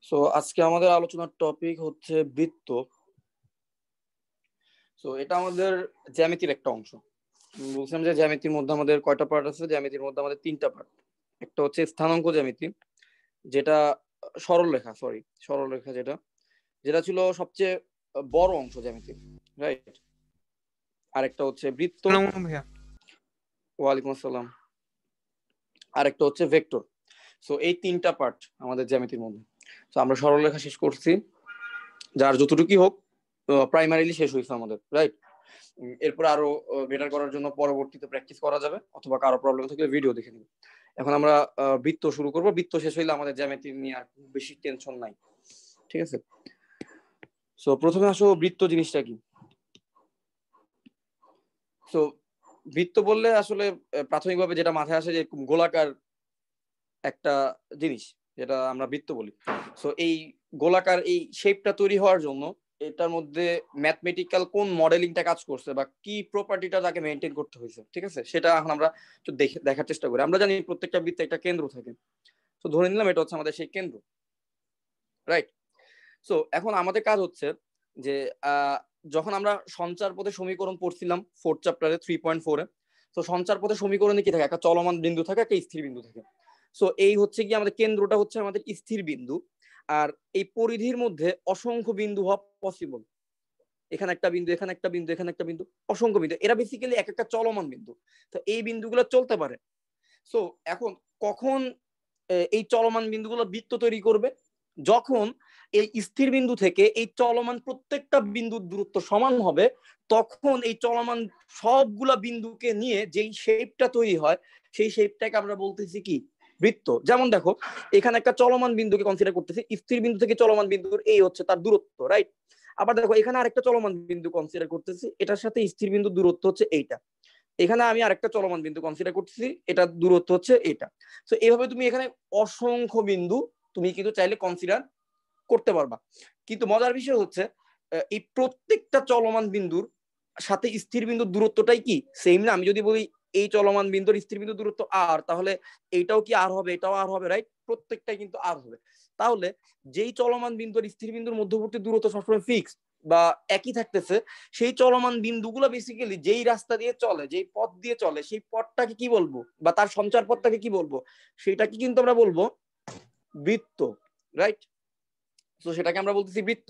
So আজকে আমাদের আলোচনার টপিক হচ্ছে বৃত্ত। সো এটা আমাদের জ্যামিতির একটা অংশ। বলছিলাম যে জ্যামিতির মধ্যে আমাদের কয়টা পার্ট আছে? জ্যামিতির মধ্যে আমাদের তিনটা পার্ট। একটা হচ্ছে স্থানাঙ্ক জ্যামিতি, যেটা সরলরেখা, যেটা যেটা ছিল সবচেয়ে বড় অংশ জ্যামিতি, রাইট? আরেকটা হচ্ছে বৃত্ত। ভাইয়া ওয়ালাইকুম আসসালাম। আরেকটা হচ্ছে ভেক্টর। সো এই তিনটা পার্ট আমাদের জ্যামিতির মধ্যে। তো আমরা সরলরেখা শেষ করছি, যার যতটুকুই হোক প্রাইমারিলি শেষ হয়েছে আমাদের, রাইট? এরপর আরো বেটার করার জন্য পরবর্তীতে প্র্যাকটিস করা যাবে, অথবা কারো প্রবলেম থাকলে ভিডিও দেখে নিব। এখন আমরা বৃত্ত শুরু করব। বৃত্ত শেষ হইলে আমাদের জ্যামিতি নিয়ে আর বেশি টেনশন নাই, ঠিক আছে? সো প্রথমে আসো, বৃত্ত জিনিসটা কি? সো বৃত্ত বললে আসলে প্রাথমিকভাবে যেটা মাথায় আসে যে গোলাকার একটা জিনিস, যেটা আমরা বৃত্ত বলি। সো এই গোলাকার এই শেপটা তৈরি হওয়ার জন্য এটার মধ্যে ম্যাথমেটিক্যাল কোন মডেলিংটা কাজ করছে বা কি প্রপার্টিটা তাকে মেনটেন করতে হয়েছে, ঠিক আছে? সেটা এখন আমরা একটু দেখার চেষ্টা করি। আমরা জানি প্রত্যেকটা বৃত্তে একটা কেন্দ্র থাকে। তো ধরে নিলাম এটা হচ্ছে আমাদের সেই কেন্দ্র, রাইট? সো এখন আমাদের কাজ হচ্ছে যে যখন আমরা সঞ্চার পথে সমীকরণ পড়ছিলাম 4th চ্যাপ্টারে 3.4 এ, তো সঞ্চার পথে সমীকরণে কি থাকে? একটা চলমান বিন্দু থাকে, একটা স্থির বিন্দু থাকে। সো এই হচ্ছে কি আমাদের কেন্দ্রটা হচ্ছে আমাদের স্থির বিন্দু, আর এই পরিধির মধ্যে অসংখ্য বিন্দু হওয়া পসিবল। এখানে একটা বিন্দু, এখানে একটা বিন্দু, এখানে একটা বিন্দু, অসংখ্য বিন্দু। এরা বেসিক্যালি এক একটা চলমান বিন্দু। তো এই বিন্দুগুলো চলতে পারে। সো এখন কখন এই চলমান বিন্দুগুলো বৃত্ত তৈরি করবে? যখন এই স্থির বিন্দু থেকে এই চলমান প্রত্যেকটা বিন্দুর দূরত্ব সমান হবে, তখন এই চলমান সবগুলা বিন্দুকে নিয়ে যেই শেপটা তৈরি হয়, সেই শেপটাকে আমরা বলতেছি কি? বৃত্ত। যেমন দেখো, এখানে একটা চলমান বিন্দুকে কনসিডার করতেছি, স্থির বিন্দু থেকে চলমান বিন্দুর এই হচ্ছে তার দূরত্ব, রাইট? আবার দেখো এখানে আরেকটা চলমান বিন্দু কনসিডার করতেছি, এটার সাথে স্থির বিন্দুর দূরত্ব হচ্ছে এইটা। এখানে আমি আরেকটা চলমান বিন্দু কনসিডার করতেছি, এটার দূরত্ব হচ্ছে এটা। তো এইভাবে তুমি এখানে অসংখ্য বিন্দু তুমি কিন্তু চাইলে কনসিডার করতে পারবা। কিন্তু মজার বিষয় হচ্ছে এই প্রত্যেকটা চলমান বিন্দুর সাথে স্থির বিন্দুর দূরত্বটাই কি সেম না? আমি যদি বলি এই চলমান বিন্দুর স্থির বিন্দুর দূরত্ব আর, তাহলে এইটাও কি আর হবে, এটাও আর হবে, রাইট? প্রত্যেকটাই কিন্তু আর হবে। তাহলে যেই চলমান বিন্দুর স্থির বিন্দুর মধ্যবর্তী দূরত্ব সবসময় ফিক্সড বা একই থাকতেছে, সেই চলমান বিন্দুগুলো বেসিক্যালি যেই রাস্তা দিয়ে চলে, যেই পথ দিয়ে চলে, সেই পথটাকে কি বলবো, বা তার সঞ্চার পথটাকে কি বলবো? সেটাকে কিন্তু আমরা বলবো বৃত্ত, রাইট? তো সেটাকে আমরা বলতেছি বৃত্ত।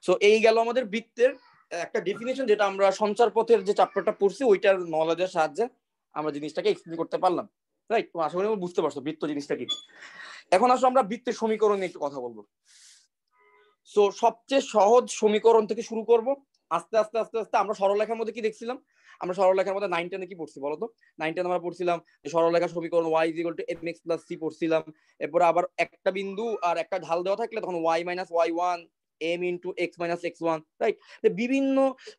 সো এই গেল আমাদের বৃত্তের একটা ডেফিনেশন, যেটা আমরা সঞ্চার পথের যে চ্যাপ্টারটা পড়ছি ওইটার নলেজের সাহায্যে আমরা জিনিসটাকে এক্সপ্লেন করতে পারলাম, রাইট? তো আশা করি বুঝতে পারছো বৃত্ত জিনিসটা কি। এখন আসলে আমরা বৃত্তের সমীকরণ নিয়ে একটু কথা বলবো। সো সবচেয়ে সহজ সমীকরণ থেকে শুরু করব। আস্তে আস্তে আস্তে আস্তে আমরা সরলরেখার মধ্যে কি দেখছিলাম? আমরা সরলরেখার মধ্যে 9 10 কি পড়ছি বলতো? 9 10 আমরা পড়ছিলাম যে সরলরেখার সমীকরণ y mx + c পড়ছিলাম। এরপর আবার একটা বিন্দু আর একটা ঢাল দেওয়া থাকলে তখন y - y1 m * x - x1, right? বিভিন্ন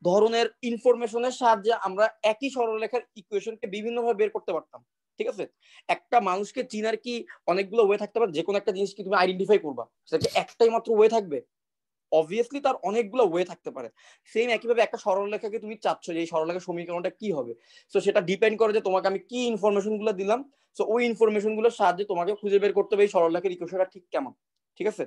ধরনের ইনফরমেশনের সাহায্যে আমরা একই সরলরেখার ইকুয়েশনকে বিভিন্নভাবে বের করতে পারতাম, ঠিক আছে? একটা মানুষকে চিনার কি অনেকগুলো ওয়ে থাকতে পারে? যে কোনো একটা জিনিসকে তুমি আইডেন্টিফাই করবা, সেটা একটাই মাত্র ওয়ে থাকবে? অবভিয়াসলি তার অনেকগুলো ওয়ে থাকতে পারে। সেম একইভাবে একটা সরলরেখাকে তুমি চাচ্ছ যে এই সরলরেখার সমীকরণটা কি হবে, সো সেটা ডিপেন্ড করে যে তোমাকে আমি কি ইনফরমেশন গুলো দিলাম। সো ওই ইনফরমেশন গুলোর সাহায্যে তোমাকে খুঁজে বের করতে হবে এই সরলরেখার ইকুয়েশনটা ঠিক কেমন, ঠিক আছে?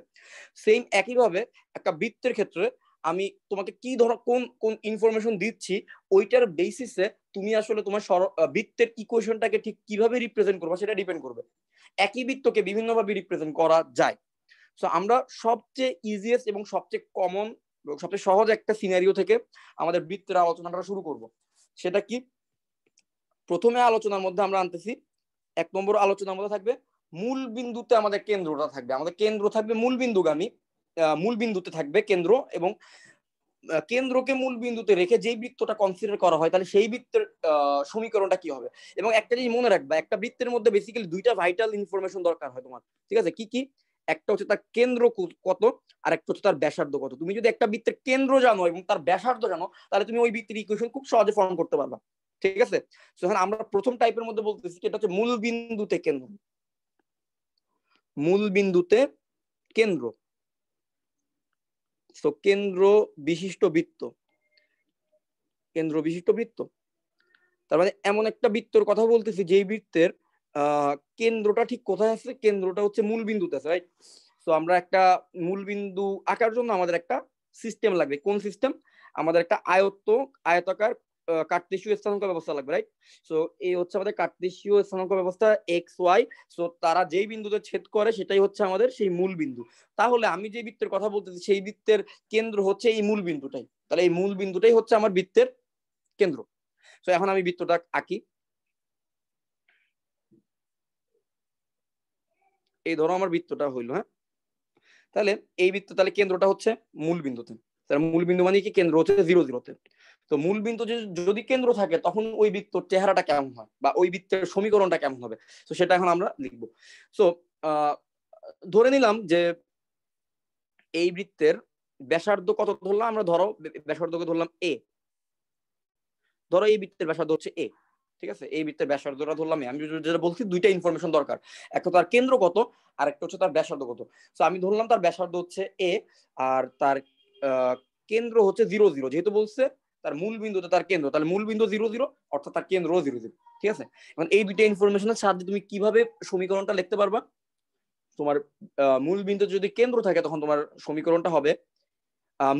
সেম একইভাবে একটা বৃত্তের ক্ষেত্রে আমি তোমাকে কি ধর কোন কোন ইনফরমেশন দিচ্ছি, ওইটার বেসিসে তুমি আসলে তোমার বৃত্তের ইকুয়েশনটাকে ঠিক কিভাবে রিপ্রেজেন্ট করবে সেটা ডিপেন্ড করবে। একই বৃত্তকে বিভিন্নভাবে রিপ্রেজেন্ট করা যায়। সো আমরা সবচেয়ে ইজিয়েস্ট এবং সবচেয়ে কমন এবং সবচেয়ে সহজ একটা সিনারিও থেকে আমাদের বৃত্তের আলোচনাটা শুরু করব। সেটা কি? প্রথমে আলোচনার মধ্যে আমরা আনতেছি, 1 নম্বর আলোচনার মধ্যে থাকবে মূল বিন্দুতে আমাদের কেন্দ্রটা থাকবে। আমাদের কেন্দ্র থাকবে মূল বিন্দুগামী, মূল বিন্দুতে থাকবে কেন্দ্র, এবং কেন্দ্রকে মূল বিন্দুতে রেখে যেই বৃত্তটা কনসিডার করা হয়, তাহলে সেই বৃত্তের সমীকরণটা কি হবে। এবং একটা জিনিস মনে রাখবা, একটা বৃত্তের মধ্যে বেসিক্যালি দুইটা ভাইটাল ইনফরমেশন দরকার হয় তোমার, ঠিক আছে? কি কি? একটা হচ্ছে তার কেন্দ্র কত, আর একটা হচ্ছে তার ব্যাসার্ধ কত। তুমি যদি একটা বৃত্তের কেন্দ্র জানো এবং তার ব্যাসার্ধ জানো, তাহলে তুমি ওই বৃত্তের ইকুয়েশন খুব সহজে ফর্ম করতে পারবা, ঠিক আছে? তো এখন আমরা প্রথম টাইপের মধ্যে বলতেছি এটা হচ্ছে মূল বিন্দুতে কেন্দ্র। মূল বিন্দুতে কেন্দ্র, তো কেন্দ্র বিশিষ্ট বৃত্ত, কেন্দ্র বিশিষ্ট বৃত্ত। তার মানে এমন একটা বৃত্তর কথা বলতেছি যেই বৃত্তের কেন্দ্রটা ঠিক কোথায় আছে? কেন্দ্রটা হচ্ছে মূল বিন্দুতে আছে, রাইট? সো আমরা একটা মূলবিন্দু আঁকার জন্য আমাদের একটা সিস্টেম লাগবে। কোন সিস্টেম? আমাদের একটা আয়তাকার কার্টেসীয় স্থানাঙ্ক ব্যবস্থা লাগবে, রাইট? সো এই হচ্ছে আমাদের কার্টেসীয় স্থানাঙ্ক ব্যবস্থা এক্স ওয়াই। সো তারা যেই বিন্দুতে ছেদ করে সেটাই হচ্ছে আমাদের সেই মূল বিন্দু। তাহলে আমি যে বৃত্তের কথা বলতেছি সেই বৃত্তের কেন্দ্র হচ্ছে এই মূল বিন্দুটাই। তাহলে এই মূল বিন্দুটাই হচ্ছে আমার বৃত্তের কেন্দ্র। সো এখন আমি বৃত্তটা আঁকি। এই ধরো আমার বৃত্তটা হইলো, হ্যাঁ? তাহলে এই বৃত্ত তাহলে কেন্দ্রটা হচ্ছে মূল বিন্দুতে। তাহলে মূল বিন্দু মানে কি? কেন্দ্র হচ্ছে 0 0-তে। তো মূল বিন্দু যদি কেন্দ্র থাকে তখন ওই বৃত্তর চেহারাটা কেমন হয় বা ওই বৃত্তের সমীকরণটা কেমন হবে, তো সেটা এখন আমরা লিখব। সো ধরে নিলাম যে এই বৃত্তের ব্যাসার্ধ কত ধরলাম আমরা, ধরো ব্যাসার্ধকে ধরলাম এ। ধরো এই বৃত্তের ব্যাসার্ধ হচ্ছে এ, ঠিক আছে? এই বৃত্তের ব্যাসার্ধটা ধরলাম এ। আমি যেটা বলছি দুইটা ইনফরমেশন দরকার, একটা তার কেন্দ্র কত আর একটা হচ্ছে তার ব্যাসার্ধ কত। সো আমি ধরলাম তার ব্যাসার্ধ হচ্ছে এ আর তার কেন্দ্র হচ্ছে 0 0। যেহেতু বলছে তার মূল বিন্দুতে তার কেন্দ্র, তাহলে মূল বিন্দু 0 0 অর্থাৎ তার কেন্দ্র 0 0, ঠিক আছে? এখন এই দুইটা ইনফরমেশনের সাহায্যে তুমি কিভাবে সমীকরণটা লিখতে পারবা? তোমার মূল বিন্দু যদি কেন্দ্র থাকে তখন তোমার সমীকরণটা হবে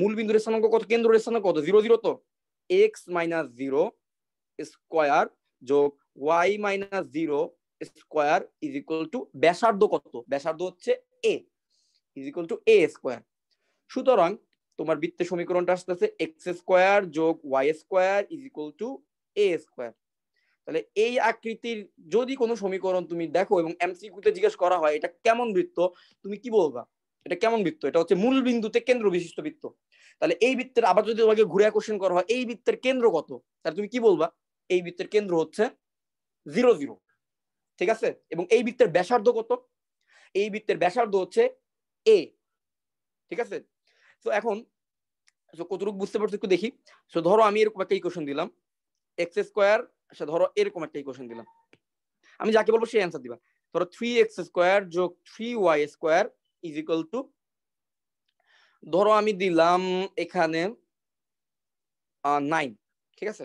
মূল বিন্দুর স্থানাঙ্ক কত, কেন্দ্রের স্থানাঙ্ক কত? 0 0। তো x - 0 স্কয়ার যোগ y - 0 square is equal to ব্যাসার্ধ কত? ব্যাসার্ধ হচ্ছে a is equal to a square. সুতরাং তোমার বৃত্তের সমীকরণটা আসতেছে x স্কয়ার যোগ y square is equal to a square. তাহলে এই আকৃতির যদি কোনো সমীকরণ তুমি দেখো এবং এমসিকিউতে জিজ্ঞেস করা হয় এটা কেমন বৃত্ত, তুমি কি বলবা? এটা কেমন বৃত্ত? এটা হচ্ছে মূল বিন্দুতে কেন্দ্র বিশিষ্ট বৃত্ত। তাহলে এই বৃত্তের আবার যদি তোমাকে ঘুরে কোশ্চেন করা হয় এই বৃত্তের কেন্দ্র কত, তাহলে তুমি কি বলবা? এই বৃত্তের কেন্দ্র হচ্ছে 0 0, ঠিক আছে? এবং এই বৃত্তের ব্যাসার্ধ কত? এই বৃত্তের ব্যাসার্ধ হচ্ছে a, ঠিক আছে? তো এখন কতটুকু বুঝতে পারছো একটু দেখি। তো ধরো আমি এরকম একটা ইকুয়েশন দিলাম এক্স স্কোয়ার, ধরো এরকম একটা ইকুয়েশন দিলাম, আমি যাকে বলবো সেই অ্যান্সার দিবা। ধরো 3x স্কোয়ার যোগ 3y square is equal to, ধরো আমি দিলাম এখানে 9, ঠিক আছে?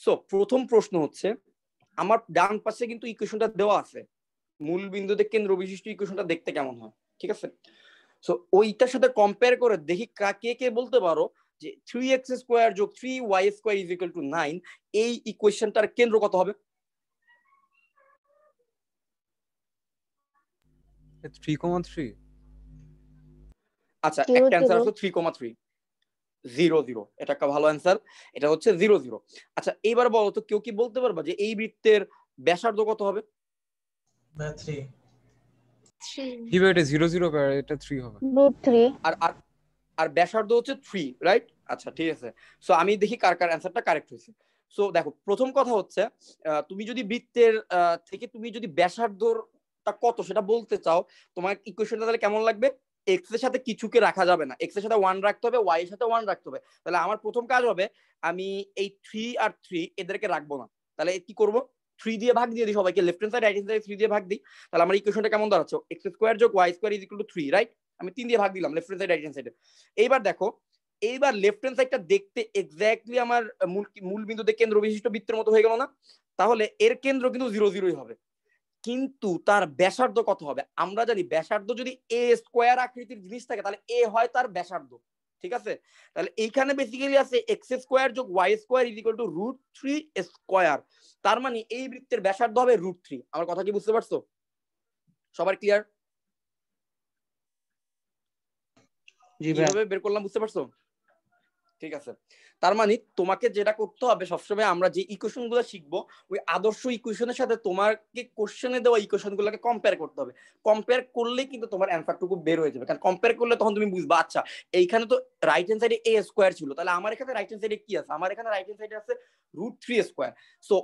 সো প্রথম প্রশ্ন হচ্ছে আমার ডান পাশে কিন্তু ইকুয়েশনটা দেওয়া আছে, মূল বিন্দুতে কেন্দ্র বিশিষ্ট ইকুয়েশনটা দেখতে কেমন হয়, ঠিক আছে? সো ওইটার সাথে কম্পেয়ার করে দেখি কে কে বলতে পারো যে 3x স্কোয়ার যোগ 3y square is equal two 9, এই ইকুয়েশনটার কেন্দ্র কত হবে? 3,3। আচ্ছা, একটা অ্যান্সার আছে 3,3। 0 0, এটা একটা ভালো অ্যান্সার, এটা হচ্ছে 0 0। আচ্ছা এইবার বলো তো কেউ কি বলতে পারবা যে এই বৃত্তের ব্যাসার্ধ কত হবে? 3 এটা 0 0 এটা 3 হবে। √3। আর আর আর ব্যাসার্ধ হচ্ছে 3, রাইট? আচ্ছা ঠিক আছে। সো আমি দেখি কার কার অ্যান্সারটা কারেক্ট হয়েছে। সো দেখো প্রথম কথা হচ্ছে তুমি যদি বৃত্তের থেকে তুমি যদি ব্যাসার্ধটা কত সেটা বলতে চাও, তোমার ইকুয়েশনটা তাহলে কেমন লাগবে? এক্স এর সাথে কিছুকে রাখা যাবে না, এক্স এর সাথে 1 রাখতে হবে, ওয়াই এর সাথে 1 রাখতে হবে। তাহলে আমার প্রথম কাজ হবে আমি এই 3 আর 3 এদেরকে রাখবো না। তাহলে কি করব? 3 দিয়ে ভাগ দিয়ে দিই সবাইকে, left hand side right hand side 3 দিয়ে ভাগ দিই। তাহলে আমার ইকুয়েশনটা কেমন দাঁড়াচ্ছে? এক্স স্কোয়ার যোগ Y square is equal to 3, right? আমি 3 দিয়ে ভাগ দিলাম left hand side right hand সাইডে। এইবার দেখো এইবার লেফট হ্যান্ড সাইডটা দেখতে এক্স্যাক্টলি আমার মূল বিন্দুতে কেন্দ্র বিশিষ্ট বৃত্তের মতো হয়ে গেল না? তাহলে এর কেন্দ্র কিন্তু 0 0 হবে, কিন্তু তার ব্যাসার্ধ কত হবে? আমরা জানি ব্যাসার্ধ যদি এ স্কোয়ার আকৃতির জিনিস থাকে তাহলে এ হয় তার ব্যাসার্ধ, ঠিক আছে? তাহলে এইখানে বেসিক্যালি আছে এক্স স্কোয়ার যোগ Y square is equal to √3 square. তার মানে এই বৃত্তের ব্যাসার্ধ হবে √3। আমার কথা কি বুঝতে পারছো? সবার ক্লিয়ার? কিভাবে বের করলাম বুঝতে পারছো? ঠিক আছে। তার মানে তোমাকে যেটা করতে হবে সবসময়, আমরা যে ইকুয়েশন গুলো শিখবো ওই আদর্শ ইকুয়েশনের সাথে তোমাকে কোশ্চেনে দেওয়া ইকুয়েশন গুলোকে কম্পেয়ার করতে হবে। কম্পেয়ার করলে কিন্তু তোমার অ্যান্সারটুকু বের হয়ে যাবে। কারণ কম্পেয়ার করলে তখন তুমি বুঝবা আচ্ছা এইখানে তো রাইট হ্যান্ড সাইডে এ স্কোয়ার ছিল, তাহলে আমার এখানে রাইট হ্যান্ড সাইডে কি আছে? আমার এখানে রাইট হ্যান্ড সাইডে আছে √3 স্কোয়ার। সো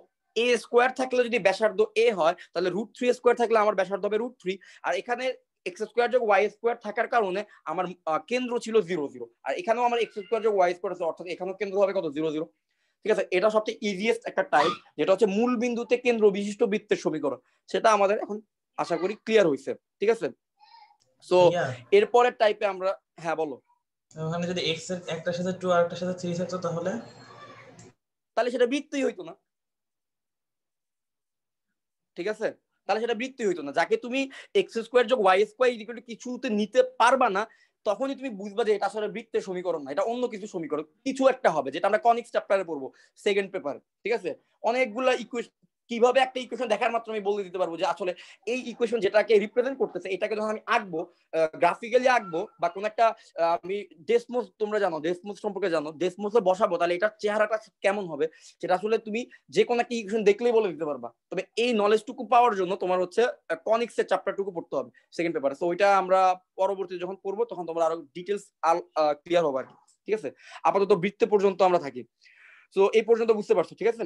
এ স্কোয়ার থাকলে যদি ব্যাসার্ধ এ হয় তাহলে √3 স্কোয়ার থাকলে আমার ব্যাসার্ধ হবে √3। আর এখানে এক্স স্কোয়ার যোগ ওয়াই স্কোয়ার থাকার কারণে আমার কেন্দ্র ছিল 0 0, আর এখানেও আমার এক্স স্কোয়ার যোগ ওয়াই স্কোয়ার আছে, অর্থাৎ এখানেও কেন্দ্র হবে কত? 0 0, ঠিক আছে? এটা সবচেয়ে ইজিয়েস্ট একটা টাইপ, যেটা হচ্ছে মূল বিন্দুতে কেন্দ্র বিশিষ্ট বৃত্তের সমীকরণ। সেটা আমাদের এখন আশা করি ক্লিয়ার হয়েছে, ঠিক আছে? সো এরপরের টাইপে আমরা, হ্যাঁ বলো। ওখানে যদি x এর একটার সাথে 2 আর একটার সাথে 3 থাকতো তাহলে সেটা বৃত্তই হইতো না, ঠিক আছে? তাহলে সেটা বৃত্তই হইতো না। যাকে তুমি এক্স স্কোয়ার যোগ ওয়াই স্কোয়ার ইকুয়াল টু কিছুতে নিতে পারবা না, তখনই তুমি বুঝবা যে এটা আসলে বৃত্তের সমীকরণ না, এটা অন্য কিছু সমীকরণ, কিছু একটা হবে, যেটা আমরা কনিক্স চ্যাপ্টারে পড়বো সেকেন্ড পেপার। ঠিক আছে, অনেকগুলা ইকুয়েশন, কিভাবে একটা ইকুয়েশন দেখার মাত্র আমি বলে দিতে পারবো যে আসলে এই ইকুয়েশন যেটাকে রিপ্রেজেন্ট করতেছে, এটাকে যখন আমি আঁকবো, গ্রাফিক্যালি আঁকবো, বা কোন একটা আমি ডেসমোস, তোমরা জানো ডেসমোস সম্পর্কে জানো, ডেসমোসে বসাবো, তাহলে এটার চেহারাটা কেমন হবে সেটা আসলে তুমি যে কোনো একটা ইকুয়েশন দেখলেই বলে দিতে পারবা। তবে এই নলেজটুকু পাওয়ার জন্য তোমার হচ্ছে কনিক্সের চ্যাপ্টারটুকু পড়তে হবে সেকেন্ড পেপারে। তো ওইটা আমরা পরবর্তীতে যখন পড়বো তখন তোমরা আরো ডিটেলস ক্লিয়ার হবে আর কি। ঠিক আছে, আপাতত বৃত্তে পর্যন্ত আমরা থাকি। তো এই পর্যন্ত বুঝতে পারছো? ঠিক আছে,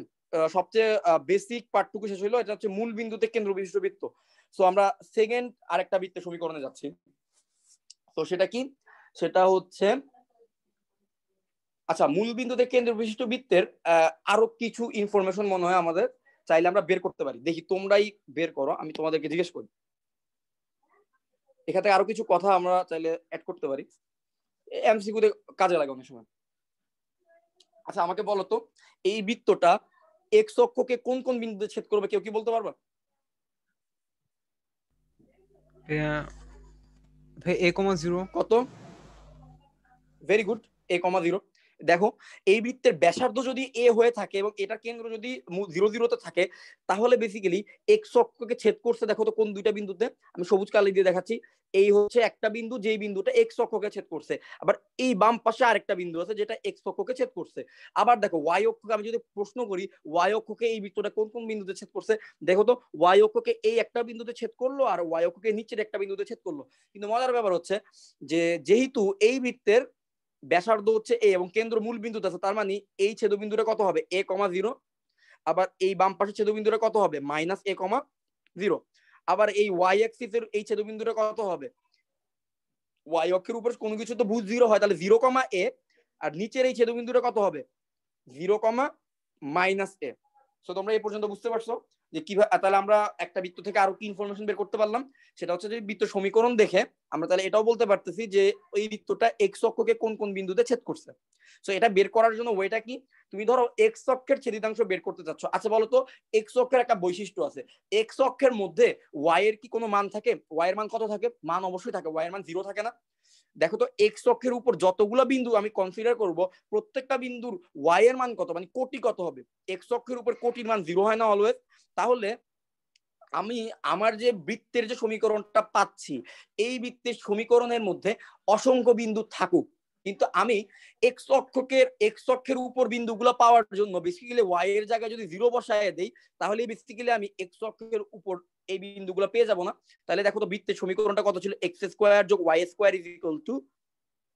সবচেয়ে বেসিক পার্টটুকু শেষ হলো, এটা হচ্ছে মূল বিন্দুতে কেন্দ্র বিশিষ্ট বৃত্ত। সো আমরা সেকেন্ড আরেকটা বৃত্তের সমীকরণে যাচ্ছি। তো সেটা কি? সেটা হচ্ছে, আচ্ছা, মূল বিন্দুতে কেন্দ্র বিশিষ্ট বৃত্তের আরো কিছু ইনফরমেশন মনে হয় আমাদের চাইলে আমরা বের করতে পারি। দেখি তোমরাই বের করো, আমি তোমাদেরকে জিজ্ঞেস করি। এখান থেকে আরো কিছু কথা আমরা চাইলে অ্যাড করতে পারি, এমসিকিউতে কাজে লাগে অনেক সময়। আচ্ছা আমাকে বলো তো, এই বৃত্তটা এক্স অক্ষকে কোন কোন বিন্দুতে ছেদ করবে, কেউ কি বলতে পারবা? ভাই a,0 কত? Very good, a,0। দেখো, এই বৃত্তের ব্যাসার্ধ যদি এ হয়ে থাকে এবং এটার কেন্দ্র যদি 0 0 থাকে, তাহলে বেসিক্যালি এক্স অক্ষকে ছেদ করছে। দেখো তো কোন দুইটা বিন্দুতে, আমি সবুজ কালি দিয়ে দেখাচ্ছি। এই হচ্ছে একটা বিন্দু, যেই বিন্দুটা এক্স অক্ষকে ছেদ করছে। আবার এই বাম পাশে আরেকটা বিন্দু আছে যেটা এক্স অক্ষকে ছেদ করছে। আবার দেখো ওয়াই অক্ষকে আমি যদি প্রশ্ন করি, ওয়াই অক্ষকে এই বৃত্তটা কোন কোন বিন্দুতে ছেদ করছে, দেখো তো ওয়াই অক্ষকে এই একটা বিন্দুতে ছেদ করলো, আর ওয়াই অক্ষকে নিচের একটা বিন্দুতে ছেদ করলো। কিন্তু মজার ব্যাপার হচ্ছে যে যেহেতু এই বৃত্তের ব্যাসার্ধ হচ্ছে এ এবং কেন্দ্র মূল বিন্দুতে আছে, তার মানে এই ছেদবিন্দুটা কত হবে? a,0। আবার এই বাম পাশের ছেদবিন্দুটা কত হবে? -a,0। আবার এই ওয়াই অ্যাক্সিসের এই ছেদবিন্দুটা কত হবে? ওয়াই অক্ষের উপর কোনো কিছু তো ভুজ 0 হয়, তাহলে 0,a। আর নিচের এই ছেদবিন্দুটা কত হবে? 0,-a। সো তোমরা এই পর্যন্ত বুঝতে পারছো যে কিভাবে, তাহলে আমরা একটা বৃত্ত থেকে আরো কি ইনফরমেশন বের করতে পারলাম। সেটা হচ্ছে যে বৃত্ত সমীকরণ দেখে আমরা তাহলে এটাও বলতে পারতেছি যে ওই বৃত্তটা এক্স অক্ষকে কোন কোন বিন্দুতে ছেদ করছে। সো এটা বের করার জন্য ওইটা কি, তুমি ধরো এক্স অক্ষের ছেদিতাংশ বের করতে চাচ্ছ। আচ্ছা বলো তো, এক্স অক্ষের একটা বৈশিষ্ট্য আছে, এক্স অক্ষের মধ্যে ওয়াই এর কি কোনো মান থাকে? ওয়াই এর মান কত থাকে? মান অবশ্যই থাকে, ওয়াই এর মান 0 থাকে না। দেখো তো এক্স অক্ষের উপর যতগুলো বিন্দু আমি কনসিডার করব, প্রত্যেকটা বিন্দুর ওয়াই এর মান কত, মানে কোটি কত হবে? এক্স অক্ষের উপর কোটির মান 0 হয় না অলওয়েজ। তাহলে আমি আমার যে বৃত্তের যে সমীকরণটা পাচ্ছি, এই বৃত্তের সমীকরণের মধ্যে অসংখ্য বিন্দু থাকুক, কিন্তু আমি এক্স অক্ষের উপর বিন্দুগুলো পাওয়ার জন্য বেসিক্যালি ওয়াই এর জায়গায় যদি 0 বসায় দেই, তাহলে বেসিক্যালি আমি এক্স অক্ষের উপর এই বিন্দুগুলো পেয়ে যাব না। তাহলে দেখো তো বৃত্তের সমীকরণটা কত ছিল? এক্স স্কোয়ার যোগ Y square is equal to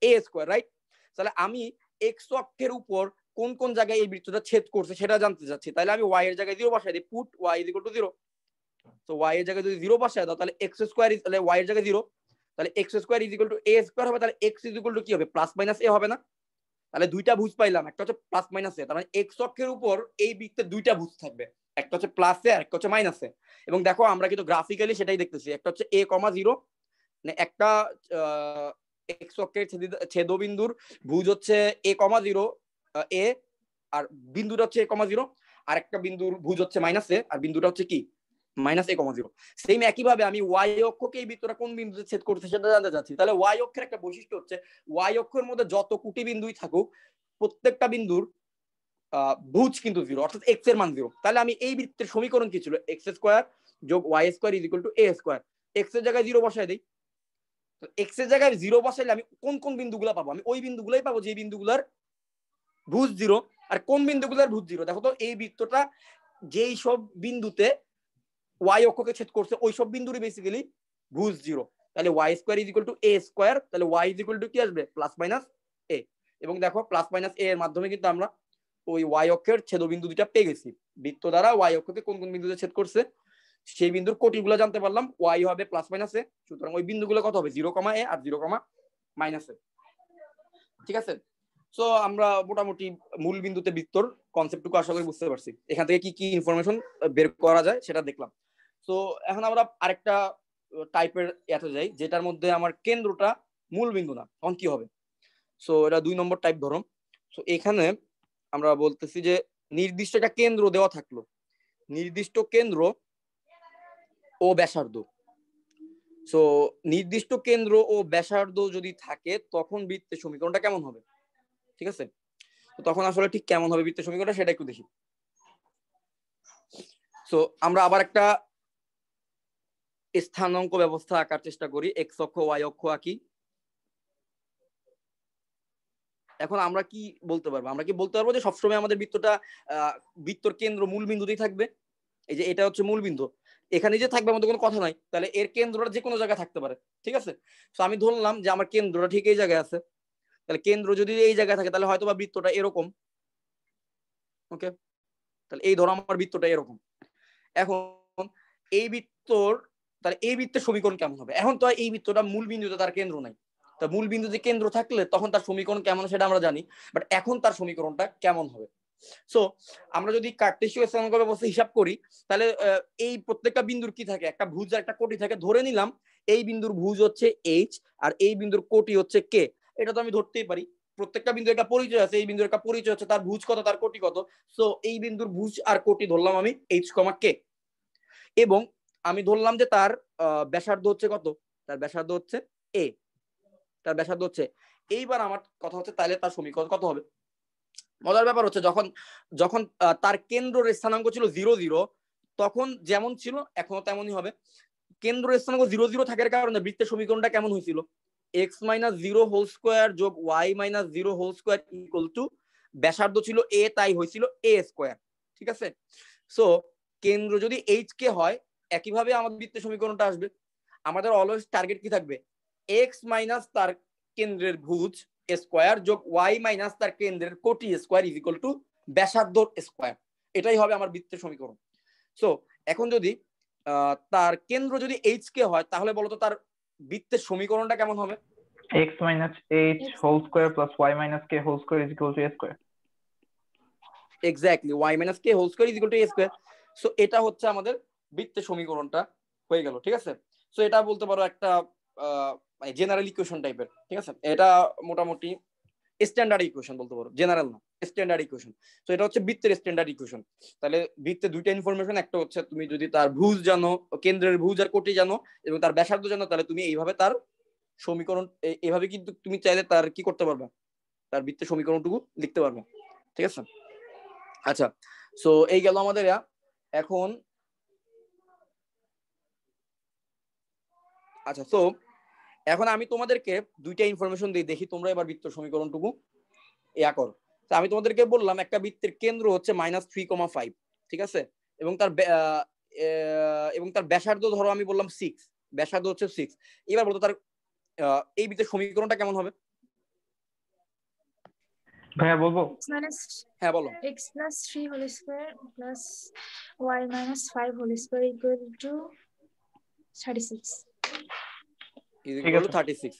A square, right? তাহলে আমি এক্স অক্ষের উপর কোন কোন জায়গায় এই বৃত্তটা ছেদ করছে সেটা জানতে চাচ্ছি। তাহলে আমি ওয়াই এর জায়গায় 0 বসাই দিই, put y is equal to 0। তো ওয়াই এর জায়গায় যদি 0 বসায় দাও, তাহলে এক্স স্কোয়ার, তাহলে ওয়াই এর জায়গায় 0, তাহলে x square is equal to A square হবে। তাহলে এক্স ইজ ইকুয়াল টু কি হবে? প্লাস মাইনাস এ হবে না? তাহলে দুইটা ভুজ পাইলাম, একটা হচ্ছে প্লাস মাইনাস এ। তার মানে এক্স অক্ষের উপর এই বৃত্তের দুইটা ভুজ থাকবে, একটা হচ্ছে প্লাস এ আর একটা হচ্ছে মাইনাস এ। এবং দেখো আমরা কিন্তু গ্রাফিক্যালি সেটাই দেখতেছি, একটা হচ্ছে a,0, মানে একটা এক্স অক্ষের ছেদবিন্দুর ভুজ হচ্ছে a,0 এ, আর বিন্দুটা হচ্ছে a,0, আর একটা বিন্দুর ভুজ হচ্ছে মাইনাস এ, আর বিন্দুটা হচ্ছে কি? -a,0। সেম একইভাবে আমি ওয়াই অক্ষকে এই বৃত্তটা কোন বিন্দুতে ছেদ করতে সেটা জানতে চাচ্ছি। তাহলে ওয়াই অক্ষের একটা বৈশিষ্ট্য হচ্ছে, ওয়াই অক্ষের মধ্যে যত কোটি বিন্দুই থাকুক, প্রত্যেকটা বিন্দুর ভুজ কিন্তু 0, অর্থাৎ এক্স এর মান 0। তাহলে আমি এই বৃত্তের সমীকরণ কি ছিল? এক্স স্কোয়ার যোগ Y square is equal to A square. X এর জায়গায় 0 বসায় দেই, এক্স এর জায়গায় 0 বসাইলে আমি কোন কোন বিন্দুগুলো পাবো? আমি ওই বিন্দুগুলোই পাবো যে বিন্দুগুলোর ভুজ 0। আর কোন বিন্দুগুলোর ভুজ 0? দেখো তো এই বৃত্তটা যেই সব বিন্দুতে ওয়াই অক্ষকে ছেদ করছে ওই সব বিন্দুরই বেসিক্যালি ভুজ 0। তাহলে y square is equal to A square, তাহলে ওয়াই ইজ ইকুয়াল টু কি আসবে? Plus minus a. এবং দেখো প্লাস মাইনাস এ এর মাধ্যমে কিন্তু আমরা ওই ওয়াই অক্ষের ছেদবিন্দু দুইটা পেয়ে গেছি। বৃত্ত দ্বারা ওয়াই অক্ষকে কোন কোন বিন্দুতে ছেদ করছে সেই বিন্দুর কোটিগুলো জানতে পারলাম। ওয়াই হবে প্লাস মাইনাস এ, সুতরাং ওই বিন্দুগুলো কত হবে? 0,a আর 0,-এ। ঠিক আছে, সো আমরা মোটামুটি মূল বিন্দুতে বৃত্তর কনসেপ্টটুকু আশা করি বুঝতে পারছি। এখান থেকে কি কি ইনফরমেশন বের করা যায় সেটা দেখলাম। তো এখন আমরা আরেকটা টাইপের এতে যাই, যেটার মধ্যে আমার কেন্দ্রটা মূল বিন্দু না। তখন কি হবে? সো এটা 2 নম্বর টাইপ ধরো। সো এখানে আমরা বলতেছি যে নির্দিষ্ট একটা কেন্দ্র দেওয়া থাকলো, নির্দিষ্ট কেন্দ্র ও ব্যাসার্ধ। সো নির্দিষ্ট কেন্দ্র ও ব্যাসার্ধ যদি থাকে তখন বৃত্তের সমীকরণটা কেমন হবে, ঠিক আছে? তো তখন আসলে ঠিক কেমন হবে বৃত্তের সমীকরণটা সেটা একটু দেখি। সো আমরা আবার একটা স্থানাঙ্ক ব্যবস্থা আঁকার চেষ্টা করি, এক্স অক্ষ ওয়াই অক্ষ আঁকি। এখন আমরা কি বলতে পারবো, আমরা কি বলতে পারবো যে সবসময় আমাদের বৃত্তটা বৃত্তর কেন্দ্র মূল বিন্দুতেই থাকবে? এই যে এটা হচ্ছে মূল বিন্দু, এখানে যে থাকবে আমাদের কোনো কথা নাই, তাহলে এর কেন্দ্রটা যে কোনো জায়গায় থাকতে পারে, ঠিক আছে? তো আমি ধরলাম যে আমার কেন্দ্রটা ঠিক এই জায়গায় আছে, তাহলে কেন্দ্র যদি এই জায়গায় থাকে তাহলে হয়তো বা বৃত্তটা এরকম। ওকে, তাহলে এই ধরো আমার বৃত্তটা এরকম। এখন এই বৃত্তর, তাহলে এই বৃত্তের সমীকরণ কেমন হবে? এখন তো এই বৃত্তটা মূল বিন্দুতে তার কেন্দ্র নাই, তা মূল বিন্দুতে কেন্দ্র থাকলে তখন তার সমীকরণ কেমন সেটা আমরা জানি, বাট এখন তার সমীকরণটা কেমন হবে? সো আমরা যদি কার্টেসীয় স্থানাঙ্ক ব্যবস্থা হিসাব করি তাহলে এই প্রত্যেকটা বিন্দুর কি থাকে, একটা ভুজ আর একটা কোটি থাকে। ধরে নিলাম এই বিন্দুর ভুজ হচ্ছে এইচ আর এই বিন্দুর কোটি হচ্ছে কে। এটা তো আমি ধরতেই পারি, প্রত্যেকটা বিন্দুর একটা পরিচয় আছে, এই বিন্দুর একটা পরিচয় হচ্ছে তার ভুজ কত তার কোটি কত। সো এই বিন্দুর ভুজ আর কোটি ধরলাম আমি এইচ কমা কে, এবং আমি ধরলাম যে তার ব্যাসার্ধ হচ্ছে কত, তার ব্যাসার্ধ হচ্ছে এ, তার ব্যাসার্ধ হচ্ছে। এইবার আমার কথা হচ্ছে তাহলে তার সমীকরণ কত হবে? মজার ব্যাপার হচ্ছে যখন যখন তার কেন্দ্রের স্থানাঙ্ক ছিল 0 0, তখন যেমন ছিল এখনো তেমনই হবে। কেন্দ্রের স্থানাঙ্ক 0 0 থাকার কারণে বৃত্তের সমীকরণটা কেমন হয়েছিল? x মাইনাস 0 হোল স্কোয়ার যোগ y minus 0 whole square equal to ব্যাসার্ধ ছিল a, তাই হয়েছিল a স্কোয়ার, ঠিক আছে? সো কেন্দ্র যদি এইচ কে হয় একইভাবে আমাদের বৃত্তের সমীকরণটা আসবে। আমাদের অলওয়েজ টার্গেট কি থাকবে? x মাইনাস তার কেন্দ্রের ভুজ স্কোয়ার যোগ y মাইনাস তার কেন্দ্রের কোটি স্কোয়ার ইজ ইকুয়াল টু ব্যাসার্ধ স্কোয়ার। এটাই হবে আমার বৃত্তের সমীকরণ। সো এখন যদি তার কেন্দ্র যদি এইচ কে হয় তাহলে বলতো তার বৃত্তের সমীকরণটা কেমন হবে? x minus h whole square plus y minus k whole square is equal to a square. Exactly, y minus k whole square is equal to a square. So এটা হচ্ছে আমাদের বৃত্তের সমীকরণটা হয়ে গেল, ঠিক আছে? সো এটা বলতে পারো একটা মানে জেনারেল ইকুয়েশন টাইপের, ঠিক আছে? এটা মোটামুটি স্ট্যান্ডার্ড ইকুয়েশন বলতে পারো, জেনারেল না, স্ট্যান্ডার্ড ইকুয়েশন। তো এটা হচ্ছে বৃত্তের স্ট্যান্ডার্ড ইকুয়েশন। তাহলে বৃত্তে দুইটা ইনফরমেশন, একটা হচ্ছে তুমি যদি তার ভুজ জানো, কেন্দ্রের ভুজ আর কোটি জানো, এবং তার ব্যাসার্ধ জানো, তাহলে তুমি এইভাবে তার সমীকরণ এইভাবে কিন্তু তুমি চাইলে তার কি করতে পারবে, তার বৃত্তের সমীকরণটুকু লিখতে পারবে, ঠিক আছে? আচ্ছা, সো এই গেল আমাদের। এখন আচ্ছা, সো এখন আমি তোমাদেরকে দুইটা ইনফরমেশন দিই, দেখি তোমরা এবার বৃত্ত সমীকরণটুকু ইয়া করো। তো আমি তোমাদেরকে বললাম একটা বৃত্তের কেন্দ্র হচ্ছে -3,5, ঠিক আছে? এবং তার ব্যাসার্ধ ধরো আমি বললাম 6, ব্যাসার্ধ হচ্ছে 6। এবার বলতো তার এই বৃত্তের সমীকরণটা কেমন হবে? ভাইয়া বলবো? হ্যাঁ বলো। x plus 3 whole square plus y minus 5 whole square equal to 36. Equal to 36।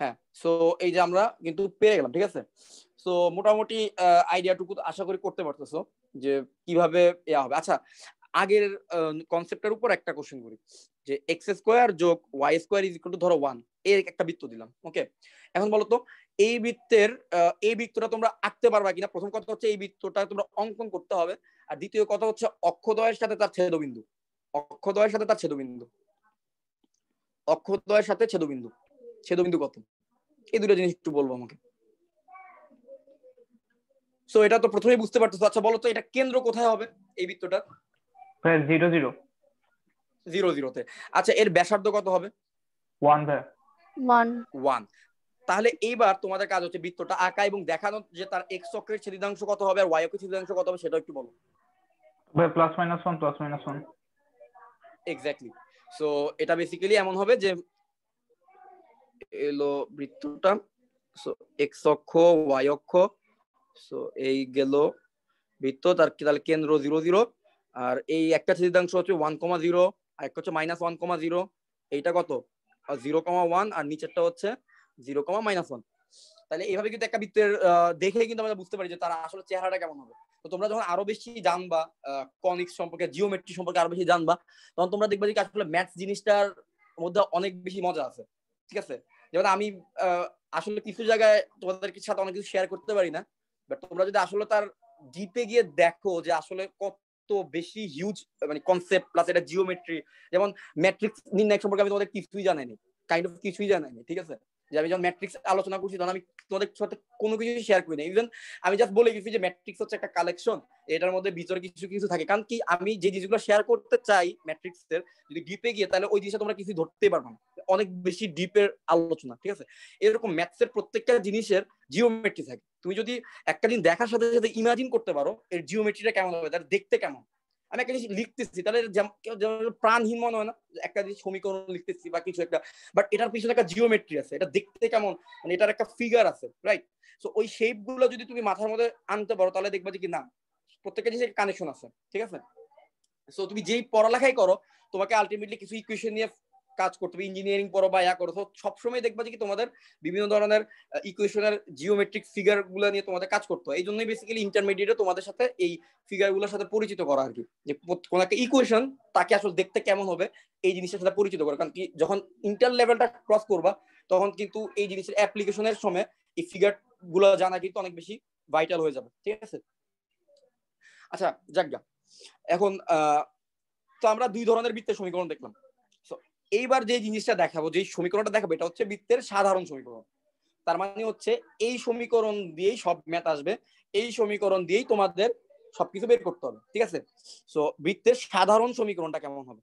হ্যাঁ, সো এই যে আমরা কিন্তু পেয়ে গেলাম, ঠিক আছে? সো মোটামুটি আইডিয়াটুকু আশা করি করতে পারতেছো যে কিভাবে ইয়া হবে। আচ্ছা, আগের কনসেপ্টের উপর একটা কোশ্চেন করি, যে এক্স স্কোয়ার যোগ Y square is equal to ধরো 1, এর একটা বৃত্ত দিলাম, ওকে? এখন বলো তো এই বৃত্তের এই বৃত্তটা তোমরা আঁকতে পারবা কিনা? প্রথম কথা হচ্ছে এই বৃত্তটা তোমরা অঙ্কন করতে হবে, আর দ্বিতীয় কথা হচ্ছে অক্ষদ্বয়ের সাথে তার ছেদবিন্দু, অক্ষদ্বয়ের সাথে তার ছেদবিন্দু, অক্ষদ্বয়ের সাথে ছেদবিন্দু, ছেদবিন্দু কত, এই দুটো জিনিস একটু বলবো আমাকে। সো এটা তো প্রথমেই বুঝতে পারতেছো। আচ্ছা বলো তো এটা কেন্দ্র কোথায় হবে এই বৃত্তটা? 0 0 0 0 তে। আচ্ছা এর ব্যাসার্ধ কত হবে? 1 ভাইয়া 1 তাহলে এইবার তোমাদের কাজ হচ্ছে বৃত্তটা আঁকা এবং দেখানো যে তার এক্স অক্ষের ছেদিদাংশ কত হবে আর ওয়াই অক্ষের ছেদিদাংশ কত হবে, সেটা একটু বলো। ভাই +-1 +-1। এক্স্যাক্টলি। সো এটা বেসিক্যালি এমন হবে যে এলো বৃত্তটা, সো এক্স অক্ষ ওয়াই অক্ষ, সো এই গেল বৃত্ত, তার তাহলে কেন্দ্র 0 0, আর এই একটা ছেদিদাংশ হচ্ছে 1,0 আর একটা হচ্ছে -1,0। এইটা কত? 0,1, আর নিচেরটা হচ্ছে 0,-1। তাহলে এইভাবে কিন্তু একটা বৃত্তের দেখে কিন্তু আমরা বুঝতে পারি যে তার আসলে চেহারাটা কেমন হবে। তো তোমরা যখন আরো বেশি জানবা কনিক্স সম্পর্কে, জিওমেট্রি সম্পর্কে আরো বেশি জানবা, তখন তোমরা দেখবা যে আসলে ম্যাথস জিনিসটার মধ্যে অনেক বেশি মজা আছে, ঠিক আছে? যেমন আমি আসলে কিছু জায়গায় তোমাদের সাথে অনেক কিছু শেয়ার করতে পারি না, বাট তোমরা যদি আসলে তার ডিপে গিয়ে দেখো যে আসলে কত এত বেশি হিউজ মানে কনসেপ্ট প্লাস এটা জিওমেট্রি, যেমন ম্যাট্রিক্স নির্ণয় সম্পর্কে আমি তোমাদের কিছুই জানাইনি, কাইন্ড অফ কিছুই জানাইনি, ঠিক আছে? যে আমি যখন ম্যাট্রিক্স আলোচনা করছি তখন আমি তোমাদের সাথে কোনো কিছু শেয়ার করি না। ইভেন আমি জাস্ট বলে গেছি যে ম্যাট্রিক্স হচ্ছে একটা কালেকশন, এটার মধ্যে ভিতরে কিছু কিছু থাকে। কারণ কি আমি যে জিনিসগুলো শেয়ার করতে চাই ম্যাট্রিক্সের, যদি ডিপে গিয়ে তাহলে ওই জিনিসটা তোমরা কিছু ধরতেই পারবে না, অনেক বেশি ডিপের আলোচনা, ঠিক আছে? এরকম ম্যাথসের প্রত্যেকটা জিনিসের জিওমেট্রি থাকে। তুমি যদি একটা জিনিস দেখার সাথে সাথে ইমাজিন করতে পারো এর জিওমেট্রিটা কেমন হবে, তার দেখতে কেমন। আমি একটা জিনিস লিখতেছি তাহলে প্রাণহীন মনে হয় না, একটা জিনিস সমীকরণ লিখতেছি বা কিছু একটা, বাট এটার পিছনে একটা জিওমেট্রি আছে, এটা দেখতে কেমন, মানে এটার একটা ফিগার আছে, রাইট? সো ওই শেপ গুলো যদি তুমি মাথার মধ্যে আনতে পারো তাহলে দেখবা যে কি না প্রত্যেকটা জিনিসের কানেকশন আছে, ঠিক আছে? সো তুমি যেই পড়ালেখাই করো তোমাকে আলটিমেটলি কিছু ইকুয়েশন নিয়ে কাজ করতে হবে, ইঞ্জিনিয়ারিং পড়ো বা করো, তো সবসময় দেখবা যে কি তোমাদের বিভিন্ন ধরনের ইকুয়েশনের জিওমেট্রিক ফিগার গুলো নিয়ে তোমাদের কাজ করতে হয়। এই জন্যই বেসিক্যালি ইন্টারমিডিয়েটে তোমাদের সাথে এই ফিগার গুলোর সাথে পরিচিত করা আর কি, যে কোন একটা ইকুয়েশন তাকে আসলে দেখতে কেমন হবে এই জিনিসটার সাথে পরিচিত করা। কারণ কি যখন ইন্টার লেভেলটা ক্রস করবা তখন কিন্তু এই জিনিসের অ্যাপ্লিকেশনের সময় এই ফিগার গুলো জানা কিন্তু অনেক বেশি ভাইটাল হয়ে যাবে, ঠিক আছে? আচ্ছা যাজ্ঞা, এখন তো আমরা দুই ধরনের বৃত্তের সমীকরণ দেখলাম। এইবার যে জিনিসটা দেখাবো, যে সমীকরণটা দেখাবো, এটা হচ্ছে বৃত্তের সাধারণ সমীকরণ। তার মানে হচ্ছে এই সমীকরণ দিয়েই সব ম্যাথ আসবে, এই সমীকরণ দিয়েই তোমাদের সবকিছু বের করতে হবে, ঠিক আছে? সো বৃত্তের সাধারণ সমীকরণটা কেমন হবে,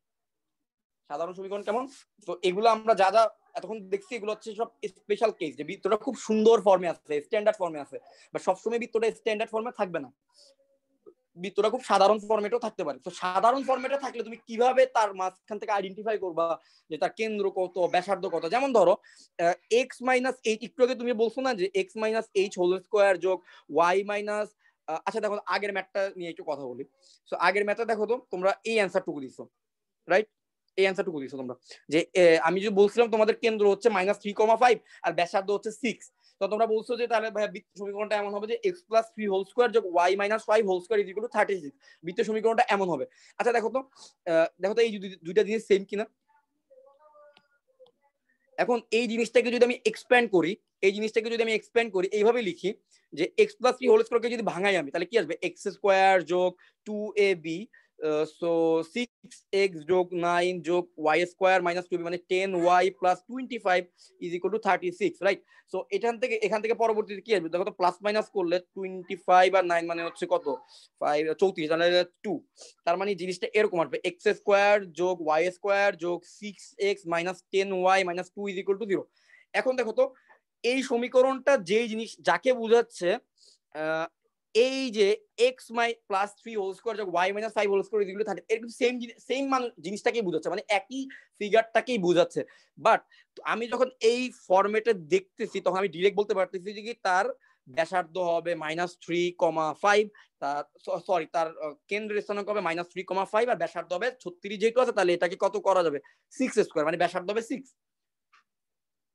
সাধারণ সমীকরণ কেমন? তো এগুলো আমরা যা যা এতক্ষণ দেখছি এগুলো হচ্ছে সব স্পেশাল কেস, যে বৃত্তটা খুব সুন্দর ফর্মে আছে, স্ট্যান্ডার্ড ফর্মে আছে, বা সবসময় বৃত্তটা স্ট্যান্ডার্ড ফর্মে থাকবে না, বৃত্তটা খুব সাধারণ ফরম্যাটেও থাকতে পারে। তো সাধারণ ফরম্যাটে থাকলে তুমি কিভাবে তার মাঝখান থেকে আইডেন্টিফাই করবা যে তার কেন্দ্র কত, ব্যাসার্ধ কত? যেমন ধরো এক্স মাইনাস এইট, একটু আগে তুমি বলছো না যে x minus h whole square যোগ ওয়াই মাইনাস, আচ্ছা দেখো আগের ম্যাথটা নিয়ে একটু কথা বলি। সো আগের ম্যাথটা দেখো তো, তোমরা এই অ্যান্সারটুকু দিছো, রাইট? এই অ্যান্সারটুকু দিছো তোমরা, যে আমি যে বলছিলাম তোমাদের কেন্দ্র হচ্ছে -3,5 আর ব্যাসার্ধ হচ্ছে 6, তো তোমরা বলছো যে তাহলে ভাই বৃত্ত সমীকরণটা এমন হবে যে x+3 হোল স্কয়ার যোগ y-5 হোল স্কয়ার = 36, বৃত্ত সমীকরণটা এমন হবে। আচ্ছা দেখো তো এই দুইটা জিনিস সেম কিনা। এখন এই জিনিসটাকে যদি আমি এক্সপ্যান্ড করি, এইভাবে লিখি যে x+3 হোল স্কয়ারকে যদি ভাঙাই আমি, তাহলে কি আসবে? x² যোগ 2ab, সো 6x যোগ 9 যোগ y² - 2b, মানে 10y + 25 = 36, রাইট? সো এখান থেকে পরবর্তীতে কি আসবে দেখো তো, প্লাস মাইনাস করলে 25 আর 9 মানে হচ্ছে কত? 5 34, তাহলে 2। তার মানে জিনিসটা এরকম আসবে, x² যোগ y² যোগ 6x - 10y - 2 = 0। এখন দেখো তো এই সমীকরণটা যেই জিনিস যাকে বোঝাচ্ছে, এই যে x +3 হোল স্কয়ার যোগ y-5 হোল স্কয়ার = 30, এরকম সেম জিনিসটাকেই বোঝাচ্ছে, মানে একই ফিগারটাকেই বোঝাচ্ছে। বাট আমি যখন এই ফরম্যাটে দেখতেছি তখন আমি ডিরেক্ট বলতে পারতেছি যে কি তার ব্যাসার্ধ হবে -3,5, তার সরি তার কেন্দ্রের স্থানাঙ্ক হবে -3,5 আর ব্যাসার্ধ হবে 36 যেহেতু আছে, তাহলে এটাকে কত করা যাবে? 6² মানে ব্যাসার্ধ হবে 6।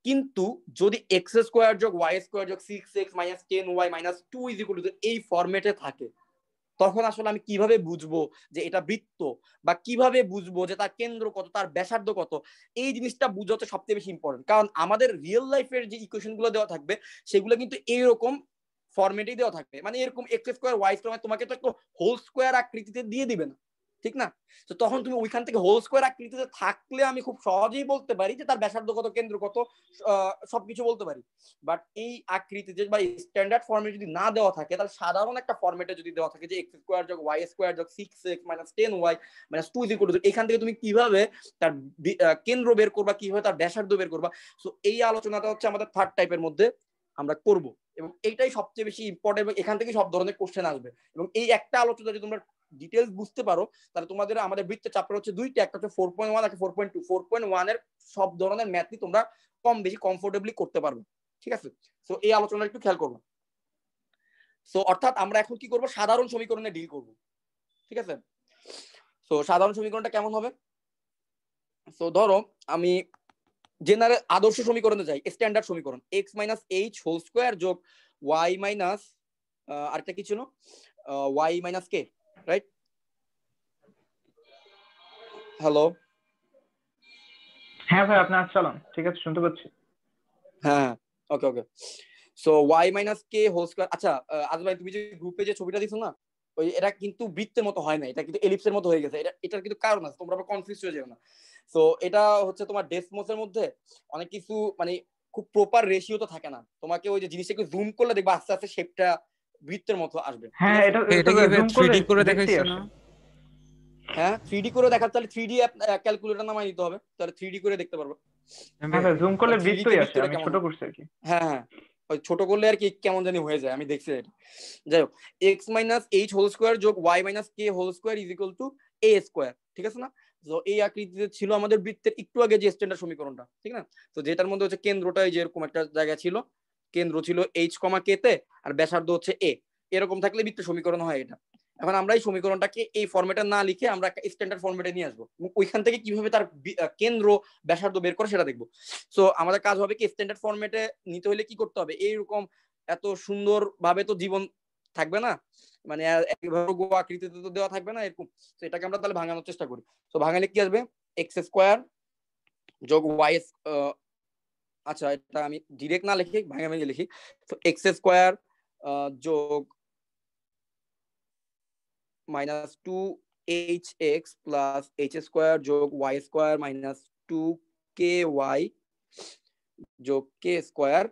কিন্তু যদি x² যোগ y² যোগ 6x - 10y - 2 = এই ফরম্যাটে থাকে, তখন আসলে আমি কিভাবে বুঝবো যে এটা বৃত্ত, বা কিভাবে বুঝবো যে তার কেন্দ্র কত, তার ব্যাসার্ধ কত? এই জিনিসটা বুঝতে সবচেয়ে বেশি ইম্পর্টেন্ট, কারণ আমাদের রিয়েল লাইফের যে ইকুয়েশন গুলো দেওয়া থাকবে সেগুলো কিন্তু এইরকম ফরম্যাটেই দেওয়া থাকবে, মানে এরকম x² y² তোমাকে তো একটা হোল স্কোয়ার আকৃতিতে দিয়ে দিবে না, ঠিক না? তো তখন তুমি ওইখান থেকে হোল স্কোয়ার আকৃতিতে থাকলে আমি খুব সহজেই বলতে পারি যে তার ব্যাসার্ধ কত, কেন্দ্র কত, সবকিছু বলতে পারি। বাট এই আকৃতিতে বা স্ট্যান্ডার্ড ফর্মে যদি না দেওয়া থাকে, তাহলে সাধারণ একটা ফর্মেটে যদি দেওয়া থাকে যে x² যোগ y² যোগ 6x - 10y - 2 = এখান থেকে তুমি কিভাবে তার কেন্দ্র বের করবা, কিভাবে তার ব্যাসার্ধ বের করবা। সো এই আলোচনাটা হচ্ছে আমাদের থার্ড টাইপের মধ্যে আমরা করব, এবং এইটাই সবচেয়ে বেশি ইম্পর্টেন্ট, এবং এখান থেকে সব ধরনের কোশ্চেন আসবে। এবং এই একটা আলোচনা যদি তোমরা ডিটেইলস বুঝতে পারো, তাহলে তোমাদের আমাদের বৃত্তের চ্যাপ্টার হচ্ছে দুইটা, একটা হচ্ছে 4.1 একটা 4.2। 4.1 এর সব ধরনের ম্যাথই তোমরা কম বেশি কমফোর্টেবলি করতে পারবে, ঠিক আছে? সো এই আলোচনাটা একটু খেয়াল করবো। সো অর্থাৎ আমরা এখন কি করব? সাধারণ সমীকরণে ডিল করব, ঠিক আছে? সো সাধারণ সমীকরণটা কেমন হবে? সো ধরো আমি জেনারেল আদর্শ সমীকরণে যাই, স্ট্যান্ডার্ড সমীকরণ x - h হোল স্কয়ার যোগ y মাইনাস আরেকটা কি ছিল, y - k, রাইট? হ্যালো, হ্যাঁ ভাই, আপনার চালান, ঠিক আছে, শুনতে পাচ্ছি। হ্যাঁ okay. So y - k whole square. আচ্ছা আজ ভাই তুমি যে গ্রুপে যে ছবিটা দিছো না, ওই এটা কিন্তু বৃত্তের মতো হয় না, এটা কিন্তু এলিপসের মতো হয়ে গেছে। এটার কিন্তু কারণ আছে, তোমরা আবার কনফিউজ হয়ে যাবে না। তো এটা হচ্ছে তোমার ডেসমোসের মধ্যে অনেক কিছু মানে খুব প্রপার রেশিও তো থাকে না, তোমাকে ওই যে জিনিসটাকে জুম করলে দেখবা আস্তে আস্তে শেপটা বৃত্তের মতো আসবে। হ্যাঁ, এটা এটা কি জুম 3D করলে করে বৃত্তি দেখাইছে আসে। না? হ্যাঁ 3D করে দেখার, তাহলে 3D ক্যালকুলেটর নামাই নিতে হবে, তাহলে 3D করে দেখতে পারবো। হ্যাঁ ভাই, জুম করলে 3D তে বৃত্তই আসে, বৃত্তটা আমি কেমন ছোট হয়? করছি আর কি। হ্যাঁ হ্যাঁ, ওই ছোট করলে আর কি কেমন জানি হয়ে যায়, আমি দেখছি এটা। যাই হোক, x minus h whole square যোগ y minus k whole square is equal to A square, ঠিক আছে না? তো এই আকৃতিতে ছিল আমাদের বৃত্তের একটু আগে যে স্ট্যান্ডার্ড সমীকরণটা, ঠিক না? তো যেটার মধ্যে হচ্ছে কেন্দ্রটা যে এরকম একটা জায়গা ছিল, কেন্দ্র ছিল এইচ কমা কে তে, আর ব্যাসার্ধ হচ্ছে এ, এরকম থাকলে বৃত্তের সমীকরণ হয় এটা। এখন আমরা এই সমীকরণটাকে এই ফরম্যাটে না লিখে আমরা একটা স্ট্যান্ডার্ড ফরম্যাটে নিয়ে আসবো, ওইখান থেকে কিভাবে তার কেন্দ্র ব্যাসার্ধ বের করে সেটা দেখবো। সো আমাদের কাজ হবে কি, স্ট্যান্ডার্ড ফরম্যাটে নিতে হলে কি করতে হবে, এইরকম এত সুন্দর ভাবে তো জীবন থাকবে না, মানে একভাবে গো আকৃতিতে তো দেওয়া থাকবে না এরকম। তো এটাকে আমরা তাহলে ভাঙানোর চেষ্টা করি। তো ভাঙালে কি আসবে, এক্স স্কোয়ার যোগ ওয়াই, আচ্ছা এটা আমি ডিরেক্ট না লিখি, ভাঙা ভেঙে লিখি। তো এক্স স্কোয়ার যোগ minus two h x plus h square যোগ Y square minus two k y যোগ k square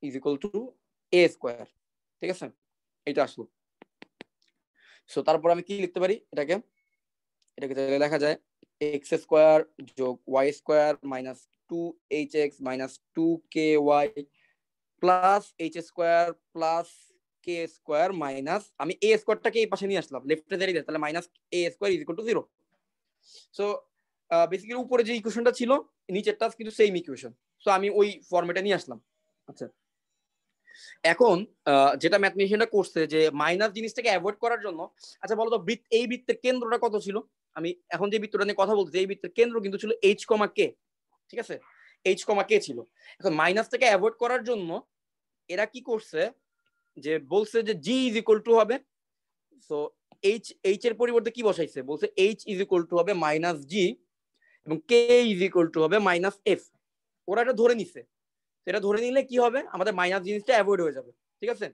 is equal to A square, ঠিক আছে? এটা আসলো। সো তারপর আমি কি লিখতে পারি, এটাকে লেখা যায় এক্স স্কোয়ার যোগ Y square minus two h x minus two k y plus h square plus k square minus, আমি এ স্কোয়ারটাকে এই পাশে নিয়ে আসলাম, লেফটে দাঁড়িয়ে তাহলে minus A square is equal to 0। So basically উপরে যে ইকুয়েশনটা ছিল নিচেরটা কিন্তু সেম ইকুয়েশন, সো আমি ওই ফরম্যাটে নিয়ে আসলাম। আচ্ছা, এখন যেটা ম্যাথমেটিশিয়ানরা করছে যে মাইনাস জিনিসটাকে অ্যাভয়েড করার জন্য, আচ্ছা বলো তো এই বৃত্তের কেন্দ্রটা কত ছিল? আমি এখন যে বৃত্তটা নিয়ে কথা বলছি এই বৃত্তের কেন্দ্র কিন্তু ছিল এইচ কমা কে, ঠিক আছে? এইচ কমা কে ছিল। এখন মাইনাসটাকে অ্যাভয়েড করার জন্য এরা কি করছে, যে বলছে যে জি ইজ ইকুয়াল টু হবে, সো এইচ এর পরিবর্তে কি বসাইছে, বলছে এইচ ইজ ইকুয়াল টু হবে মাইনাস জি এবং কে ইজ ইকুয়াল টু হবে মাইনাস এফ। ওরা এটা ধরে নিছে, এটা ধরে নিলে কি হবে, আমাদের মাইনাস জিনিসটা অ্যাভয়েড হয়ে যাবে, ঠিক আছে?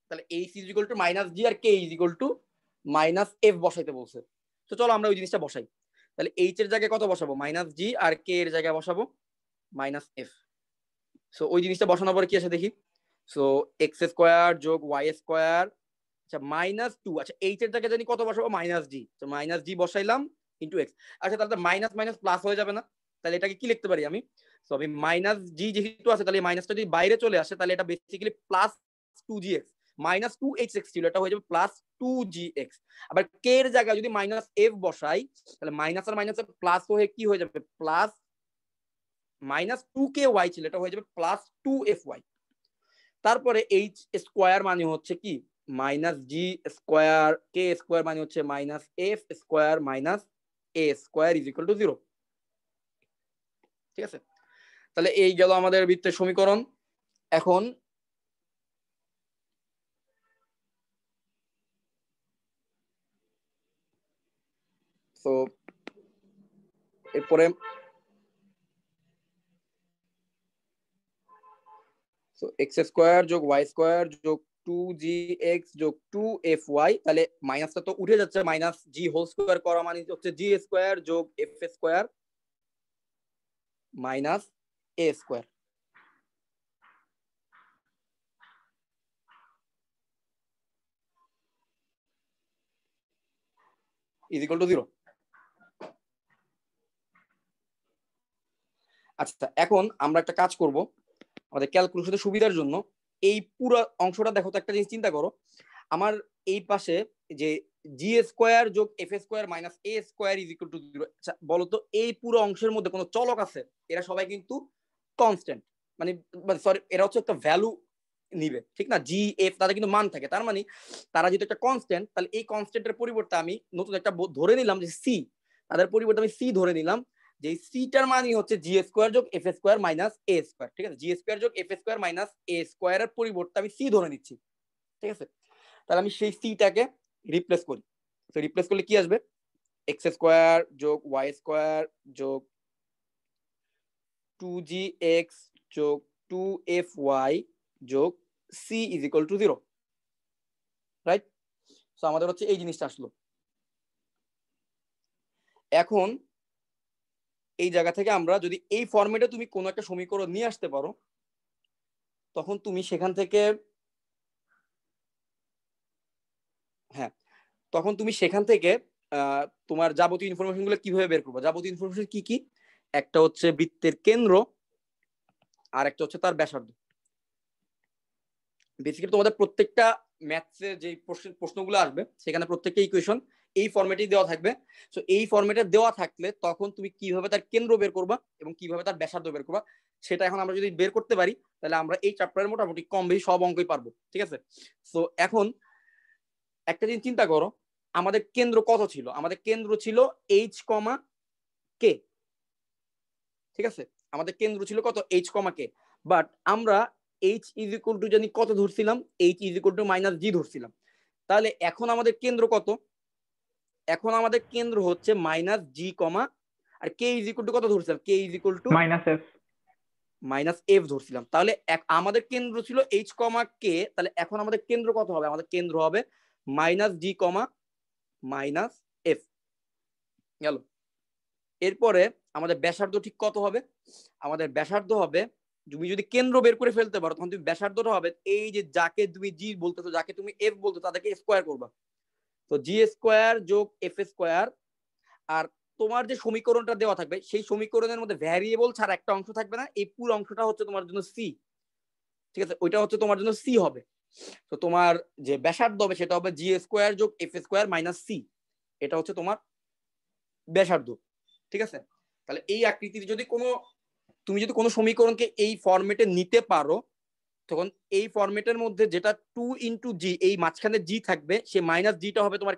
তাহলে h is equal to minus g আর k is equal to minus f বসাইতে বলছে। তো চলো আমরা ওই জিনিসটা বসাই। তাহলে এইচ এর জায়গায় কত বসাবো, মাইনাস জি, আর কে এর জায়গায় বসাবো মাইনাস এফ। সো ওই জিনিসটা বসানোর পরে কি আসে দেখি। সো এক্স স্কোয়ার যোগ ওয়াই স্কোয়ার, আচ্ছা মাইনাস টু, আচ্ছা এইচ এর জায়গায় জানি কত বসাবো, মাইনাস জি, তো মাইনাস জি বসাইলাম ইন্টু এক্স। আচ্ছা তাহলে মাইনাস মাইনাস প্লাস হয়ে যাবে না? তাহলে এটাকে কি লিখতে পারি আমি, তো আমি মাইনাস জি যেহেতু আছে তাহলে মাইনাসটা যদি বাইরে চলে আসে তাহলে এটা basically plus two g x, minus two h x ছিল, এটা হয়ে যাবে প্লাস টু জি এক্স। আবার কে এর জায়গায় যদি মাইনাস এফ বসাই তাহলে মাইনাস আর মাইনাস প্লাস হয়ে কি হয়ে যাবে, plus minus two k Y ছিল, এটা হয়ে যাবে প্লাস টু এফ ওয়াই। তারপরে এইচ স্কোয়ার মানে হচ্ছে কি মাইনাস জি স্কোয়ার, কে স্কোয়ার মানে হচ্ছে minus f square minus A square is equal to 0, ঠিক আছে? তাহলে এই গেল আমাদের বৃত্তের সমীকরণ। এখন তো এরপরে এক্স স্কোয়ার যোগ ওয়াই স্কোয়ার যোগ টু জি এক্স যোগ টু এফ ওয়াই, তাহলে মাইনাসটা তো উঠে যাচ্ছে, মাইনাস জি হোল স্কোয়ার করা মানে হচ্ছে জি স্কোয়ার যোগ F square minus A square, is equal to 0। আচ্ছা এখন আমরা একটা কাজ করব, আমাদের ক্যালকুলেশনের সুবিধার জন্য এই পুরো অংশটা দেখো তো, একটা জিনিস চিন্তা করো, আমার এই পাশে যে জি স্কোয়ার যোগ F square minus A square is equal to 0, আচ্ছা বলো তো এই পুরো অংশের মধ্যে কোনো চলক আছে? এরা সবাই কিন্তু কনস্ট্যান্ট, মানে সরি এরা হচ্ছে একটা ভ্যালু নিবে, ঠিক না? জি এফ তাদের কিন্তু মান থাকে, তার মানে তারা যেহেতু একটা কনস্ট্যান্ট তাহলে এই কনস্ট্যান্টের পরিবর্তে আমি নতুন একটা ধরে নিলাম যে সি, তাদের পরিবর্তে আমি সি ধরে নিলাম, যে সিটার মানে হচ্ছে জি স্কোয়ার যোগ এফ স্কোয়ার মাইনাস এ স্কোয়ার, ঠিক আছে? জি স্কোয়ার যোগ এফ স্কোয়ার মাইনাস এ স্কোয়ারের পরিবর্তে আমি সি ধরে নিচ্ছি, ঠিক আছে? তাহলে আমি সেই সিটাকে রিপ্লেস করি। তো রিপ্লেস করলে কি আসবে, এক্স স্কোয়ার যোগ ওয়াই স্কোয়ার যোগ টু জি এক্স যোগ টু এফ ওয়াই যোগ c is equal to 0, right? So আমাদের হচ্ছে এই জিনিসটা আসলো। এখন এই জায়গা থেকে আমরা যদি এই ফরম্যাটে তুমি কোনো একটা সমীকরণ নিয়ে আসতে পারো, তখন তুমি সেখান থেকে তখন তুমি সেখান থেকে তোমার যাবতীয় ইনফরমেশন গুলো কিভাবে বের করবো। যাবতীয় ইনফরমেশন কি কি? একটা হচ্ছে বৃত্তের কেন্দ্র, আর একটা হচ্ছে তার ব্যাসার্ধ। বেসিক্যালি তোমাদের প্রত্যেকটা ম্যাথসের যে প্রশ্নগুলো আসবে সেখানে প্রত্যেকটা ইকুয়েশন এই ফরম্যাটেই দেওয়া থাকবে। সো এই ফরম্যাটে দেওয়া থাকলে তখন তুমি কিভাবে তার কেন্দ্র বের করবা এবং কিভাবে তার ব্যাসার্ধ বের করবা, সেটা এখন আমরা যদি বের করতে পারি তাহলে আমরা এই চ্যাপ্টারের মোটামুটি কম বেশি সব অঙ্কই পারবো। ঠিক আছে? সো এখন একটা জিনিস চিন্তা করো, আমাদের কেন্দ্র কত ছিল? আমাদের কেন্দ্র ছিল h, k। ঠিক আছে? আমাদের কেন্দ্র ছিল কত? h, k। বাট আমরা h ইজ ইকুয়াল টু জানি কত ধরছিলাম? h is equal to minus g ধরছিলাম। তাহলে এখন আমাদের কেন্দ্র কত? এখন আমাদের কেন্দ্র হচ্ছে মাইনাস জি, আর কে ইজ ইকুয়াল টু কত ধরছিলাম? K is equal to minus f ধরছিলাম। তাহলে আমাদের কেন্দ্র ছিল h, কে। তাহলে এখন আমাদের কেন্দ্র কত হবে? আমাদের কেন্দ্র হবে মাইনাস জি, মাইনাস এফ। গেল। এরপরে আমাদের ব্যাসার্ধ ঠিক কত হবে? আমাদের ব্যাসার্ধ হবে, তুমি যদি কেন্দ্র বের করে ফেলতে পারো তখন তুমি ব্যাসার্ধটা হবে এই যে যাকে তুমি জি বলতেছো, যাকে তুমি এফ বলতো, তাদেরকে স্কোয়ার করবা। তো জি স্কোয়ার যোগ এফ স্কোয়ার, আর তোমার যে সমীকরণটা দেওয়া থাকবে সেই সমীকরণের মধ্যে ভ্যারিয়েবল ছাড়া একটা অংশ থাকবে না, এই পুরো অংশটা হচ্ছে তোমার জন্য সি। ঠিক আছে? ওইটা হচ্ছে তোমার জন্য সি হবে। তো তোমার যে ব্যাসার্ধ হবে সেটা হবে জি স্কোয়ার যোগ এফ স্কোয়ার মাইনাস সি। এটা হচ্ছে তোমার ব্যাসার্ধ। ঠিক আছে? তাহলে এই আকৃতির যদি তুমি যদি কোনো সমীকরণকে এই ফরম্যাটে নিতে পারো, তখন এই ফরম্যাটের মধ্যে যেটা 2 ইন্টু জি, এই মাঝখানে জি থাকবে, সে মাইনাস জিটা হবে তোমার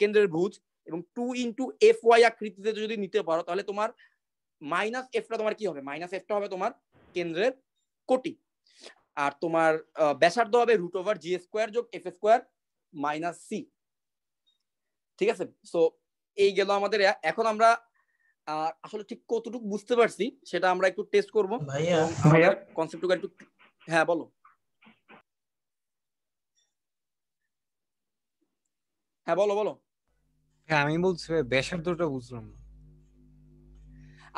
কেন্দ্রের ভুজ, এবং 2 ইন্টু এফ ওয়াই আকৃতিতে যদি নিতে পারো তাহলে তোমার মাইনাস এফটা তোমার কি হবে? মাইনাস এফটা হবে তোমার কেন্দ্রের কোটি। আর তোমার ব্যাসার্ধ হবে রুট ওভার জি স্কোয়ার যোগ এফ স্কোয়ার মাইনাস সি। ঠিক আছে? সো এই গেল আমাদের। এখন আমরা আসলে ঠিক কতটুকু বুঝতে পারছি সেটা আমরা একটু টেস্ট করবো। ভাইয়া আমাদের কনসেপ্টটা একটু, হ্যাঁ বলো। হ্যাঁ বলো বলো। হ্যাঁ আমি বলছি ভাই ব্যাসার্ধটা বুঝলাম না।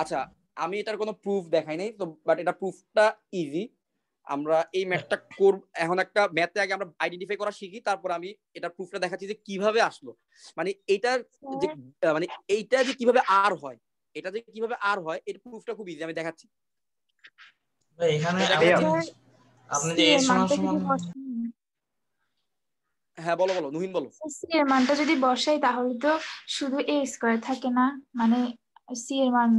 আচ্ছা, আমি এটার কোনো প্রুফ দেখাই নাই তো, বাট এটা প্রুফটা ইজি। আমরা এই ম্যাথটা করব এখন। একটা ম্যাথে আগে আমরা আইডেন্টিফাই করা শিখি, তারপর আমি এটা প্রুফটা দেখাচ্ছি যে কিভাবে আসলো। মানে এইটার যে মানে এইটা যে কিভাবে আর হয়, এটা যে কিভাবে আর হয় এর প্রুফটা খুব ইজি, আমি দেখাচ্ছি। ভাই এখানে আপনি যে এর সমান সমান, হ্যাঁ বলো বলো নুহিন বলো। সি এর মানটা যদি বসাই তাহলে তো শুধু এ স্কোয়ার থাকে না, মানে সি এর মান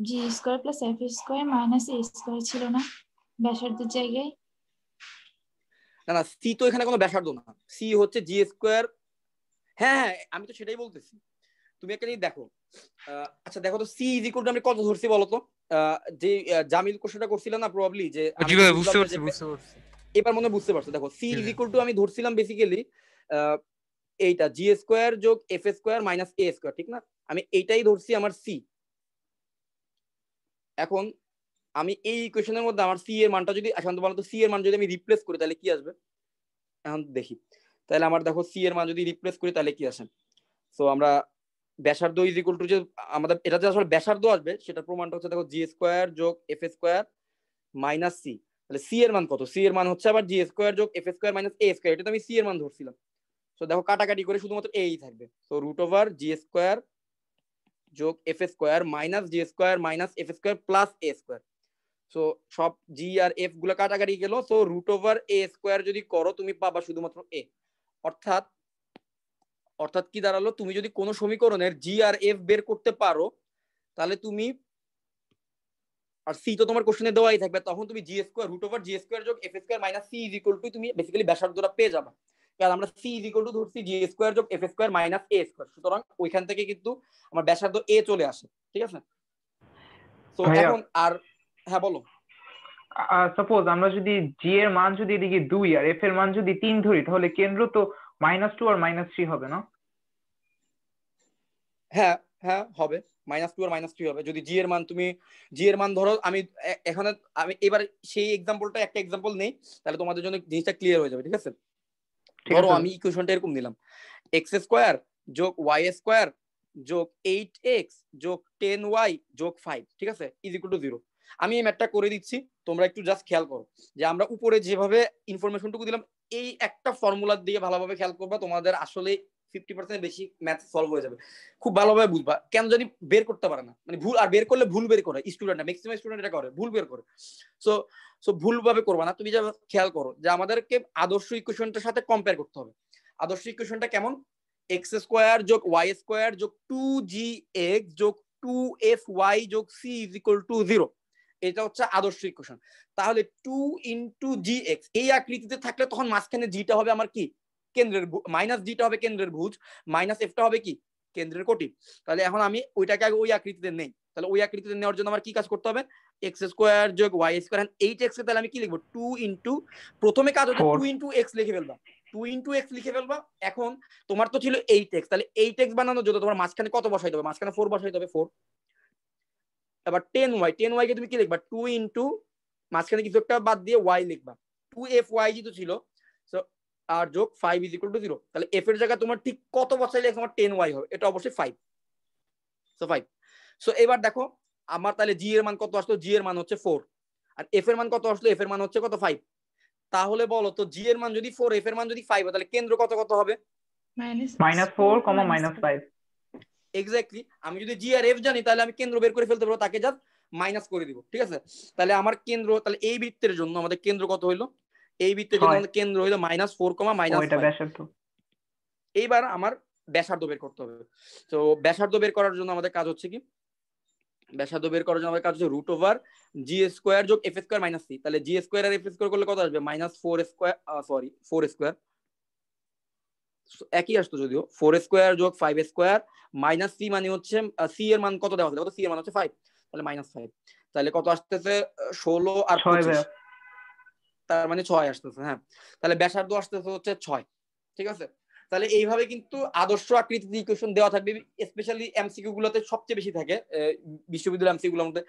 g square plus f square minus এ স্কোয়ার ছিল না ব্যাসার্ধের জায়গায়? না না, সি তো এখানে কোনো ব্যাসার্ধ না, সি হচ্ছে জি স্কোয়ার। হ্যাঁ হ্যাঁ, আমি তো সেটাই বলতেছি। তুমি একটা জিনিস দেখো। আচ্ছা দেখো তো, সি ইজ ইকুয়াল টু আমি কত ধরছি বলো তো? যে জামিল কোশ্চেনটা করছিলাম না প্রবাবলি, যে জি ভাই বুঝতে পারছি বুঝতে পারছি। এবার মনে বুঝতে পারছো? দেখো সি ইজ ইকুয়াল টু আমি ধরছিলাম বেসিক্যালি এইটা জি স্কোয়ার যোগ এফ স্কোয়ার মাইনাস এ স্কোয়ার, ঠিক না? আমি এইটাই ধরছি আমার সি। এখন আমি এই ইকুয়েশনের মধ্যে আমার সি এর মানটা যদি, এখন তো বলো তো সি এর মান যদি আমি রিপ্লেস করি তাহলে কি আসবে? এখন দেখি। তাহলে আমার দেখো সি এর মান যদি রিপ্লেস করি তাহলে কি আসে? সো আমরা ব্যাসার্ধ ইজ ইকুয়াল টু, যে আমাদের এটা যে আসলে ব্যাসার্ধ আসবে সেটা প্রমাণটা হচ্ছে দেখো জি স্কোয়ার যোগ এফ স্কোয়ার মাইনাস সি। তাহলে সি এর মান কত? সি এর মান হচ্ছে আবার জি স্কোয়ার যোগ এফ স্কোয়ার মাইনাস এ স্কোয়ার। এটা তো আমি সি এর মান ধরছিলাম। সো দেখো কাটাকাটি করে শুধুমাত্র এই থাকবে। সো রুট ওভার জি স্কোয়ার যোগ F square minus g square minus f square plus a square. So সব জি আর এফ গুলো কাটাকাটি গেল। So root over a square যদি করো তুমি পাবা শুধুমাত্র এ। অর্থাৎ অর্থাৎ কি দাঁড়ালো? তুমি যদি কোনো সমীকরণের জি আর এফ বের করতে পারো তাহলে তুমি, আর সি তো তোমার কোশ্চেনে দেওয়াই থাকবে, তখন তুমি জি স্কোয়ার রুট ওভার জি স্কোয়ার যোগ F square minus C is equal to তুমি বেসিক্যালি ব্যাসার্ধটা পেয়ে যাবে। কারণ আমরা সি ইজ ইকুয়াল টু ধরছি জি স্কোয়ার যোগ এফ স্কোয়ার মাইনাস এ স্কোয়ার, সুতরাং ওইখান থেকে কিন্তু আমার ব্যাসার্ধ এ চলে আসে। ঠিক আছে? তো এখন আর হ্যাঁ বলো। সাপোজ আমরা যদি জি এর মান যদি এদিকে 2 আর এফ এর মান যদি 3 ধরি তাহলে কেন্দ্র তো -2 আর -3 হবে না? হ্যাঁ হ্যাঁ হবে, -2 আর -3 হবে যদি জি এর মান, তুমি জি এর মান ধরো। আমি এখানে আমি এবার সেই এক্সাম্পলটা একটা এক্সাম্পল নেই, তাহলে তোমাদের জন্য জিনিসটা ক্লিয়ার হয়ে যাবে। ঠিক আছে? ঠিক ধরো আছে আমি ইকুয়েশনটা এরকম দিলাম, এক্স স্কোয়ার যোগ ওয়াই স্কোয়ার যোগ 8x যোগ 10y যোগ 5, ঠিক আছে, ইজ ইকুয়াল টু 0। আমি এই ম্যাথটা করে দিচ্ছি, তোমরা একটু জাস্ট খেয়াল করো যে আমরা উপরে যেভাবে ইনফরমেশনটুকু দিলাম এই একটা ফর্মুলার দিকে ভালোভাবে খেয়াল করবা, তোমাদের আসলে 50% বেশি ম্যাথ সলভ হয়ে যাবে। খুব ভালোভাবে বুঝবা, কেন জানি বের করতে পারে না, মানে ভুল, আর বের করলে ভুল বের করে স্টুডেন্টরা, ম্যাক্সিমাম স্টুডেন্ট এটা করে, ভুল বের করে। সো সো ভুল ভাবে করবা না, তুমি যা খেয়াল করো যে আমাদেরকে আদর্শ ইকুয়েশনটার সাথে কম্পেয়ার করতে হবে। আদর্শ ইকুয়েশনটা কেমন, এক্স স্কোয়ার যোগ ওয়াই স্কোয়ার যোগ 2gx যোগ 2fy যোগ c ইজ ইকুয়াল টু 0, এটা হচ্ছে আদর্শ ইকুয়েশন। তাহলে 2 ইন্টু gx এই আকৃতিতে থাকলে তখন মাঝখানে জিটা হবে আমার কি, কেন্দ্রের, মাইনাস জিটা হবে কেন্দ্রের ভুজ, মাইনাস এফটা হবে কি, কেন্দ্রের কোটি। তাহলে এখন আমি ওইটাকে আগে ওই আকৃতিতে নেই, তাহলে ওই আকৃতিতে নেওয়ার জন্য আমার কি কাজ করতে হবে, এক্স স্কোয়ার যোগ ওয়াই স্কোয়ার, 8x এ তাহলে আমি কি লিখবো, 2 ইন্টু, প্রথমে কাজ হচ্ছে 2 ইন্টু এক্স লিখে ফেলবা, 2 ইন্টু এক্স লিখে ফেলবা। এখন তোমার তো ছিল 8x, তাহলে 8x বানানোর জন্য তোমার মাঝখানে কত বসাইতে হবে, মাঝখানে 4 বসাইতে হবে, 4। এবার 10y কে তুমি কি লিখবা, 2 ইন্টু মাঝখানে কিছু একটা বাদ দিয়ে y লিখবা, 2fy যেহেতু ছিল, সো আর যোগ 5 ইজ ইকুয়াল টু 0। তাহলে f এর জায়গায় তোমার ঠিক কত বসাইলে তোমার 10y হবে, এটা অবশ্যই 5, সো 5। সো এবার দেখো আমার তাহলে g এর মান কত আসলো, g এর মান হচ্ছে 4, আর f এর মান কত আসলো, f এর মান হচ্ছে কত, 5। তাহলে বলো তো g এর মান যদি 4, f এর মান যদি 5 হয়, তাহলে কেন্দ্র কত কত হবে, -4, -5। এক্স্যাক্টলি। আমি যদি জি আর এফ জানি তাহলে আমি কেন্দ্র বের করে ফেলতে পারবো, তাকে জাস্ট মাইনাস করে দিব, ঠিক আছে। তাহলে আমার কেন্দ্র, তাহলে এই বৃত্তের জন্য আমাদের কেন্দ্র কত হইলো, এই বৃত্তের জন্য আমাদের কেন্দ্র হইলো -4, -5। এইবার আমার ব্যাসার্ধ বের করতে হবে। তো ব্যাসার্ধ বের করার জন্য আমাদের কাজ হচ্ছে কি, ব্যাসার্ধ বের করার জন্য আমাদের কাজ হচ্ছে রুট ওভার জি স্কোয়ার যোগ এফ স্কোয়ার মাইনাস সি। তাহলে জি স্কোয়ার আর এফ স্কোয়ার করলে কত আসবে, -4 স্কোয়ার, সরি 4 স্কোয়ার, একই আসতো যদিও, 4 স্কোয়ার যোগ 5 স্কোয়ার মাইনাস সি, মানে হচ্ছে সি এর মান কত দেওয়া আছে, কত, সি এর মান হচ্ছে 5, তাহলে -5। তাহলে কত আসতেছে, 16 আর 25, তার মানে 6 আসতেছে, হ্যাঁ। তাহলে ব্যাসার্ধ আসতেছে হচ্ছে 6, ঠিক আছে। তাহলে এইভাবে কিন্তু আদর্শ আকৃতির ইকুয়েশন দেওয়া থাকবে, স্পেশালি এমসিকিউ গুলোতে সবচেয়ে বেশি থাকে, বিশ্ববিদ্যালয় এমসিকিউ গুলোর মধ্যে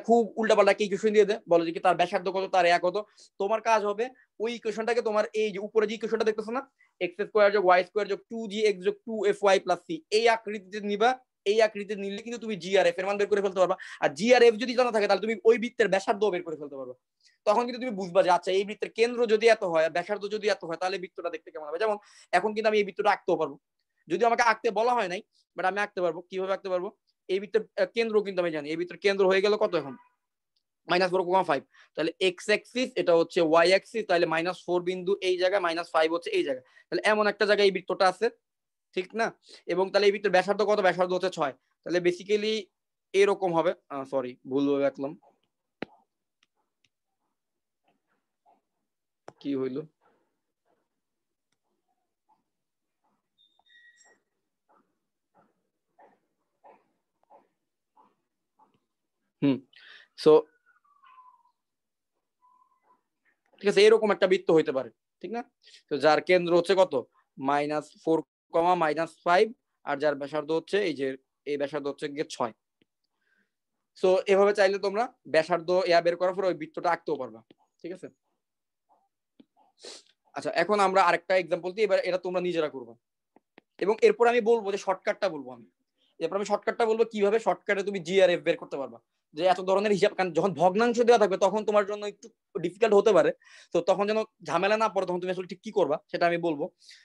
খুব উল্টাপাল্টা কি ইকুয়েশন দিয়ে দেয়, বলে যে কি তার ব্যাসার্ধ কত, তার এয়া কত। তোমার কাজ হবে ওই ইকুয়েশনটাকে, তোমার এই যে উপরে যে ইকুয়েশনটা দেখতেছো না, এক্স স্কোয়ার যোগ ওয়াই স্কোয়ার যোগ 2gx যোগ 2fy প্লাস c, এই আকৃতিতে নিবা। এই আকৃতিতে নিলে কিন্তু তুমি জি আর এফ এর মান বের করে ফেলতে পারবা, আর জি আর এফ যদি জানা থাকে তাহলে তুমি ওই বৃত্তের ব্যাসার্ধ বের করে ফেলতে পারবা। তখন কিন্তু তুমি বুঝবা যে আচ্ছা এই বৃত্তের কেন্দ্র যদি এত হয়, ব্যাসার্ধ যদি এত হয়, তাহলে বৃত্তটা দেখতে কেমন হবে। যেমন এখন কিন্তু আমি এই বৃত্তটা আঁকতেও পারবো, যদিও আমাকে আঁকতে বলা হয় নাই, বাট আমি আঁকতে পারবো। কিভাবে আঁকতে পারবো, এই বৃত্তের কেন্দ্র কিন্তু আমি জানি, এই বৃত্তের কেন্দ্র হয়ে গেল কত এখন, -4,5। তাহলে এক্স অ্যাক্সিস এটা হচ্ছে ওয়াই অ্যাক্সিস, তাহলে -4 বিন্দু এই জায়গায়, -5 হচ্ছে এই জায়গায়। তাহলে এমন একটা জায়গায় এই বৃত্তটা আছে, ঠিক না। এবং তাহলে এই বৃত্তের ব্যাসার্ধ কত, ব্যাসার্ধ হচ্ছে 6। তাহলে বেসিক্যালি এরকম হবে, সরি ভুলভাবে আঁকলাম, কি হইলো, সো ঠিক আছে, এরকম একটা বৃত্ত হইতে পারে, ঠিক না। তো যার কেন্দ্র হচ্ছে কত, -4, -5, আর যার ব্যাসার্ধ হচ্ছে এই যে, এই ব্যাসার্ধ হচ্ছে গিয়ে 6। সো এভাবে চাইলে তোমরা ব্যাসার্ধ ইয়া বের করার পর ওই বৃত্তটা আঁকতেও পারবা, ঠিক আছে। আচ্ছা, এখন আমরা আরেকটা এক্সাম্পল দিই, এবার এটা তোমরা নিজেরা করবা, এবং এরপর আমি বলবো যে শর্টকাটটা বলবো আমি, এরপর আমি শর্টকাটটা বলবো কিভাবে শর্টকাটে তুমি জি আর এফ বের করতে পারবা। যে এত ধরনের হিসাব, কারণ যখন ভগ্নাংশ দেওয়া থাকবে তখন তোমার জন্য একটু ডিফিকাল্ট হতে পারে, তো তখন যেন ঝামেলা না পড়ে, তখন তুমি আসলে ঠিক কি করবা সেটা আমি বলবো।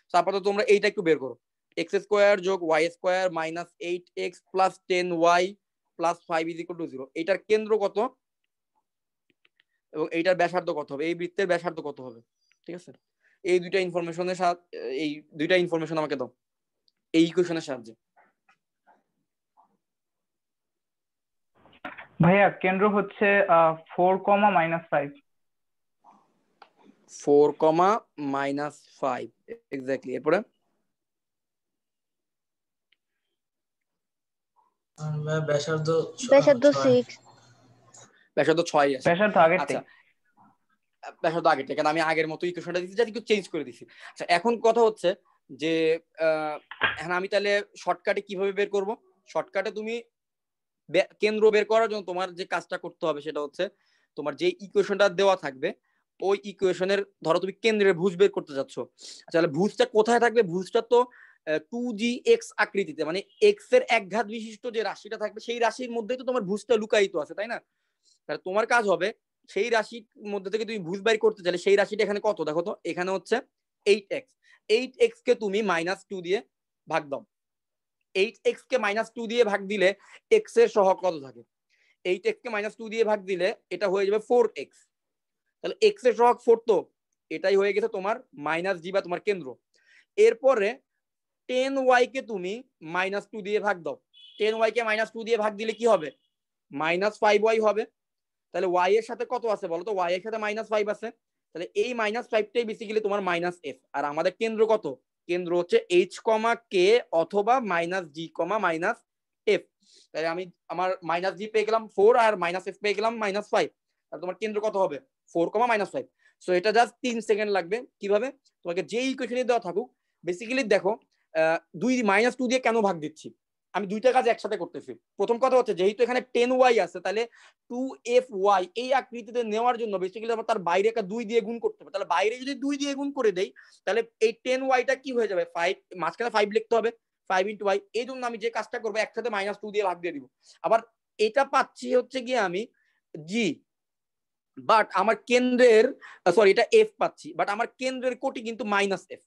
তো আপাতত তোমরা এইটা একটু বের করো, এক্স স্কোয়ার যোগ Y square -8x plus 10y plus 5 is equal to 0, এইটার কেন্দ্র কত এবং এইটার ব্যাসার্ধ কত হবে, এই বৃত্তের ব্যাসার্ধ কত হবে, ঠিক আছে। এই দুইটা ইনফরমেশনের সাথে, এই দুইটা ইনফরমেশন আমাকে দাও এই ইকুয়েশনের সাহায্যে। ভাইয়া কেন্দ্র হচ্ছে 4, -5। 4, -5, এক্স্যাক্টলি। এরপরে ব্যাসার্ধ 6 ব্যাসার্ধ 6 আছে। ব্যাসার্ধ আগের আচ্ছা, ব্যাসার্ধ আগের থেকে, আমি আগের মতো ইকুয়েশনটা দিচ্ছি, জাস্ট একটু চেঞ্জ করে দিছি। আচ্ছা, এখন কথা হচ্ছে যে এখন আমি তাহলে শর্টকাটে কিভাবে বের করব। শর্টকাটে তুমি কেন্দ্র বের করার জন্য তোমার যে কাজটা করতে হবে সেটা হচ্ছে, তোমার যে ইকুয়েশনটা দেওয়া থাকবে ওই ইকুয়েশনের ধরো তুমি কেন্দ্রের ভুজ বের করতে যাচ্ছ, আচ্ছা তাহলে ভুজটা কোথায় থাকবে? ভুজটা তো 2gx আকৃতিতে, মানে এক্স এর একঘাত বিশিষ্ট যে রাশিটা থাকবে সেই রাশির মধ্যেই তো তোমার ভুজটা লুকায়িত আছে, তাই না? তাহলে তোমার কাজ হবে সেই রাশির মধ্যে থেকে তুমি ভুজ বাইর করতে চাইলে সেই রাশিটা এখানে কত দেখো তো, এখানে হচ্ছে 8x। 8x কে তুমি -2 দিয়ে ভাগ দাও। 8x কে -2 দিয়ে ভাগ দিলে x এর সহগ কত থাকে? 8x কে -2 দিয়ে ভাগ দিলে এটা হয়ে যাবে 4x। তাহলে x এর সহগ 4, তো এটাই হয়ে গেছে তোমার -g বা তোমার কেন্দ্র। এরপরে 10y কে তুমি -2 দিয়ে ভাগ দাও। 10y কে -2 দিয়ে ভাগ দিলে কি হবে? -5y হবে। তাহলে y এর সাথে কত আছে বলো তো? y এর সাথে -5 আছে, তাহলে এই -5টাই বেসিক্যালি তোমার -f। আর আমাদের কেন্দ্র কত? কেন্দ্র হচ্ছে h, k অথবা -g, -f। তাহলে আমি আমার -g পেয়ে গেলাম 4 আর -f পেয়ে গেলাম -5। তাহলে তোমার কেন্দ্র কত হবে? 4, -5। সো এটা জাস্ট 3 সেকেন্ড লাগবে। কিভাবে? তোমাকে যে ইকুয়েশনে দেওয়া থাকুক, বেসিক্যালি দেখো 2 দিয়ে কেন ভাগ দিচ্ছি, আমি দুইটা কাজ একসাথে করতেছি। প্রথম কথা হচ্ছে যেহেতু এখানে 10y আছে, তাহলে 2fy এই আকৃতিতে নেওয়ার জন্য বেসিক্যালি আমরা তার বাইরে একটা 2 দিয়ে গুণ করতে হবে। তাহলে বাইরে যদি 2 দিয়ে গুণ করে দেই, তাহলে এই 10yটা কি হয়ে যাবে? 5, মাঝখানে 5 লিখতে হবে, 5 × y। এই জন্য আমি যে কাজটা করবো একসাথে -2 দিয়ে ভাগ দিয়ে দিব। আবার এটা পাচ্ছি হচ্ছে গিয়ে আমি g, বাট আমার কেন্দ্রের সরি এটা f পাচ্ছি, বাট আমার কেন্দ্রের কোটি কিন্তু -f।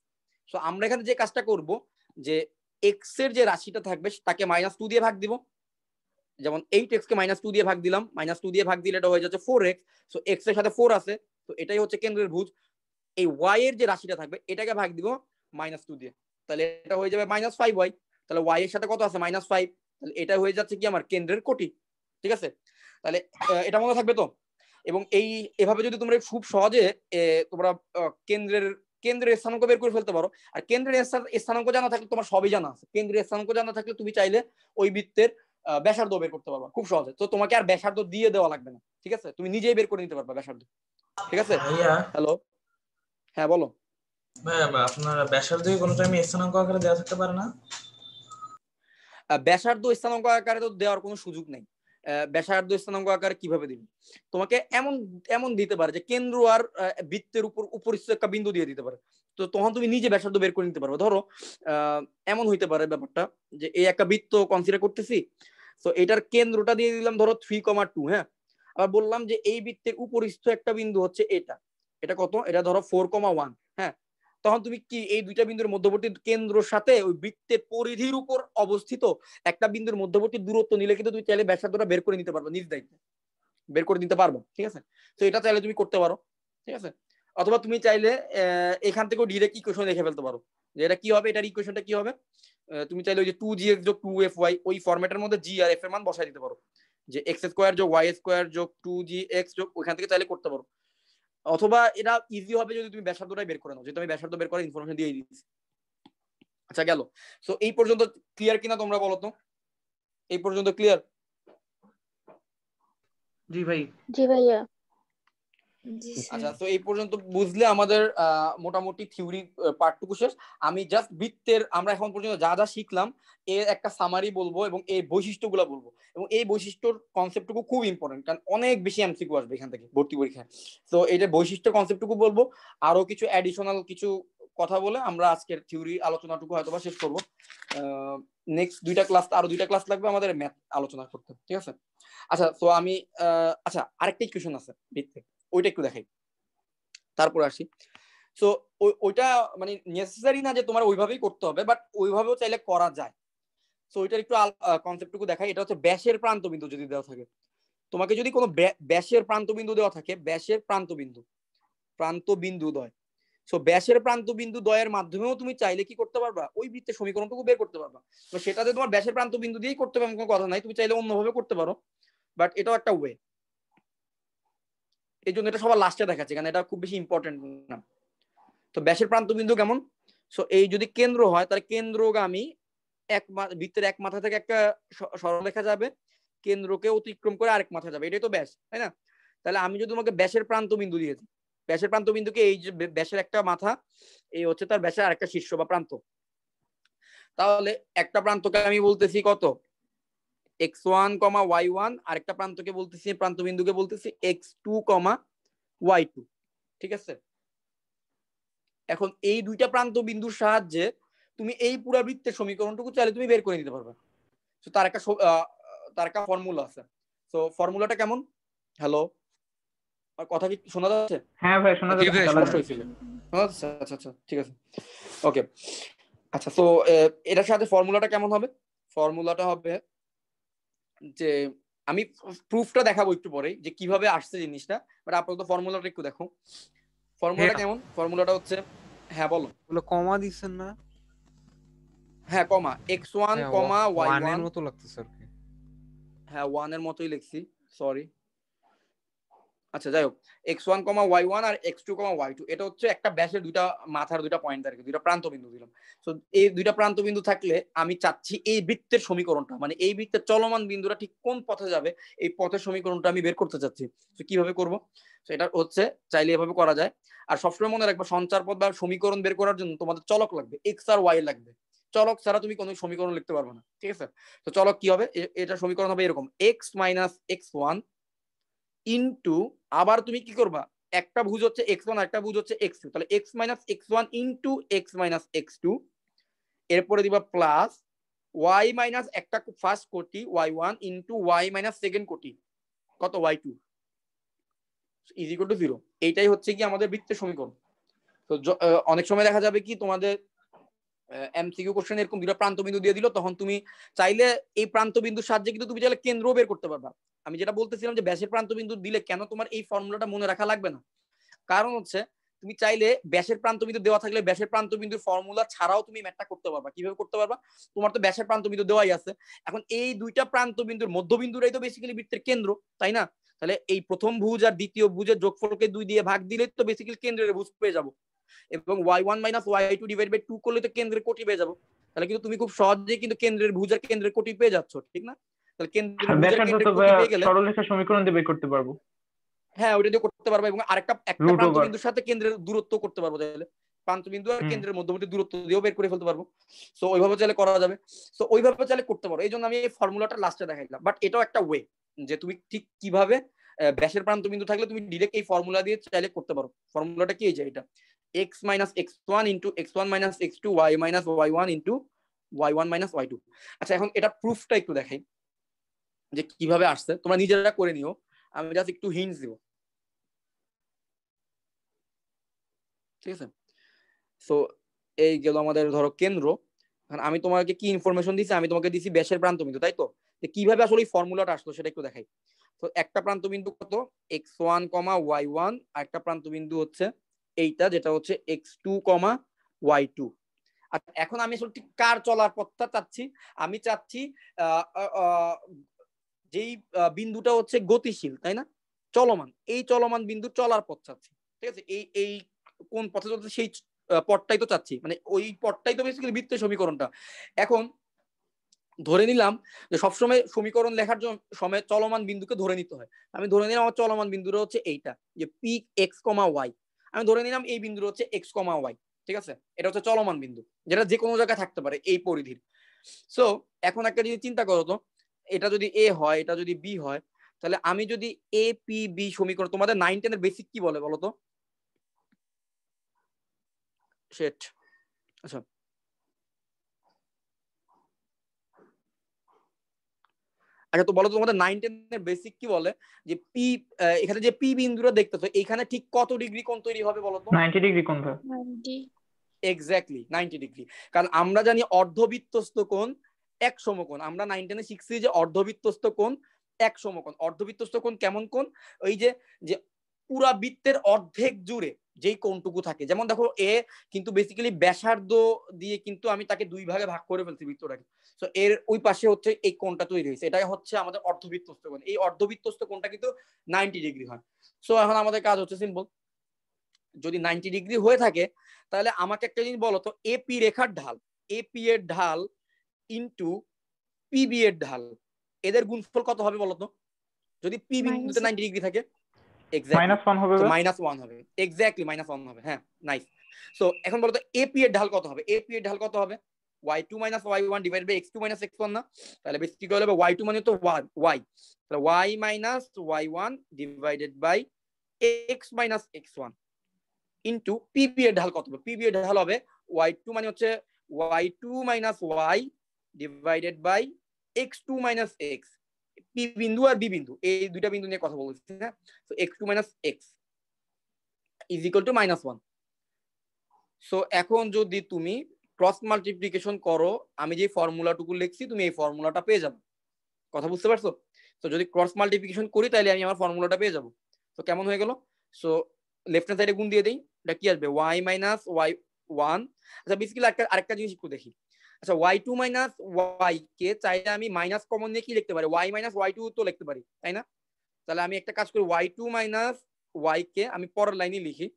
সো আমরা এখানে যে কাজটা করব, যে x এর যে রাশিটা থাকবে তাকে -2 দিয়ে ভাগ দিব। যেমন 8x কে -2 দিয়ে ভাগ দিলাম, -2 দিয়ে ভাগ দিলে এটা হয়ে যাচ্ছে 4x। সো x এর সাথে 4 আছে, তো এটাই হচ্ছে কেন্দ্রের ভুজ। এই y এর যে রাশিটা থাকবে এটাকে ভাগ দিব -2 দিয়ে, তাহলে এটা হয়ে যাবে -5y। তাহলে y এর সাথে কত আছে? -5। তাহলে এটা হয়ে যাচ্ছে কি আমার কেন্দ্রের কোটি। ঠিক আছে, তাহলে এটা মনে থাকবে তো। এবং এই এভাবে যদি তোমরা খুব সহজে তোমরা কেন্দ্রের স্থানাঙ্ক বের করে ফেলতে পারো। আর কেন্দ্রের স্থানাঙ্ক জানা থাকলে তোমার সবই জানা আছে। কেন্দ্রের স্থানাঙ্ক জানা থাকলে তুমি চাইলে ওই বৃত্তের ব্যাসার্ধ বের করতে পারবা খুব সহজে। তো তোমাকে আর ব্যাসার্ধ দিয়ে দেওয়া লাগবে না, ঠিক আছে? তুমি নিজেই বের করে নিতে পারবা ব্যাসার্ধ। ঠিক আছে? ভাইয়া, হ্যালো, হ্যাঁ বলো। ভাইয়া আপনার ব্যাসার্ধ কোনো টাইমে স্থানাঙ্ক আকারে দেওয়া থাকতে পারে না? ব্যাসার্ধ স্থানাঙ্ক আকারে তো দেওয়ার কোনো সুযোগ নেই। ব্যাসার্ধ স্থানাঙ্ক আকারে কিভাবে দিবে? তোমাকে এমন দিতে পারে যে কেন্দ্র আর বৃত্তের উপরিস্থ একটা বিন্দু দিয়ে দিতে পারে। তো তখন তুমি নিজে ব্যাসার্ধ বের করে নিতে পারবে। ধরো এমন হইতে পারে ব্যাপারটা যে এই একটা বৃত্ত কনসিডার করতেছি, তো এটার কেন্দ্রটা দিয়ে দিলাম ধরো 3,2। হ্যাঁ, আবার বললাম যে এই বৃত্তের উপরিস্থ একটা বিন্দু হচ্ছে এটা কত? এটা ধরো 4,1। হ্যাঁ, তখন তুমি কি এই দুইটা বিন্দুর মধ্যবর্তী কেন্দ্রের সাথে ওই বৃত্তের পরিধির উপর অবস্থিত একটা বিন্দুর মধ্যবর্তী দূরত্ব নিলে কিন্তু তুমি চাইলে ব্যাসার্ধটা বের করে নিতে পারবে, নিজ দায়িত্বে বের করে নিতে পারবে। ঠিক আছে, তো এটা চাইলে তুমি করতে পারো। ঠিক আছে, অথবা তুমি চাইলে এখান থেকেও ডিরেক্ট ইকুয়েশন লিখে ফেলতে পারো যে এটা কি হবে, এটার ইকুয়েশনটা কি হবে। তুমি চাইলে ওই যে 2gx যোগ 2fy ওই ফরম্যাটের মধ্যে g আর f এর মান বসাই দিতে পারো, যে x স্কয়ার যোগ y স্কয়ার যোগ 2gx যোগ, ওখান থেকে চাইলে করতে পারো। অথবা এটা ইজি হবে যদি তুমি ব্যাসার্ধটাই বের করে নাও, যেহেতু আমি ব্যাসার্ধ বের করার ইনফরমেশন দিয়ে দিয়েছি। আচ্ছা গেল। সো এই পর্যন্ত ক্লিয়ার কিনা তোমরা বলো তো? এই পর্যন্ত ক্লিয়ার? জি ভাই। জি ভাইয়া। আচ্ছা, তো এই পর্যন্ত বুঝলে আমাদের মোটামুটি থিওরি পার্টটুকু শেষ। আমি জাস্ট বৃত্তের আমরা এখন পর্যন্ত যা যা শিখলাম এর একটা সামারি বলবো এবং এই বৈশিষ্ট্যগুলো বলবো। এবং এই বৈশিষ্ট্যর কনসেপ্টটুকু খুব ইম্পর্টেন্ট, কারণ অনেক বেশি এমসিকিউ আসবে এখান থেকে ভর্তি পরীক্ষায়। তো এই যে বৈশিষ্ট্য কনসেপ্টটুকু বলবো, আরো কিছু অ্যাডিশনাল কিছু কথা বলে আমরা আজকের থিওরি আলোচনাটুকু হয়তোবা শেষ করবো। নেক্সট আরো দুইটা ক্লাস লাগবে আমাদের ম্যাথ আলোচনা করতে। ঠিক আছে, আচ্ছা তো আমি আচ্ছা আরেকটা ইকুয়েশন আছে বৃত্তে, ওইটা একটু দেখাই, তারপর আসি। সো ওইটা মানে নেসেসারি না যে তোমার ওইভাবেই করতে হবে, বাট ওইভাবেও চাইলে করা যায়। সো ওইটার একটু কনসেপ্টটুকু দেখাই। এটা হচ্ছে ব্যাসের প্রান্তবিন্দু যদি দেওয়া থাকে, তোমাকে যদি কোনো ব্যাসের প্রান্তবিন্দু দেওয়া থাকে, ব্যাসের প্রান্তবিন্দুদ্বয়। সো ব্যাসের প্রান্তবিন্দুদ্বয়ের মাধ্যমেও তুমি চাইলে কি করতে পারবা, ওই বৃত্তের সমীকরণটুকু বের করতে পারবা। তো সেটাতে তোমার ব্যাসের প্রান্তবিন্দু দিয়েই করতে পারবে, কোনো কথা নাই, তুমি চাইলে অন্যভাবে করতে পারো, বাট এটাও একটা ওয়ে। এই জন্য এটা সবার লাস্টে দেখাচ্ছে, কারণ এটা খুব বেশি ইম্পর্টেন্ট না। তো ব্যাসের প্রান্তবিন্দু কেমন? সো এই যদি কেন্দ্র হয় তাহলে কেন্দ্রগামী বৃত্তের এক মাথা থেকে একটা সরলরেখা যাবে, কেন্দ্রকে অতিক্রম করে আরেক মাথা যাবে, এটাই তো ব্যাস, তাই না? তাহলে আমি যদি তোমাকে ব্যাসের প্রান্তবিন্দু দিয়ে দিই, ব্যাসের প্রান্তবিন্দুকে এই যে ব্যাসের একটা মাথা, এই হচ্ছে তার ব্যাসের আরেকটা শীর্ষ বা প্রান্ত, তাহলে একটা প্রান্তকে আমি বলতেছি কত, x1, y1, আরেকটা প্রান্তকে বলতেছি, প্রান্তবিন্দুকে বলতেছি x2, y2। ঠিক আছে? এখন এই দুইটা প্রান্ত বিন্দুর সাহায্যে তুমি এই পুরো বৃত্তের সমীকরণটুকু চাইলে তুমি বের করে নিতে পারবে। তো তার একটা ফর্মুলা আছে। তো ফর্মুলাটা কেমন? হ্যালো, আর কথা কি শোনা যাচ্ছে? হ্যাঁ ভাই শোনা জি যাচ্ছে, ভাই, চালান। সমস্যা হয়েছিল? আচ্ছা আচ্ছা আচ্ছা, ঠিক আছে, ওকে। আচ্ছা, তো এটার সাথে ফর্মুলাটা কেমন হবে? ফর্মুলাটা হবে যে আমি প্রুফটা দেখাবো একটু পরেই যে কিভাবে আসছে জিনিসটা, বাট আপাতত ফর্মুলাটা একটু দেখো। ফর্মুলাটা কেমন? ফর্মুলাটা হচ্ছে, হ্যাঁ বলো। বলে কমা দিচ্ছেন না? হ্যাঁ, কমা x1, হ্যাঁ, কমা ওয়ানের y1। মতো লাগতেছে আর কি। হ্যাঁ, 1 এর মতোই লিখছি, সরি। আচ্ছা, যাই হোক, x1, y1 আর x2, y2, এটা হচ্ছে একটা ব্যাসের দুইটা মাথার দুইটা পয়েন্ট আর কি, দুইটা প্রান্ত বিন্দু দিলাম। তো এই দুইটা প্রান্ত বিন্দু থাকলে আমি চাচ্ছি এই বৃত্তের সমীকরণটা, মানে এই বৃত্তের চলমান বিন্দুটা ঠিক কোন পথে যাবে, এই পথের সমীকরণটা আমি বের করতে চাচ্ছি। তো কিভাবে করব? তো এটা হচ্ছে চাইলে এভাবে করা যায়। আর সবসময় মনে রাখবে, সঞ্চার পথ বা সমীকরণ বের করার জন্য তোমাদের চলক লাগবে, এক্স আর ওয়াই লাগবে। চলক ছাড়া তুমি কোনো সমীকরণ লিখতে পারবে না, ঠিক আছে? তো চলক কি হবে? এটা সমীকরণ হবে এরকম, এক্স মাইনাস x1 ইন্টু, আবার তুমি কি করবা, একটা ভুজ হচ্ছে x1 আর একটা ভুজ হচ্ছে x2, তাহলে x minus x1 into x minus x2, এরপরে দিবা প্লাস y মাইনাস একটা ফার্স্ট কোটি y1 into y minus second কোটি কত y2 ইজ ইকুয়াল টু 0। এইটাই হচ্ছে কি আমাদের বৃত্তের সমীকরণ। তো অনেক সময় দেখা যাবে কি তোমাদের এমসিকিউ কোশ্চেন এরকম দুটো প্রান্ত বিন্দু দিয়ে দিল, তখন তুমি চাইলে এই প্রান্ত বিন্দুর সাহায্যে কিন্তু তুমি চাইলে কেন্দ্র বের করতে পারবা। আমি যেটা বলতেছিলাম যে ব্যাসের প্রান্ত বিন্দু দিলে কেন তোমার এই ফর্মুলাটা মনে রাখা লাগবে না, কারণ হচ্ছে তুমি চাইলে ব্যাসের প্রান্ত বিন্দু দেওয়া থাকলে ব্যাসের প্রান্ত বিন্দুর ফর্মুলা ছাড়াও তুমি ম্যাথটা করতে পারবা। কিভাবে করতে পারবা? তোমার তো ব্যাসের প্রান্ত বিন্দু দেওয়াই আছে, এখন এই দুইটা প্রান্ত বিন্দুর মধ্যবিন্দুরাই তো বেসিক্যালি বৃত্তের কেন্দ্র, তাই না? তাহলে এই প্রথম ভুজ আর দ্বিতীয় ভুজের যোগফলকে 2 দিয়ে ভাগ দিলে তো বেসিক্যালি কেন্দ্রের ভুজ পেয়ে যাবো, এবং y1 minus y2 divide by 2 করলে তো কেন্দ্রের কোটি পেয়ে যাবো। তাহলে কিন্তু তুমি খুব সহজেই কিন্তু কেন্দ্রের ভুজ আর কেন্দ্রের কোটি পেয়ে যাচ্ছ, ঠিক না? তাহলে কেন্দ্রের ভুজ আর ব্যাসার্ধ কেন্দ্রের তো কোটি পেয়ে গেলে, সরলরেখা সমীকরণ দিয়ে বের করতে পারবো, হ্যাঁ ওইটা দিয়ে করতে পারবো, এবং একটা রুট প্রান্ত ওভার। বিন্দুর সাথে কেন্দ্রের দূরত্ব করতে পারবো, তাহলে প্রান্ত বিন্দু আর কেন্দ্রের মধ্যবর্তী দূরত্ব দিয়েও বের করে ফেলতে পারবো। সো ওইভাবে চাইলে করা যাবে, সো ওইভাবে চাইলে করতে পারো। এই জন্য আমি এই ফর্মুলাটা লাস্টে দেখাইলাম, বাট এটাও একটা ওয়ে যে তুমি ঠিক কিভাবে ব্যাসের প্রান্ত বিন্দু থাকলে তুমি ডিরেক্ট এই ফর্মুলা দিয়ে চাইলে করতে পারো। ফর্মুলাটা কি? এই যে এটা x minus x1 into x1 minus x2 y minus y1 into y1 minus y2। আচ্ছা, এখন এটা প্রুফটা একটু দেখাই যে কিভাবে আসছে, তোমরা নিজেরা করে নিও, আমি জাস্ট একটু হিন্টস দিব, ঠিক আছে? সো এই গেল আমাদের ধরো কেন্দ্র। আমি তোমাকে কি ইনফরমেশন দিছি? আমি তোমাকে দিছি ব্যাসের প্রান্ত বিন্দু, তাই তো? কিভাবে আসলে এই ফর্মুলাটা আসলো সেটা একটু দেখাই। তো একটা প্রান্ত বিন্দু কত? x1, y1, আর একটা প্রান্ত বিন্দু হচ্ছে এইটা, যেটা হচ্ছে x2, y2। আচ্ছা, এখন আমি আসলে ঠিক কার চলার পথটা চাচ্ছি? আমি চাচ্ছি যেই বিন্দুটা হচ্ছে গতিশীল, তাই না, চলমান, এই চলমান বিন্দু চলার পথ চাচ্ছি, ঠিক আছে? এই এই কোন পথে চলছে সেই পথটাই তো চাচ্ছি, মানে ওই পথটাই তো বেসিক্যালি বৃত্তের সমীকরণটা। এখন ধরে নিলাম যে সবসময় সমীকরণ লেখার সময় চলমান বিন্দুকে ধরে নিতে হয়। আমি ধরে নিলাম আমার চলমান বিন্দুটা হচ্ছে এইটা, যে পি এক্স কমা ওয়াই। আমি ধরে নিলাম এই বিন্দুটা হচ্ছে এক্স কমা ওয়াই, ঠিক আছে? এটা হচ্ছে চলমান বিন্দু, যেটা যে কোনো জায়গায় থাকতে পারে এই পরিধির। সো এখন একটা যদি চিন্তা করো তো, এটা যদি এ হয়, এটা যদি বি হয়, তাহলে আমি যদি এ পি বি সমীকরণ, তোমাদের 9-10 এর বেসিক কি বলে বলো তো? সেট। আচ্ছা, আচ্ছা, তো বলো তো তোমাদের 9-10 এর বেসিক কি বলে যে পি, এখানে যে পি বিন্দুটা দেখতেছো এখানে ঠিক কত ডিগ্রি কোণ তৈরি হবে বলো তো? 90 ডিগ্রি কোণ হয়। Exactly 90 degree. কারণ আমরা জানি অর্ধবৃত্তস্থ কোণ এক সমকোণ, আমরা 9-10 শিখছি যে অর্ধবৃত্তস্থ কোণ এক সমকোণ। অর্ধবৃত্তস্থ কোণ কেমন কোণ? ওই যে যে পুরা বৃত্তের অর্ধেক জুড়ে যেই কোণটুকু থাকে, যেমন দেখো এ কিন্তু বেসিক্যালি ব্যাসার্ধ দিয়ে কিন্তু আমি তাকে দুই ভাগে ভাগ করে ফেলছি বৃত্তটাকে। সো এর ওই পাশে হচ্ছে এই কোণটা তৈরি হয়েছে, এটাই হচ্ছে আমাদের অর্ধবৃত্তস্থ কোণ। এই অর্ধবৃত্তস্থ কোণটা কিন্তু 90 ডিগ্রি হয়। সো এখন আমাদের কাজ হচ্ছে সিম্পল, যদি 90 ডিগ্রি হয়ে থাকে তাহলে আমাকে একটা জিনিস বলো তো, এপি রেখার ঢাল, এপি এর ঢাল ইন্টু পিবি এর ঢাল, এদের গুণফল কত হবে বলো তো? যদি পি বিন্দুতে 90 ডিগ্রি থাকে, এক্স্যাক্টলি -1 হবে, তো -1 হবে, এক্স্যাক্টলি -1 হবে। হ্যাঁ, নাইস। সো এখন বলো তো এপি এর ঢাল কত হবে? এপি এর ঢাল কত হবে? y2 - y1 divide by x2 - x1 না? তাহলে বেসিক্যালি কি হবে? y2 মানে তো y, তাহলে y - y1 divided by x - x1। Into PB এর ঢাল কত হবে? পিবি এর ঢাল হবে y2 মানে হচ্ছে y2 minus y divided by x2 minus x। P বিন্দু আর বি বিন্দু এই দুইটা বিন্দু নিয়ে কথা বলছি, হ্যাঁ। তো x2 minus x is equal two -1। So এখন যদি তুমি ক্রস মাল্টিপ্লিকেশন করো, আমি যে ফর্মুলাটুকু লিখছি তুমি এই ফর্মুলাটা পেয়ে যাবে। কথা বুঝতে পারছো? তো যদি ক্রস মাল্টিপ্লিকেশন করি তাহলে আমি আমার ফর্মুলাটা পেয়ে যাবো। তো কেমন হয়ে গেল? সো লেফট হ্যান্ড সাইডে গুণ দিয়ে দেই, এটা কি আসবে y মাইনাস y1। আচ্ছা বেসিক্যালি আরেকটা জিনিস একটু দেখি। আচ্ছা y2 মাইনাস y কে চাইলে আমি মাইনাস কমন নিয়ে কি লিখতে পারি? y মাইনাস y2 তো লিখতে পারি, তাই না? তাহলে আমি একটা কাজ করি, y2 মাইনাস y কে আমি পরের লাইনে লিখি।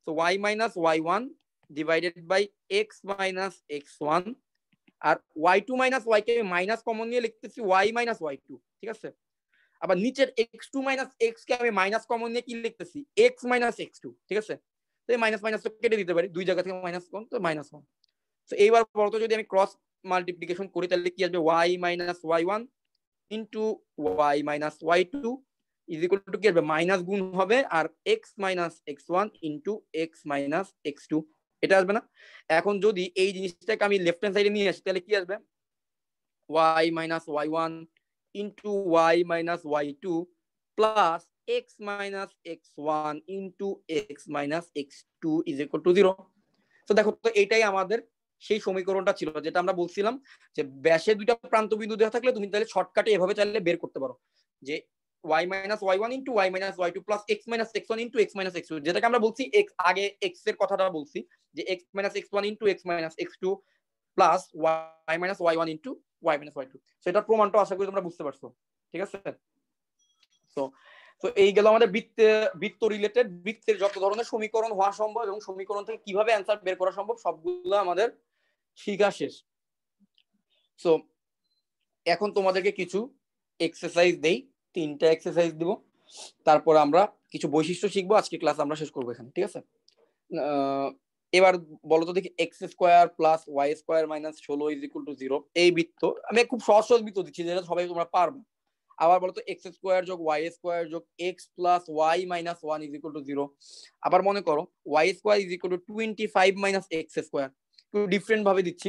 তো y minus y1 divided by x minus x1, আর y2 মাইনাস y কে মাইনাস কমন নিয়ে লিখতেছি y মাইনাস y2, ঠিক আছে? আবার নিচের x2 মাইনাস x কে আমি মাইনাস কমন নিয়ে কি লিখতেছি? x মাইনাস x2, ঠিক আছে? তো এই মাইনাস মাইনাস তো কেটে দিতে পারি, দুই জায়গা থেকে মাইনাস কম, তো -1। তো এইবার বলতো যদি আমি ক্রস মাল্টিপ্লিকেশন করি তাহলে কি আসবে? y minus y1 into y minus y2 is equal to কি আসবে? মাইনাস গুণ হবে আর x minus x1 into x minus x2, এটা আসবে না? এখন যদি এই জিনিসটাকে আমি লেফট হ্যান্ড সাইডে নিয়ে আসি তাহলে কি আসবে? y minus y1 into y minus y2 plus x minus x1 into x minus x2 is equal to 0। তো দেখো তো এটাই আমাদের সেই সমীকরণটা ছিল যেটা আমরা বলছিলাম যে ব্যাসে দুইটা প্রান্ত বিন্দু দেওয়া থাকলে তুমি তাহলে শর্টকাটে এভাবে চাইলে বের করতে পারো যে y minus y1 into y minus y2 plus x minus x1 into x minus x2, যেটাকে আমরা বলছি x, আগে x এর কথাটা বলছি যে x minus x1 into x minus x2 plus y minus y1 into y minus y2। সেটার প্রমাণটা আশা করি তোমরা বুঝতে পারছো, ঠিক আছে? তো এই গেল আমাদের বৃত্ত রিলেটেড, বৃত্তের যত ধরনের সমীকরণ হওয়া সম্ভব এবং সমীকরণ থেকে কিভাবে অ্যান্সার বের করা সম্ভব সবগুলো আমাদের শিখা শেষ। সো এখন তোমাদেরকে কিছু এক্সারসাইজ দেই, 3টা এক্সারসাইজ দিব, তারপর আমরা কিছু বৈশিষ্ট্য শিখবো। আজকে ক্লাস আমরা শেষ করবো এখানে, ঠিক আছে? এবার বলো তো দেখি, X square plus Y square minus 16 is equal to 0। এই বৃত্ত আমি খুব সহজ সহজ বৃত্ত দিচ্ছি যেটা সবাই তোমরা পারবে। আবার বলতো এক্স স্কোয়ার যোগ ওয়াই স্কোয়ার যোগ X plus Y minus 1 is equal to 0। আবার মনে করো Y square is equal to 25 minus X square, একটু ডিফারেন্ট ভাবে দিচ্ছি।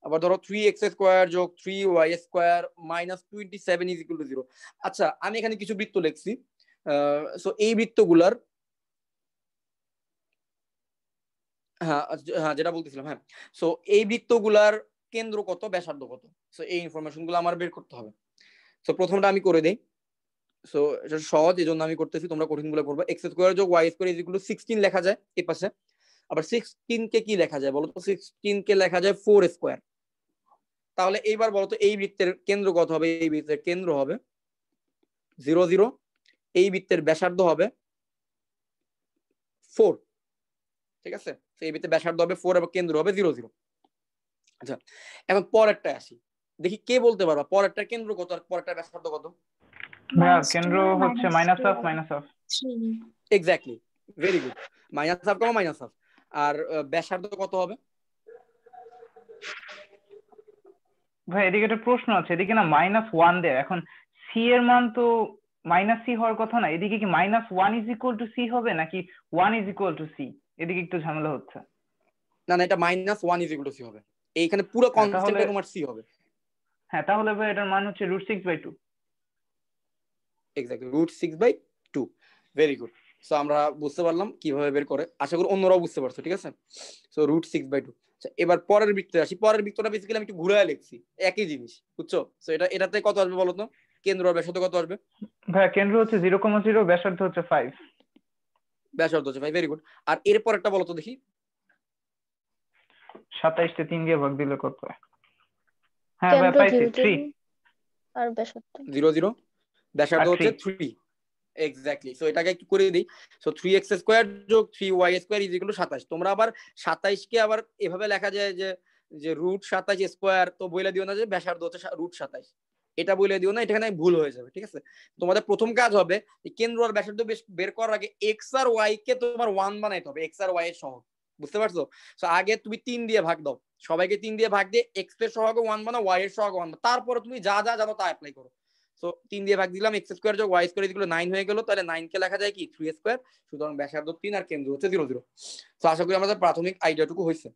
আবার ধরো 3x স্কোয়ার যোগ 3y square minus 27 is equal to 0। আচ্ছা আমি এখানে কিছু বৃত্ত লিখছি। সো এই বৃত্তগুলার হ্যাঁ যেটা বলতেছিলাম, হ্যাঁ, সো এই বৃত্তগুলার কেন্দ্র কত, ব্যাসার্ধ কত, সো এই ইনফরমেশন গুলো আমার বের করতে হবে। সো প্রথমটা আমি করে দেই। সো এটা সহজ, এই জন্য আমি করতেছি, তোমরা কঠিন গুলো করবে। এক্স স্কোয়ার যোগ Y square is equal to 16 লেখা যায় এই পাশে। আবার 16 কে কি লেখা যায় বলো তো? 16 কে লেখা যায় 4 স্কোয়ার। তাহলে এইবার বলতো এই বৃত্তের কেন্দ্র কত হবে? এই বৃত্তের কেন্দ্র হবে 0 0। এই বৃত্তের ব্যাসার্ধ হবে 4, ঠিক আছে? তো এই বৃত্তের ব্যাসার্ধ হবে 4 এবং কেন্দ্র হবে 0 0। আচ্ছা এখন পরেরটা আসি, দেখি কে বলতে পারবা পরেরটার কেন্দ্র কত আর পরেরটার ব্যাসার্ধ কত? কেন্দ্র হচ্ছে -1 -1। Exactly, very good, -1 -1। আর ব্যাসার্ধ কত হবে? ভাই এদিকে একটা প্রশ্ন আছে, এদিকে না -1 দেয়, এখন সি এর মান তো -c হওয়ার কথা না, এদিকে কি -1 ইজ ইকুয়াল টু সি হবে নাকি 1 ইজ ইকুয়াল টু সি? এদিকে একটু ঝামেলা হচ্ছে। না না, এটা -1 ইজ ইকুয়াল টু সি হবে, এইখানে পুরো কনস্ট্যান্টটা তোমার সি হবে। হ্যাঁ তাহলে ভাই এটার মান হচ্ছে √6/2। এক্স্যাক্টলি, √6/2। Very good. সো আমরা বুঝতে পারলাম কিভাবে বের করে, আশা করি অন্যরাও বুঝতে পারছো, ঠিক আছে? সো √6/2। আচ্ছা এবার পরের বৃত্তে আসি। পরের বৃত্তটা বেসিক্যালি আমি একটু ঘুরায় লিখছি, একই জিনিস, বুঝছো? সো এটাতে কত আসবে বলো তো? কেন্দ্র আর ব্যাসার্ধ কত আসবে? ভাই কেন্দ্র হচ্ছে 0,0, ব্যাসার্ধ হচ্ছে 5। ব্যাসার্ধ হচ্ছে 5, ভেরি গুড। আর এরপর একটা বলো তো দেখি। 27 কে 3 দিয়ে ভাগ দিলে কত হয়? হ্যাঁ ভাই পাইছি, 3 আর ব্যাসার্ধ 0 0, ব্যাসার্ধ হচ্ছে 3। এক্স্যাক্টলি, সো এটাকে একটু করে দিই। সো 3x স্কয়ার যোগ 3y square is equal two 27। তোমরা আবার 27 কে আবার এভাবে লেখা যায় যে √27 স্কয়ার, তো বইলে দিও না যে ব্যাসার্ধ হচ্ছে √27, এটা বইলে দিও না, এখানে ভুল হয়ে যাবে, ঠিক আছে? তোমাদের প্রথম কাজ হবে কেন্দ্র আর ব্যাসার্ধ বের করার আগে x আর y কে তোমার 1 বানাইতে হবে, x আর y এর সহগ, বুঝতে পারছো? সো আগে তুমি 3 দিয়ে ভাগ দাও, সবাইকে 3 দিয়ে ভাগ দিয়ে x এর সহগ 1 বানাও, y এর সহগ 1 বানাও, তারপরে তুমি যা জানো তা অ্যাপ্লাই করো। সো 3 দিয়ে ভাগ দিলাম, x স্কয়ার যোগ y স্কয়ার ইকুয়াল 9 হয়ে গেল। তাহলে 9 কে লেখা যায় কি 3 স্কয়ার। সুতরাং ব্যাসার্ধ 3 আর কেন্দ্র হচ্ছে 0 0। তো আশা করি আমাদের প্রাথমিক আইডিয়াটুকু হয়েছে।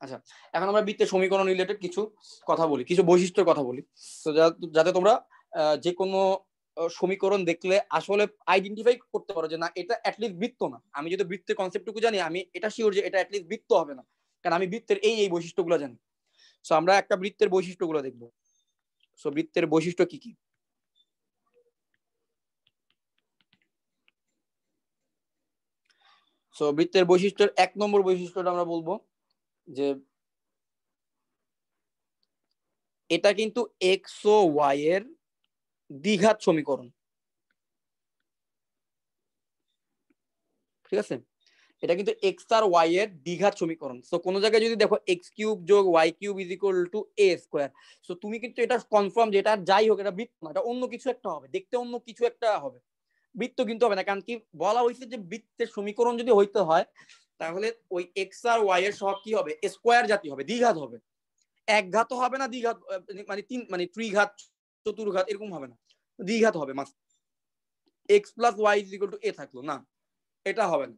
আচ্ছা, এখন আমরা বৃত্তের সমীকরণ রিলেটেড কিছু কথা বলি, কিছু বৈশিষ্ট্যের কথা বলি। তো যাতে তোমরা যে কোনো সমীকরণ দেখলে আসলে আইডেন্টিফাই করতে পারো যে না এটা অ্যাটলিস্ট বৃত্ত না। আমি যদি বৃত্তের কনসেপ্টটুকু জানি, আমি এটা শিওর যে এটা অ্যাটলিস্ট বৃত্ত হবে না, কারণ আমি বৃত্তের এই বৈশিষ্ট্যগুলো জানি। সো আমরা একটা বৃত্তের বৈশিষ্ট্যগুলো দেখবো। সো বৃত্তের বৈশিষ্ট্য কি কি? সো বৃত্তের বৈশিষ্ট্যের 1 নম্বর বৈশিষ্ট্যটা আমরা বলবো যে এটা কিন্তু এক্স ও ওয়াই এর দ্বিঘাত সমীকরণ। ঠিক আছে, এটা কিন্তু এক্স আর ওয়াই এর দ্বিঘাত সমীকরণ। সো কোন জায়গায় যদি দেখো এক্স কিউব যোগ Y cube is equal to A square, so তুমি কিন্তু এটা কনফার্ম যে এটা যাই হোক এটা বৃত্ত না, এটা অন্য কিছু একটা হবে, দেখতে অন্য কিছু একটা হবে, বৃত্ত কিন্তু হবে না। কারণ কি বলা হয়েছে যে বৃত্তের সমীকরণ যদি হইতে হয় তাহলে ওই এক্স আর ওয়াই এর সহগ কি হবে, স্কোয়ার জাতীয় হবে, দ্বিঘাত হবে। একঘাত হবে না, দ্বিঘাত মানে ত্রিঘাত চতুর্ঘাত এরকম হবে না, দ্বিঘাত হবে। মাস x plus y is equal to a থাকলো না, এটা হবে না,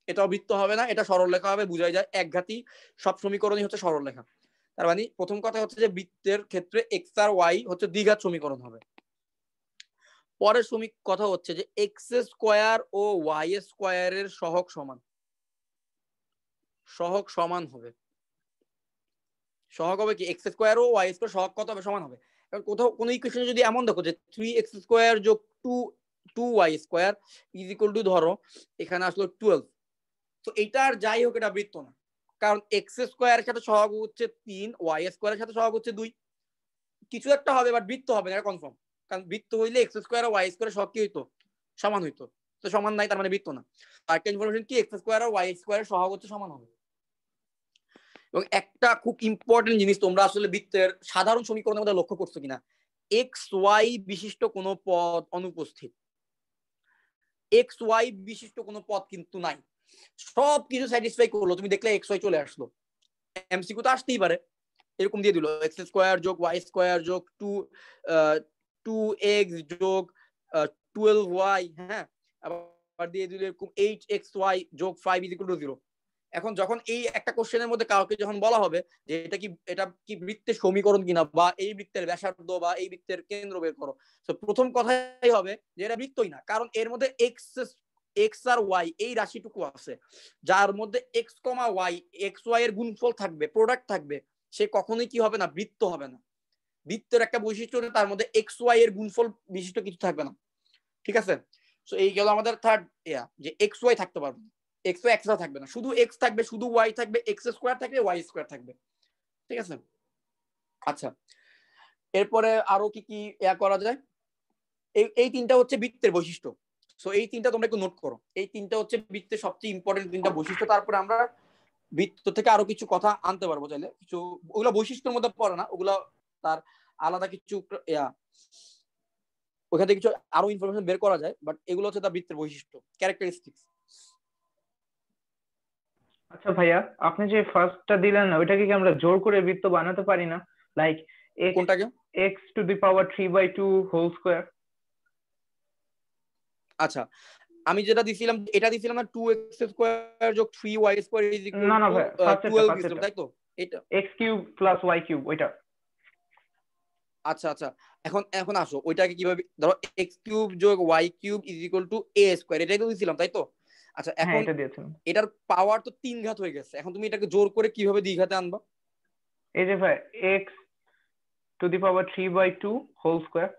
এটাও বৃত্ত হবে না, এটা সরলরেখা হবে, বোঝাই যায় একঘাতী সব সমীকরণই হচ্ছে সরলরেখা। তার মানে প্রথম কথা হচ্ছে যে বৃত্তের ক্ষেত্রে এক্স আর ওয়াই হচ্ছে দ্বিঘাত সমীকরণ হবে। পরের কথা হচ্ছে যে এক্স স্কোয়ার ও ওয়াই স্কোয়ারের সহগ সমান, সহগ সমান হবে। সহগ হবে কি এক্স স্কোয়ার ও ওয়াই স্কোয়ার সহগ কত হবে, সমান হবে। কারণ কোথাও কোনো ইকুয়েশনে যদি এমন দেখো যে 3x স্কোয়ার যোগ 2y square is equal to ধরো এখানে আসলো 12, তো এইটার যাই হোক এটা বৃত্ত না, কারণ এক্স স্কোয়ারের সাথে সহগ হচ্ছে 3, ওয়াই স্কোয়ারের সাথে সহগ হচ্ছে 2, কিছু একটা হবে বাট বৃত্ত হবে না, এটা কনফার্ম। কারণ বৃত্ত হইলে এক্স স্কোয়ার আর ওয়াই স্কোয়ারের সহগ কি হইতো, সমান হইতো। তো সমান নাই, তার মানে বৃত্ত না। আরেকটা ইনফরমেশন কি এক্স স্কোয়ার আর ওয়াই স্কোয়ারের সহগ হচ্ছে সমান হবে। এবং একটা খুব ইম্পর্টেন্ট জিনিস তোমরা আসলে বৃত্তের সাধারণ সমীকরণের মধ্যে লক্ষ্য করছো কিনা, এক্স ওয়াই বিশিষ্ট কোনো পদ অনুপস্থিত, এক্স ওয়াই বিশিষ্ট কোনো পদ কিন্তু নাই। সব কিছু স্যাটিসফাই করলো, তুমি দেখলে এক্স ওয়াই চলে আসলো, এমসিকিউ তো আসতেই পারে, এরকম দিয়ে দিল এক্স স্কোয়ার যোগ ওয়াই স্কোয়ার যোগ 2x যোগ 12y, হ্যাঁ, আবার দিয়ে দিল এরকম 8xy যোগ 5 ইজ ইকুয়াল টু 0। এখন যখন এই একটা কোশ্চেনের মধ্যে কাউকে যখন বলা হবে যে এটা কি বৃত্তের সমীকরণ কিনা, বা এই বৃত্তের ব্যাসার্ধ বা এই বৃত্তের কেন্দ্র বের করো, তো প্রথম কথাই হবে যে এটা বৃত্তই না, কারণ এর মধ্যে এক্স আর ওয়াই এই রাশিটুকু আছে, যার মধ্যে এক্স কমা ওয়াই এক্স ওয়াই এর গুণফল থাকবে, প্রোডাক্ট থাকবে, সে কখনোই কি হবে না, বৃত্ত হবে না। বৃত্তের একটা বৈশিষ্ট্য হচ্ছে তার মধ্যে এক্স ওয়াই এর গুণফল বিশিষ্ট কিছু থাকবে না। ঠিক আছে, সো এই গেল আমাদের থার্ড যে এক্স ওয়াই থাকতে পারবে, এক্স ওয়াই একসাথে থাকবে না, শুধু এক্স থাকবে, শুধু ওয়াই থাকবে, এক্স স্কোয়ার থাকবে, ওয়াই স্কোয়ার থাকবে। ঠিক আছে, আচ্ছা এরপরে আরো কি কি করা যায়, এই তিনটা হচ্ছে বৃত্তের বৈশিষ্ট্য। সো এই তিনটা তোমরা একটু নোট করো, এই তিনটা হচ্ছে বৃত্তের সবচেয়ে ইম্পর্টেন্ট তিনটা বৈশিষ্ট্য। তারপরে আমরা বৃত্ত থেকে আরো কিছু কথা আনতে পারবো চাইলে, কিছু ওগুলা বৈশিষ্ট্যের মধ্যে পড়ে না, ওগুলা তার আলাদা কিছু ওখান থেকে কিছু আরো ইনফরমেশন বের করা যায়, বাট এগুলো হচ্ছে তার বৃত্তের বৈশিষ্ট্য, ক্যারেক্টারিস্টিক্স। আচ্ছা ভাইয়া, আপনি যে ফার্স্টটা দিলেন না ওইটাকে কি আমরা জোর করে বৃত্ত বানাতে পারি না, লাইক কোনটাকে? X to the power 3/2 whole square. আচ্ছা, আমি যেটা দিছিলাম এটা দিছিলাম না 2x স্কয়ার যোগ 3y স্কয়ার ইজ ইকুয়াল না না টু ভাই, 12 দিছিলাম, তাই তো? এটা X cube plus Y cube ওইটা। আচ্ছা আচ্ছা, এখন আসো ওইটাকে কিভাবে, ধরো x কিউব যোগ y cube is equal to a square, এটাই তো দিছিলাম, তাই তো? আচ্ছা হ্যাঁ এখন এটা দিয়েছেন। এটার পাওয়ার তো 3 ঘাত হয়ে গেছে, এখন তুমি এটাকে জোর করে কিভাবে দ্বিঘাতে আনবা? এই যে ভাই X to the power 3/2 whole square,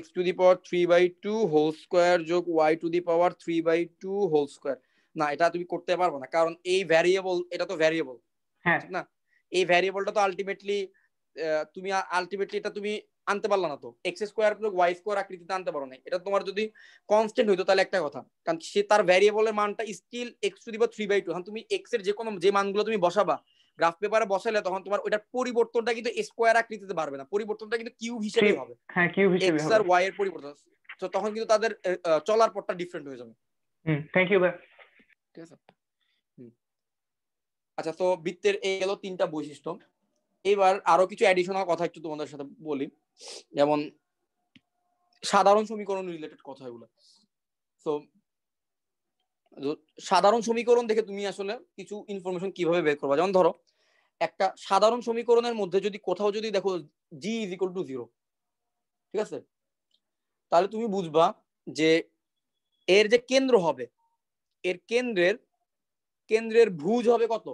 x to the power 3/2 whole square যোগ y to the power 3/2 whole square. না, এটা তুমি করতে পারবে না, কারণ এই ভ্যারিয়েবল, এটা তো ভ্যারিয়েবল, হ্যাঁ ঠিক না? এই ভ্যারিয়েবলটা তো আলটিমেটলি এটা তুমি আনতে পারলা না, তো x square plus Y square আকৃতিতে আনতে পারো না। এটা তোমার যদি কনস্ট্যান্ট হইতো তাহলে একটা কথা, কারণ সে তার ভ্যারিয়েবলের মানটা still x to the power 3/2। এখন তুমি এক্স এর যে মানগুলো তুমি বসাবা গ্রাফ পেপারে বসাইলে, তখন তোমার ওইটার পরিবর্তনটা কিন্তু স্কোয়ার আকৃতিতে পারবে না, পরিবর্তনটা কিন্তু কিউব হিসেবেই হবে। হ্যাঁ কিউব হিসেবে এক্স হবে। আর ওয়াই এর পরিবর্তন, তো তখন কিন্তু তাদের চলার পথটা ডিফারেন্ট হয়ে যাবে। থ্যাংক ইউ ভাই। ঠিক আছে, আচ্ছা তো বৃত্তের এই গেল তিনটা বৈশিষ্ট্য। এবার আরো কিছু অ্যাডিশনাল কথা একটু তোমাদের সাথে বলি, যেমন সাধারণ সমীকরণ রিলেটেড কথা এগুলো। তো সাধারণ সমীকরণ দেখে তুমি আসলে কিছু ইনফরমেশন কিভাবে বের করবা, যেমন ধরো একটা সাধারণ সমীকরণের মধ্যে যদি কোথাও যদি দেখো জি ইজ ইকুয়াল টু 0, ঠিক আছে, তাহলে তুমি বুঝবা যে এর যে কেন্দ্র হবে, এর কেন্দ্রের ভুজ হবে কত,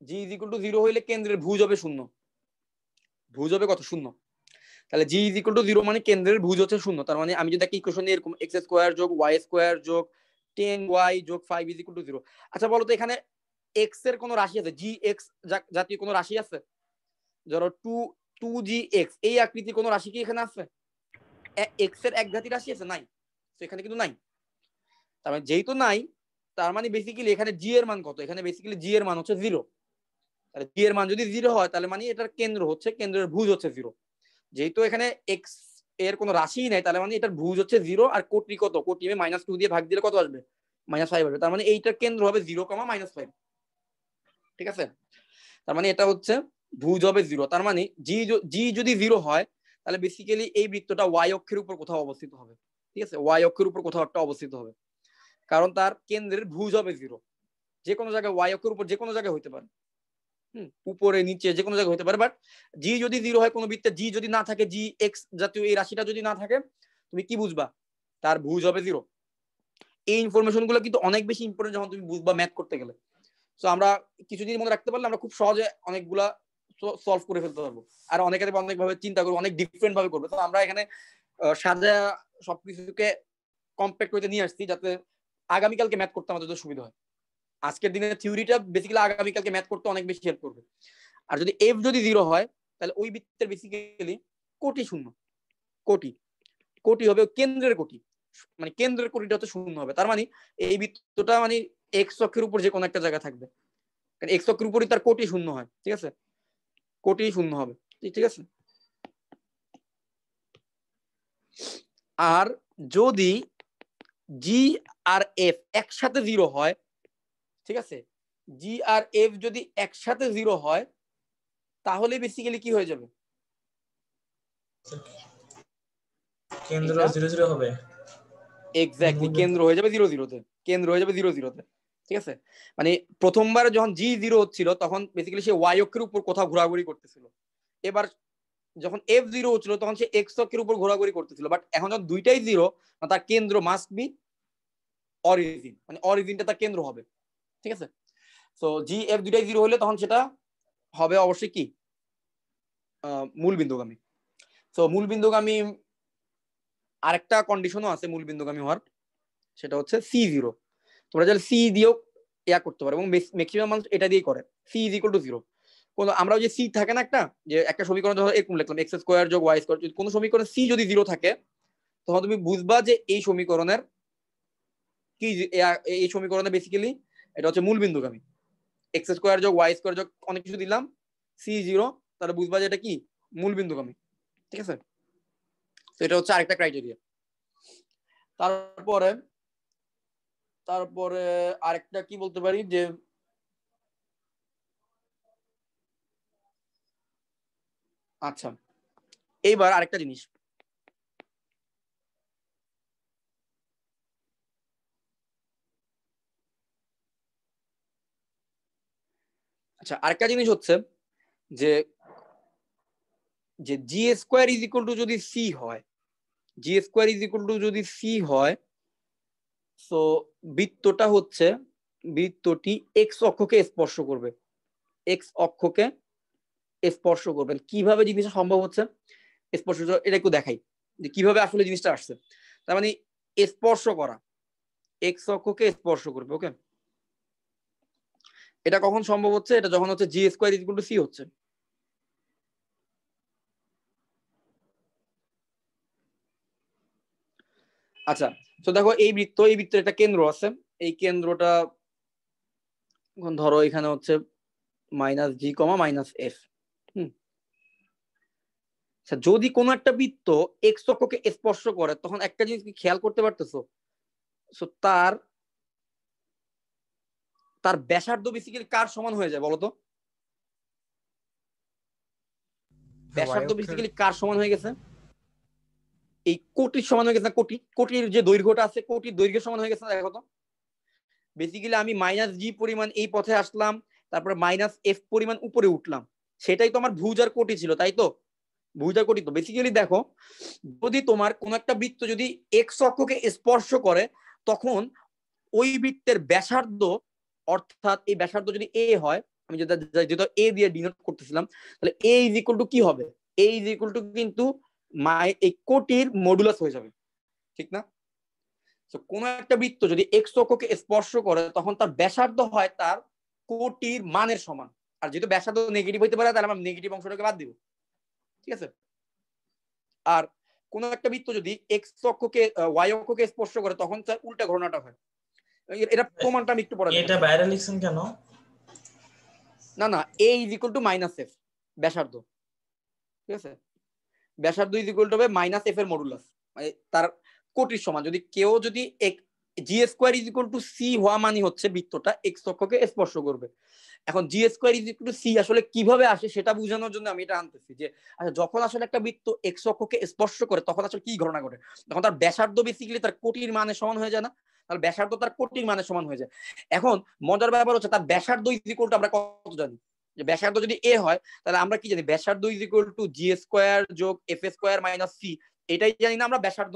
জি ইজ ইকুয়াল টু 0 হইলে কেন্দ্রের ভুজ হবে 0, ভুজ হবে কত, 0। তাহলে জি ইজ ইকুয়াল টু 0 মানে কেন্দ্রের ভুজ হচ্ছে 0। তার মানে আমি যদি একটা ইকুয়েশন নিয়ে এরকম x স্কয়ার যোগ y স্কয়ার যোগ 10y যোগ 5 ইজ ইকুয়াল টু 0। আচ্ছা বলো তো এখানে x এর কোনো রাশি আছে, জি এক্স জাতীয় কোনো রাশি আছে? ধরো 2gx এই আকৃতির কোনো রাশি কি এখানে আছে? x এর একঘাতি রাশি আছে? নাই। তো এখানে কিন্তু নাই। তার মানে যেহেতু নাই, তার মানে বেসিক্যালি এখানে জি এর মান কত, এখানে বেসিক্যালি জি এর মান হচ্ছে 0। তাহলে জি এর মান যদি 0 হয় তাহলে মানে এটার কেন্দ্রের ভুজ হচ্ছে 0। যেহেতু এখানে এক্স এর কোনো রাশিই নাই, তাহলে মানে এটার ভুজ হচ্ছে 0, আর কোটি কত, কোটি -2 দিয়ে ভাগ দিলে কত আসবে, -5 আসবে। তার মানে এইটার কেন্দ্র হবে 0, -5। ঠিক আছে, তার মানে এটা হচ্ছে ভুজ হবে 0। তার মানে জি যদি 0 হয় তাহলে বেসিক্যালি এই বৃত্তটা ওয়াই অক্ষের উপর কোথাও অবস্থিত হবে। ঠিক আছে, ওয়াই অক্ষের উপর কোথাও একটা অবস্থিত হবে, কারণ তার কেন্দ্রের ভুজ হবে 0। যে কোনো জায়গায় ওয়াই অক্ষের উপর যে কোনো জায়গায় হইতে পারে, উপরে নিচে যে কোনো জায়গায় হতে পারে। বাট জি যদি 0 হয়, কোনো বৃত্তে জি যদি না থাকে, জি এক্স জাতীয় এই রাশিটা যদি না থাকে, তুমি কি বুঝবা, তার ভুজ হবে 0। এই ইনফরমেশন গুলো কিন্তু অনেক বেশি ইম্পর্টেন্ট যখন তুমি বুঝবা ম্যাথ করতে গেলে। তো আমরা কিছু জিনিস মনে রাখতে পারলে আমরা খুব সহজে অনেকগুলা সলভ করে ফেলতে পারবো। আর অনেকে অনেক ভাবে চিন্তা করবো, অনেক ডিফারেন্ট ভাবে করবে। তো আমরা এখানে সাজা সবকিছুকে কম্প্যাক্ট করে নিয়ে আসছি যাতে আগামীকালকে ম্যাথ করতে আমাদের সুবিধা হয়। আজকের দিনে থিওরিটা বেসিক্যালি আগামীকালকে ম্যাথ করতে অনেক বেশি হেল্প করবে। আর যদি এফ যদি 0 হয় তাহলে ওই বৃত্তের বেসিক্যালি কোটি 0, কোটি হবে কেন্দ্রের কোটি, মানে কেন্দ্রের কোটিটা হচ্ছে 0 হবে। তার মানে এই বৃত্তটা মানে এক্স অক্ষের উপর যে কোনো একটা জায়গা থাকবে, কারণ এক্স অক্ষের উপরই তার কোটি 0 হয়। ঠিক আছে, কোটি 0 হবে। ঠিক আছে, আর যদি জি আর এফ একসাথে 0 হয়, ঠিক আছে, জি আর এফ যদি একসাথে 0 হয় তাহলে বেসিক্যালি কি হয়ে যাবে, কেন্দ্র 0 হবে। এক্স্যাক্টলি, কেন্দ্র হয়ে যাবে 0 0 তে। ঠিক আছে, মানে প্রথমবার যখন জি 0 হচ্ছিল তখন বেসিক্যালি সে ওয়াই অক্ষের উপর কোথাও ঘোরাঘুরি করতেছিল। এবার যখন এফ 0 হচ্ছিল তখন সে এক্স অক্ষের উপর ঘোরাঘুরি করতেছিল। বাট এখন যখন দুইটাই 0, তার কেন্দ্র মাস্ট বি অরিজিন, মানে অরিজিনটা তার কেন্দ্র হবে। ঠিক আছে, তো জি এফ দুইটাই 0 হলে তখন সেটা হবে অবশ্যই কি, মূল বিন্দুগামী। তো মূল বিন্দুগামী আরেকটা কন্ডিশনও আছে মূল বিন্দুগামী হওয়ার, সেটা হচ্ছে C0। তোমরা যদি সি দিয়েও ইয়া করতে পারো, এবং ম্যাক্সিমাম মানুষ এটা দিয়েই করে, সি ইজ ইকুয়াল টু 0। কোন আমরা যে সি থাকে না একটা সমীকরণ ধরো এরকম লিখলাম এক্স স্কোয়ার যোগ ওয়াই স্কোয়ার, কোন সমীকরণে সি যদি 0 থাকে তখন তুমি বুঝবা যে এই সমীকরণের কি, এই সমীকরণে বেসিক্যালি এটা হচ্ছে মূল বিন্দুগামী। এক্স স্কোয়ার যোগ ওয়াই স্কোয়ার যোগ অনেক কিছু দিলাম, সি 0, তাহলে বুঝবা যে এটা কি মূল বিন্দুগামী। ঠিক আছে, তো এটা হচ্ছে আরেকটা ক্রাইটেরিয়া। তারপরে আরেকটা কি বলতে পারি যে আচ্ছা, এইবার আরেকটা জিনিস, আচ্ছা আরেকটা জিনিস হচ্ছে যে G square is equal two যদি সি হয়, জি স্কোয়ার ইজ ইকুয়াল টু যদি সি হয়, তো বৃত্তটি এক্স অক্ষকে স্পর্শ করবে, এক্স অক্ষকে স্পর্শ করবেন। কিভাবে জিনিসটা সম্ভব হচ্ছে স্পর্শ, এটা একটু দেখাই যে কিভাবে আসলে জিনিসটা আসছে। তার মানে স্পর্শ করা, এক্স অক্ষকে স্পর্শ করবে। ওকে, এটা কখন সম্ভব হচ্ছে, এটা যখন হচ্ছে G square is equal to C হচ্ছে। আচ্ছা, তো দেখো এই বৃত্তের একটা কেন্দ্র আছে, এই কেন্দ্রটা ধরো এখানে হচ্ছে -g, -f। যদি কোনো একটা বৃত্ত এক্স অক্ষকে স্পর্শ করে তখন একটা জিনিস কি খেয়াল করতে পারতেছো, তার ব্যাসার্ধ বেসিক্যালি কার সমান হয়ে যায় বলতো? ব্যাসার্ধ বেসিক্যালি কার সমান হয়ে গেছে? এই কোটির সমান হয়ে গেছে না? কোটির যে দৈর্ঘ্যটা আছে কোটির দৈর্ঘ্যের সমান হয়ে গেছে না? দেখো তো বেসিক্যালি আমি -g পরিমাণ এই পথে আসলাম, তারপরে -f পরিমাণ উপরে উঠলাম, সেটাই তো আমার ভুজ আর কোটি ছিল, তাই তো? ভুজ আর কোটি তো বেসিক্যালি দেখো, যদি তোমার কোন একটা বৃত্ত যদি এক্স অক্ষকে স্পর্শ করে, তখন ওই বৃত্তের ব্যাসার্ধ, অর্থাৎ এই ব্যাসার্ধ যদি এ হয়, আমি যেটা এ দিয়ে ডিনোট করতেছিলাম, তাহলে এ ইজ ইকুয়াল টু কি হবে? এ ইজ ইকুয়াল টু কিন্তু এই কোটির মডুলাস হয়ে যাবে, ঠিক না? কোন একটা বৃত্ত যদি এক্স অক্ষকে স্পর্শ করে, তখন তার ব্যাসার্ধ হয় তার কোটির মানের সমান। আর যেহেতু ব্যাসার্ধ নেগেটিভ হইতে পারে, তাহলে আমরা নেগেটিভ অংশটাকে বাদ দিব, ঠিক আছে? আর কোন একটা বৃত্ত যদি এক্স অক্ষকে ওয়াই অক্ষকে স্পর্শ করে, তখন তার উল্টা ঘটনাটা হয়। এটা প্রমাণটা আমি একটু পরে দেখাচ্ছি। এটা বাইরে লিখছেন কেন? না A is equal to -f ব্যাসার্ধ, ঠিক আছে? ব্যাসার্ধ ইজ ইকুয়াল টু হবে -f এর মডুলাস, মানে তার কোটির সমান। যদি কেউ যদি G square is equal to C হওয়া মানে হচ্ছে বৃত্তটা এক্স অক্ষকে স্পর্শ করবে। এখন G square is equal to C আসলে কিভাবে আসে সেটা বোঝানোর জন্য আমি এটা আনতেছি, যে আচ্ছা যখন আসলে একটা বৃত্ত এক্স অক্ষকে স্পর্শ করে, তখন আসলে কি ঘটনা ঘটে? তখন তার ব্যাসার্ধ বেসিক্যালি তার কোটির মানের সমান হয়ে যায় না? তাহলে ব্যাসার্ধ তার কোটির মানের সমান হয়ে যায়। এখন মজার ব্যাপার হচ্ছে তার ব্যাসার্ধ ইজ ইকুয়াল টু আমরা কত জানি? যে ব্যাসার্ধ যদি এ হয়, তাহলে আমরা কি জানি? ব্যাসার্ধ is equal to G square যোগ এফ স্কোয়ার মাইনাস সি, এটাই জানি না আমরা ব্যাসার্ধ।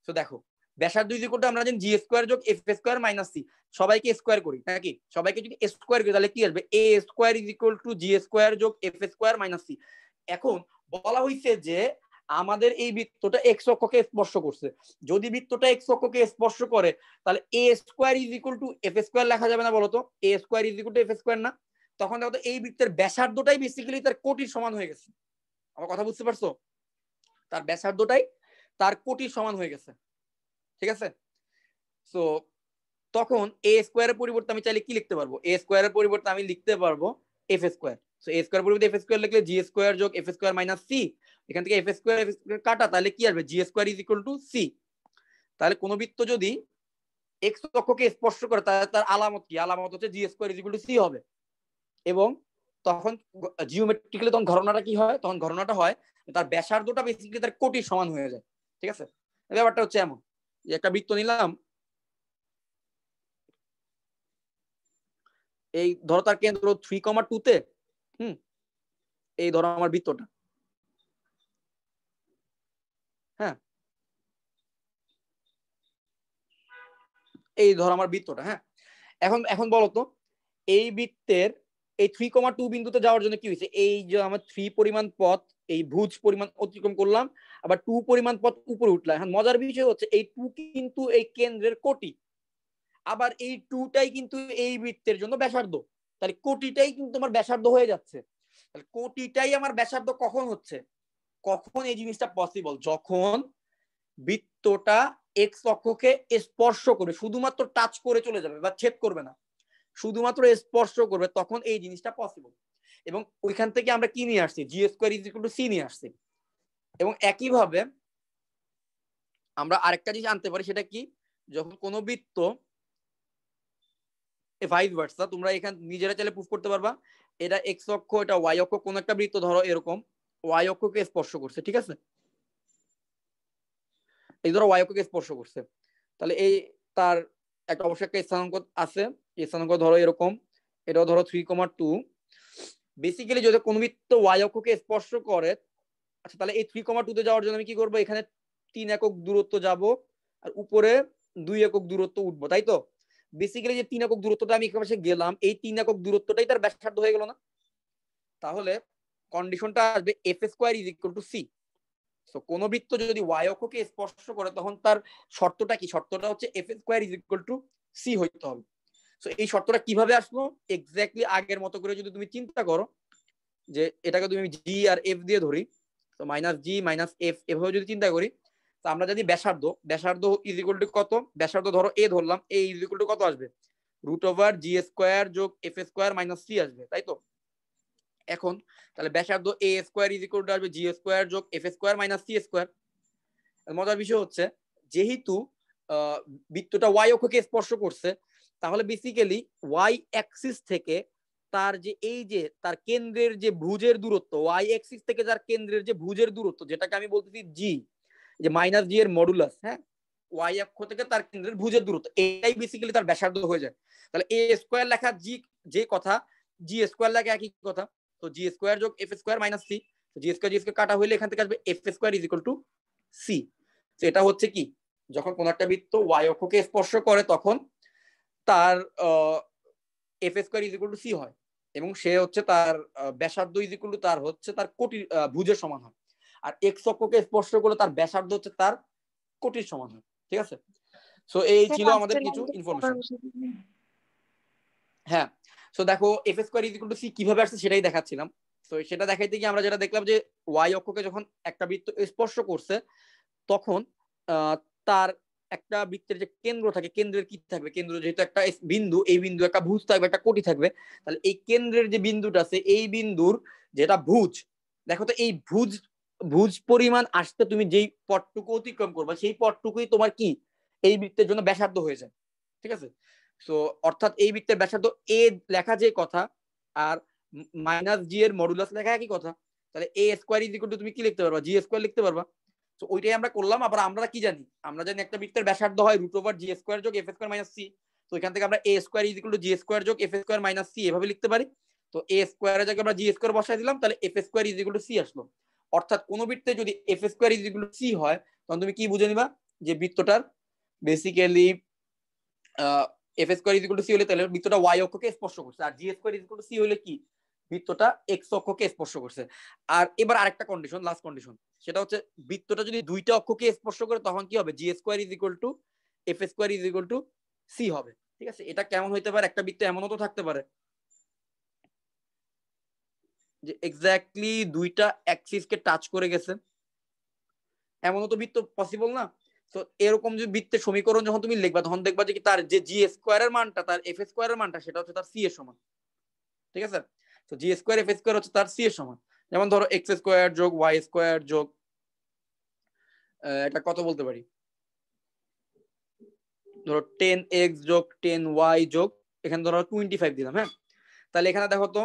তো দেখো ব্যাসার্ধ ইজ ইকুয়াল টু আমরা জানি জি স্কোয়ার যোগ এফ স্কোয়ার মাইনাস সি, সবাইকে স্কোয়ার করি নাকি? সবাইকে যদি স্কোয়ার করি তাহলে কি আসবে? A square is equal to G square যোগ এফ স্কোয়ার মাইনাস সি। এখন বলা হয়েছে যে আমাদের এই বৃত্তটা এক্স অক্ষকে স্পর্শ করছে। যদি বৃত্তটা এক্স অক্ষকে স্পর্শ করে, তাহলে A square is equal to F square লেখা যাবে না? বলতো A square is equal to F square না? তখন দেখো তো এই বৃত্তের ব্যাসার্ধটাই বেসিক্যালি তার কোটির সমান হয়ে গেছে। আমার কথা বুঝতে পারছো? তার ব্যাসার্ধটাই তার কোটির সমান হয়ে গেছে, ঠিক আছে? সো তখন এ স্কোয়ারের পরিবর্তে আমি চাইলে কি লিখতে পারবো? এ স্কোয়ারের পরিবর্তে আমি লিখতে পারবো F square. So A square পরিবর্তে এফ স্কোয়ার লিখলে জি স্কোয়ার যোগ এফ স্কোয়ার মাইনাস সি, এখান থেকে এফ স্কোয়ার কাটা, তাহলে কি আসবে? G square is equal to C. তাহলে কোন বৃত্ত যদি এক্স অক্ষকে স্পর্শ করে, তাহলে তার আলামত কি? আলামত হচ্ছে G square is equal to C হবে। এবং তখন জিওমেট্রিক্যালি তখন ঘটনাটা কি হয়? তখন ঘটনাটা হয় তার ব্যাসার্ধটা বেসিক্যালি তার কোটির সমান হয়ে যায়, ঠিক আছে? ব্যাপারটা হচ্ছে এমন যে একটা বৃত্ত নিলাম, এই ধরো তার কেন্দ্র 3,2 তে, এই ধরো আমার বৃত্তটা, হ্যাঁ এই ধরো আমার বৃত্তটা, হ্যাঁ। এখন বলো তো এই বৃত্তের এই 3,2 বিন্দুতে যাওয়ার জন্য কি হয়েছে? এই যে আমার 3 পরিমাণ পথ, এই ভুজ পরিমাণ অতিক্রম করলাম, আবার 2 পরিমাণ পথ উপরে উঠলাম। এখন মজার বিষয় হচ্ছে এই 2 কিন্তু এই কেন্দ্রের কোটি, আবার এই 2টাই কিন্তু এই বৃত্তের জন্য ব্যাসার্ধ। তাহলে কোটিটাই কিন্তু আমার ব্যাসার্ধ হয়ে যাচ্ছে। তাহলে কোটিটাই আমার ব্যাসার্ধ কখন হচ্ছে? কখন এই জিনিসটা পসিবল? যখন বৃত্তটা এক্স অক্ষকে স্পর্শ করে, শুধুমাত্র টাচ করে চলে যাবে বা ছেদ করবে না, শুধুমাত্র স্পর্শ করবে, তখন এই জিনিসটা পসিবল। এবং ওইখান থেকে আমরা কি নিয়ে আসছি? G square is equal to C নিয়ে আসছি। এবং একইভাবে আমরা আরেকটা জিনিস আনতে পারি, সেটা কি? যখন কোনো বৃত্ত ভাইস ভার্সা, তোমরা এখানে নিজেরা চাইলে প্রুফ করতে পারবা, এটা এক্স অক্ষ, এটা ওয়াই অক্ষ, কোন একটা বৃত্ত ধরো এরকম ওয়াই অক্ষকে স্পর্শ করছে, ঠিক আছে? এই ধরো ওয়াই অক্ষকে স্পর্শ করছে, তাহলে এই তার একটা অবশ্যই একটা স্থানাঙ্ক আছে। এই স্থানাঙ্ক ধরো এরকম, এটাও ধরো 3,2। বেসিক্যালি যদি কোন বৃত্ত ওয়াই অক্ষকে স্পর্শ করে, আচ্ছা তাহলে এই 3,2 তে যাওয়ার জন্য আমি কি করবো? এখানে 3 একক দূরত্ব যাব, আর উপরে 2 একক দূরত্ব উঠবো, তাই তো? বেসিক্যালি যে 3 একক দূরত্বটা আমি এখানে গেলাম, এই 3 একক দূরত্বটাই তার ব্যাসার্ধ হয়ে গেল না? তাহলে কন্ডিশনটা আসবে F square is equal to C. So কোন বৃত্ত যদি ওয়াই অক্ষকে স্পর্শ করে, তখন তার শর্তটা কি? শর্তটা হচ্ছে F square is equal to C হইতে হবে। সো এই শর্তটা কিভাবে আসলো? এক্স্যাক্টলি আগের মতো করে যদি তুমি চিন্তা করো, যে এটাকে তুমি জি আর এফ দিয়ে ধরি, তো মাইনাস জি মাইনাস এফ, এভাবে যদি চিন্তা করি, তো আমরা জানি ব্যাসার্ধ ইজ ইকুয়াল টু কত? ব্যাসার্ধ ধরো এ ধরলাম, এ ইজ ইকুয়াল টু কত আসবে? রুট ওভার জি স্কোয়ার যোগ এফ স্কোয়ার মাইনাস সি আসবে, তাই তো? এখন তাহলে ব্যাসার্ধ A square is equal to আসবে জি স্কোয়ার যোগ F square minus C square. মজার বিষয় হচ্ছে যেহেতু বৃত্তটা ওয়াই অক্ষকে স্পর্শ করছে, তাহলে বেসিক্যালি ওয়াই অ্যাক্সিস থেকে তার যে এই যে তার কেন্দ্রের যে ভুজের দূরত্ব ওয়াই অ্যাক্সিস থেকে যার কেন্দ্রের যে ভুজের দূরত্ব যেটাকে আমি বলতেছি জি, যে মাইনাস জি এর মডুলাস, হ্যাঁ, ওয়াই অক্ষ থেকে তার কেন্দ্রের ভুজের দূরত্ব, এটাই বেসিক্যালি তার ব্যাসার্ধ হয়ে যায়। তাহলে এ স্কোয়ার লেখা জি যে কথা, জি স্কোয়ার লেখা একই কথা। তো জি স্কোয়ার যোগ F square minus C, G square কাটা হইলে এখান থেকে আসবে F square is equal to C. তো এটা হচ্ছে কি, যখন কোন একটা বৃত্ত ওয়াই অক্ষকে স্পর্শ করে তখন তার F square is equal to C হয়, এবং সে হচ্ছে তার ব্যাসার্ধ ইজ ইকুয়াল টু তার হচ্ছে তার কোটির ভুজের সমান হয়। আর এক্স অক্ষকে স্পর্শ করলে তার ব্যাসার্ধ হচ্ছে তার কোটির সমান হয়। ঠিক আছে, সো এই ছিল আমাদের কিছু ইনফরমেশন। হ্যাঁ, সো দেখো F square is equal to C কিভাবে আসছে সেটাই দেখাচ্ছিলাম। তো সেটা দেখাইতে গিয়ে আমরা যেটা দেখলাম যে ওয়াই অক্ষকে যখন একটা বৃত্ত স্পর্শ করছে তখন তার একটা বৃত্তের যে কেন্দ্র থাকে, কেন্দ্রের কি থাকবে, কেন্দ্র যেহেতু একটা বিন্দু, এই বিন্দু একটা ভুজ থাকবে, একটা কোটি থাকবে। তাহলে এই কেন্দ্রের যে বিন্দুটা আছে, এই বিন্দুর যেটা ভুজ, দেখো তো এই ভুজ পরিমাণ আসতে তুমি যেই পথটুকু অতিক্রম করবে সেই পথটুকুই তোমার কি এই বৃত্তের জন্য ব্যাসার্ধ হয়ে যায়। ঠিক আছে, সো অর্থাৎ এই বৃত্তের ব্যাসার্ধ এ লেখা যে কথা আর মাইনাস জি এর মডুলাস লেখা একই কথা। তাহলে A square is equal to তুমি কি লিখতে পারবা, জি স্কোয়ার লিখতে পারবা। তো ওইটাই আমরা করলাম। আবার আমরা কি জানি, আমরা জানি একটা বৃত্তের ব্যাসার্ধ হয় রুট ওভার জি স্কোয়ার যোগ এফ স্কোয়ার মাইনাস সি। তো এখান থেকে আমরা A square is equal to G square যোগ এফ স্কোয়ার মাইনাস সি এভাবে লিখতে পারি। তো এ স্কোয়ারের জায়গায় আমরা জি স্কোয়ার বসাই দিলাম, তাহলে F square is equal to C আসলো। অর্থাৎ কোন বৃত্তে যদি F square is equal to C হয় তখন তুমি কি বুঝে নিবা যে বৃত্তটার basically F square is equal to C হলে তাহলে বৃত্তটা ওয়াই অক্ষকে স্পর্শ করছে, আর G square is equal to C হলে কি বৃত্তটা এক্স অক্ষকে স্পর্শ করছে। আর এবার আরেকটা কন্ডিশন, লাস্ট কন্ডিশন, সেটা হচ্ছে বৃত্তটা যদি দুইটা অক্ষকে স্পর্শ করে তখন কি হবে, G square is equal to F square is equal to C হবে। ঠিক আছে, এটা কেমন হইতে পারে, একটা বৃত্ত এমনও তো থাকতে পারে যে এক্স্যাক্টলি দুইটা অ্যাক্সিসকে টাচ করে গেছে, এমনও তো বৃত্ত পসিবল না। তো এরকম যে বৃত্তের সমীকরণ যখন তুমি লিখবা তখন দেখবা যে কি তার যে জি স্কোয়ারের মানটা তার এফ স্কোয়ারের মানটা সেটা হচ্ছে তার সি এর সমান। ঠিক আছে, তো জি স্কোয়ার এফ স্কোয়ার হচ্ছে তার সি এর সমান। যেমন ধরো এক্স স্কোয়ার যোগ ওয়াই স্কোয়ার যোগ এটা কত বলতে পারি, ধরো 10x যোগ 10y যোগ এখানে ধরো 25 দিলাম। হ্যাঁ, তাহলে এখানে দেখো তো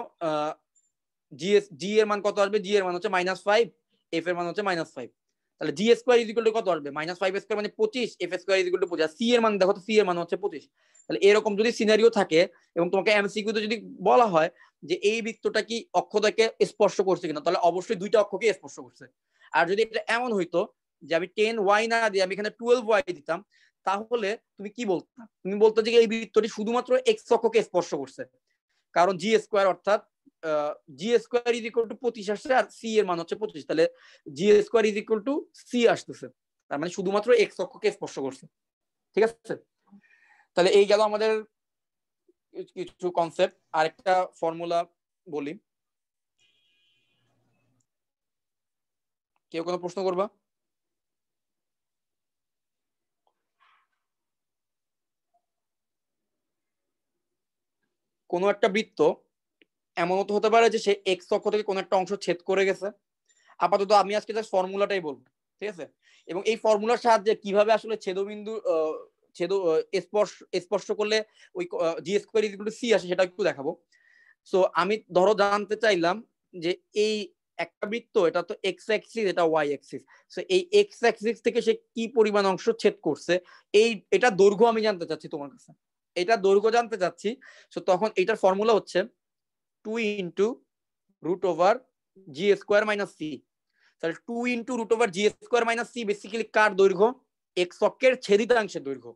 জি এর মান কত আসবে, জি এর মান হচ্ছে -5, এফ এর মান হচ্ছে -5। তাহলে G square is equal to কত আসবে, -5 স্কোয়ার মানে 25, F square is equal to 25। C এর মান দেখো তো, সি এর মান হচ্ছে 25। তাহলে এরকম যদি সিনারিও থাকে এবং তোমাকে এমসিকিউতে যদি বলা হয় যে এই বৃত্তটা কি অক্ষদ্বয়কে স্পর্শ করছে কিনা, তাহলে অবশ্যই দুইটা অক্ষকে স্পর্শ করছে। আর যদি এটা এমন হইতো যে আমি 10y না দিয়ে আমি এখানে 12y দিতাম, তাহলে তুমি কি বলতো, তুমি বলতো যে এই বৃত্তটি শুধুমাত্র এক্স অক্ষকে স্পর্শ করছে, কারণ জি স্কোয়ার অর্থাৎ G square is equal to 25 আসছে আর সি এর মান হচ্ছে 25, তাহলে G square is equal to C আসতেছে, তার মানে শুধুমাত্র এক্স অক্ষকে স্পর্শ করছে। ঠিক আছে, তাহলে এই গেল আমাদের কিছু কনসেপ্ট। আরেকটা ফর্মুলা বলি, কেউ কোনো প্রশ্ন করবা? কোনো একটা বৃত্ত এমনও তো হতে পারে যে সে এক্স অক্ষ থেকে কোনো একটা অংশ ছেদ করে গেছে। আপাতত আমি আজকে জাস্ট ফর্মুলাটাই বলবো। ঠিক আছে, এবং এই ফর্মুলার সাহায্যে কিভাবে আসলে ছেদবিন্দু স্পর্শ করলে ওই G square is equal to C আসে সেটা একটু দেখাবো। সো আমি ধরো জানতে চাইলাম যে এই একটা বৃত্ত, এটা তো এক্স অ্যাক্সিস, এটা ওয়াই অ্যাক্সিস। সো এই এক্স অ্যাক্সিস থেকে সে কি পরিমাণ অংশ ছেদ করছে, এটা দৈর্ঘ্য আমি জানতে চাচ্ছি তোমার কাছে, এটা দৈর্ঘ্য জানতে চাচ্ছি। সো তখন এটার ফর্মুলা হচ্ছে 2 ইন্টু রুট ওভার জি স্কোয়ার মাইনাস সি। তাহলে 2 ইন্টু রুট ওভার জি স্কোয়ার মাইনাস সি বেসিক্যালি কার দৈর্ঘ্য, এক্স অক্ষের ছেদিতাংশের দৈর্ঘ্য।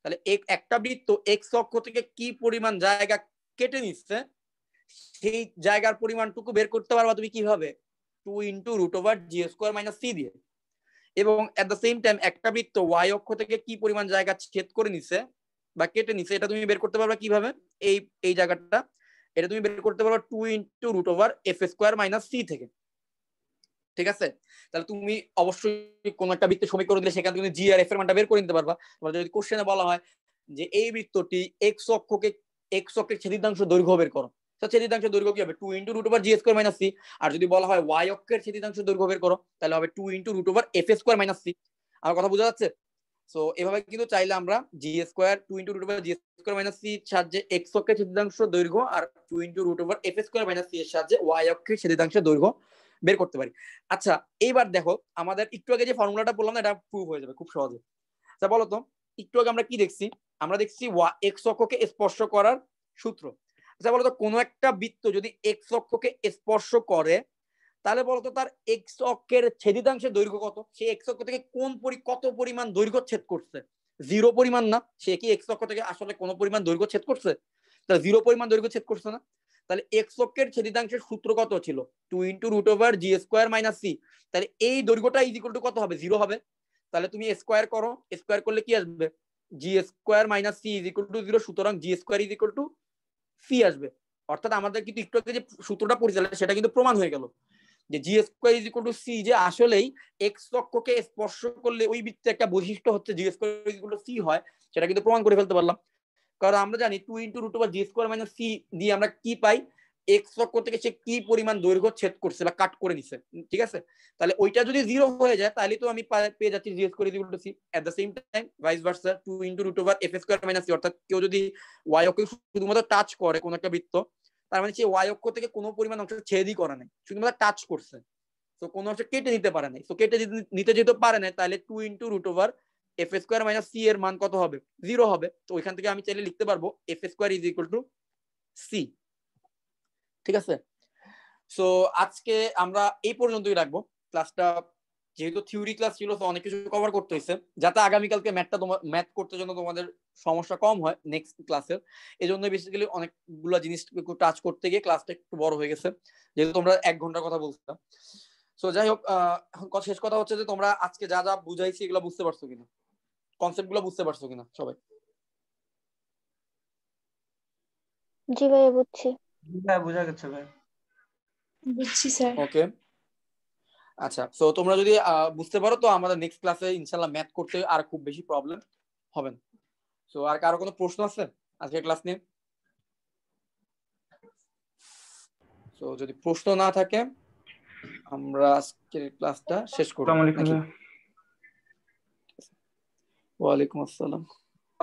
তাহলে একটা বৃত্ত এক্স অক্ষ থেকে কি পরিমাণ জায়গা কেটে নিচ্ছে সেই জায়গার পরিমাণটুকু বের করতে পারবা তুমি কিভাবে, 2 ইন্টু রুট ওভার জি স্কোয়ার মাইনাস সি দিয়ে। এবং এট দ্য সেম টাইম একটা বৃত্ত ওয়াই অক্ষ থেকে কি পরিমাণ জায়গা ছেদ করে নিছে বা কেটে নিছে এটা তুমি বের করতে পারবা কিভাবে, এই জায়গাটা এটা তুমি বের করতে পারবা 2 into root over F square minus C থেকে। ঠিক আছে, তাহলে তুমি অবশ্যই কোন একটা বৃত্তের সমীকরণ দিলে সেখান থেকে জি আর এফ এর মানটা বের করে নিতে পারবা। যদি কোশ্চেনে বলা হয় যে এই বৃত্তটি এক্স অক্ষের ছেদিতাংশ দৈর্ঘ্য বের করো, ছেদিতাংশ দৈর্ঘ্য কি হবে, 2 ইন্টু রুট ওভার জি স্কোয়ার মাইনাস সি। আর যদি বলা হয় ওয়াই অক্ষের ছেদিতাংশ দৈর্ঘ্য বের করো তাহলে হবে 2 into root over F square minus C. আমার কথা বোঝা যাচ্ছে? সো এভাবে কিন্তু চাইলে আমরা G square 2 into root over জি স্কোয়ার মাইনাস সি সাহায্যে এক্স অক্ষের ছেদিতাংশ দৈর্ঘ্য আর 2 into root over F square minus C এর সাহায্যে ওয়াই অক্ষের ছেদিতাংশের দৈর্ঘ্য বের করতে পারি। আচ্ছা এইবার দেখো আমাদের একটু আগে যে ফর্মুলাটা বললাম না, এটা প্রুভ হয়ে যাবে খুব সহজে। আচ্ছা বলো তো একটু আগে আমরা কি দেখছি? আমরা দেখছি এক্স অক্ষকে স্পর্শ করার সূত্র। আচ্ছা বলতো কোন একটা বৃত্ত যদি এক্স অক্ষকে স্পর্শ করে তাহলে বলতো তার এক্স অক্ষের ছেদিতাংশের দৈর্ঘ্য কত? সে এক্স অক্ষ থেকে কত পরিমাণ দৈর্ঘ্য ছেদ করছে? 0 পরিমাণ না। সে কি এক্স অক্ষ থেকে আসলে কোন পরিমাণ দৈর্ঘ্য ছেদ করছে? তাহলে 0 পরিমাণ দৈর্ঘ্য ছেদ করছে না। তাহলে এক্স অক্ষের ছেদিতাংশের সূত্র কত ছিল? 2 ইন্টু রুট ওভার জি স্কোয়ার মাইনাস সি। তাহলে এই দৈর্ঘ্যটা ইজ ইকুয়াল টু কত হবে? 0 হবে। তাহলে তুমি স্কোয়ার করো, স্কোয়ার করলে কি আসবে? G square minus C is equal to 0। সুতরাং G square is equal to C আসবে। অর্থাৎ আমাদের কিন্তু একটু আগে যে সূত্রটা পড়েছিল সেটা কিন্তু প্রমাণ হয়ে গেল যে G square is equal to C, যে আসলেই এক্স অক্ষকে স্পর্শ করলে ওই বৃত্তের একটা বৈশিষ্ট্য হচ্ছে G square is equal to C হয়, সেটা কিন্তু প্রমাণ করে ফেলতে পারলাম। কারণ আমরা জানি 2 ইন্টু রুট ওভার জি স্কোয়ার মাইনাস সি দিয়ে আমরা কি পাই? এক্স অক্ষ থেকে সে কি পরিমাণ দৈর্ঘ্য ছেদ করছে বা কাট করে নিছে, ঠিক আছে? তাহলে ওইটা যদি 0 হয়ে যায় তাহলে তো আমি পেয়ে যাচ্ছি G square is equal to C. At the same time vice versa 2 into root over F square minus C, অর্থাৎ কেউ যদি ওয়াই অক্ষকে শুধুমাত্র টাচ করে কোন একটা বৃত্ত, তার মানে সে ওয়াই অক্ষ থেকে কোনো পরিমাণ অংশ ছেদই করে নাই, শুধুমাত্র টাচ করছে। তো কোনো অংশ কেটে নিতে পারে নাই। তো কেটে নিতে যেতে পারে নাই তাহলে 2 into root over F square minus C এর মান কত হবে? 0 হবে। তো ওইখান থেকে আমি চাইলে লিখতে পারবো F square is equal to C. ঠিক আছে? সো আজকে আমরা এই পর্যন্তই রাখবো ক্লাসটা। যেহেতু থিওরি ক্লাস ছিল তো অনেক কিছু কভার করতে হয়েছে, যাতে আগামীকালকে ম্যাথ করতে জন্য তোমাদের সমস্যা কম হয় নেক্সট ক্লাসের। এই জন্য বেসিক্যালি অনেকগুলো জিনিস টাচ করতে গিয়ে ক্লাসটা একটু বড় হয়ে গেছে, যেহেতু তোমরা 1 ঘন্টার কথা বলছিলাম। সো যাই হোক, এখন শেষ কথা হচ্ছে যে তোমরা আজকে যা যা বুঝাইছি এগুলো বুঝতে পারছো কিনা, কনসেপ্ট গুলো বুঝতে পারছো কিনা সবাই? জি ভাইয়া বুঝছি। হ্যাঁ বোঝা গেছে ভাই। বুঝছি স্যার। ওকে আচ্ছা, সো তোমরা যদি বুঝতে পারো তো আমাদের নেক্সট ক্লাসে ইনশাআল্লাহ ম্যাথ করতে আর খুব বেশি প্রবলেম হবে না। সো আর কারো কোনো প্রশ্ন আছে আজকের ক্লাস নিয়ে? সো যদি প্রশ্ন না থাকে আমরা আজকের ক্লাসটা শেষ করব। আসসালামু আলাইকুম। ওয়ালাইকুম আসসালাম।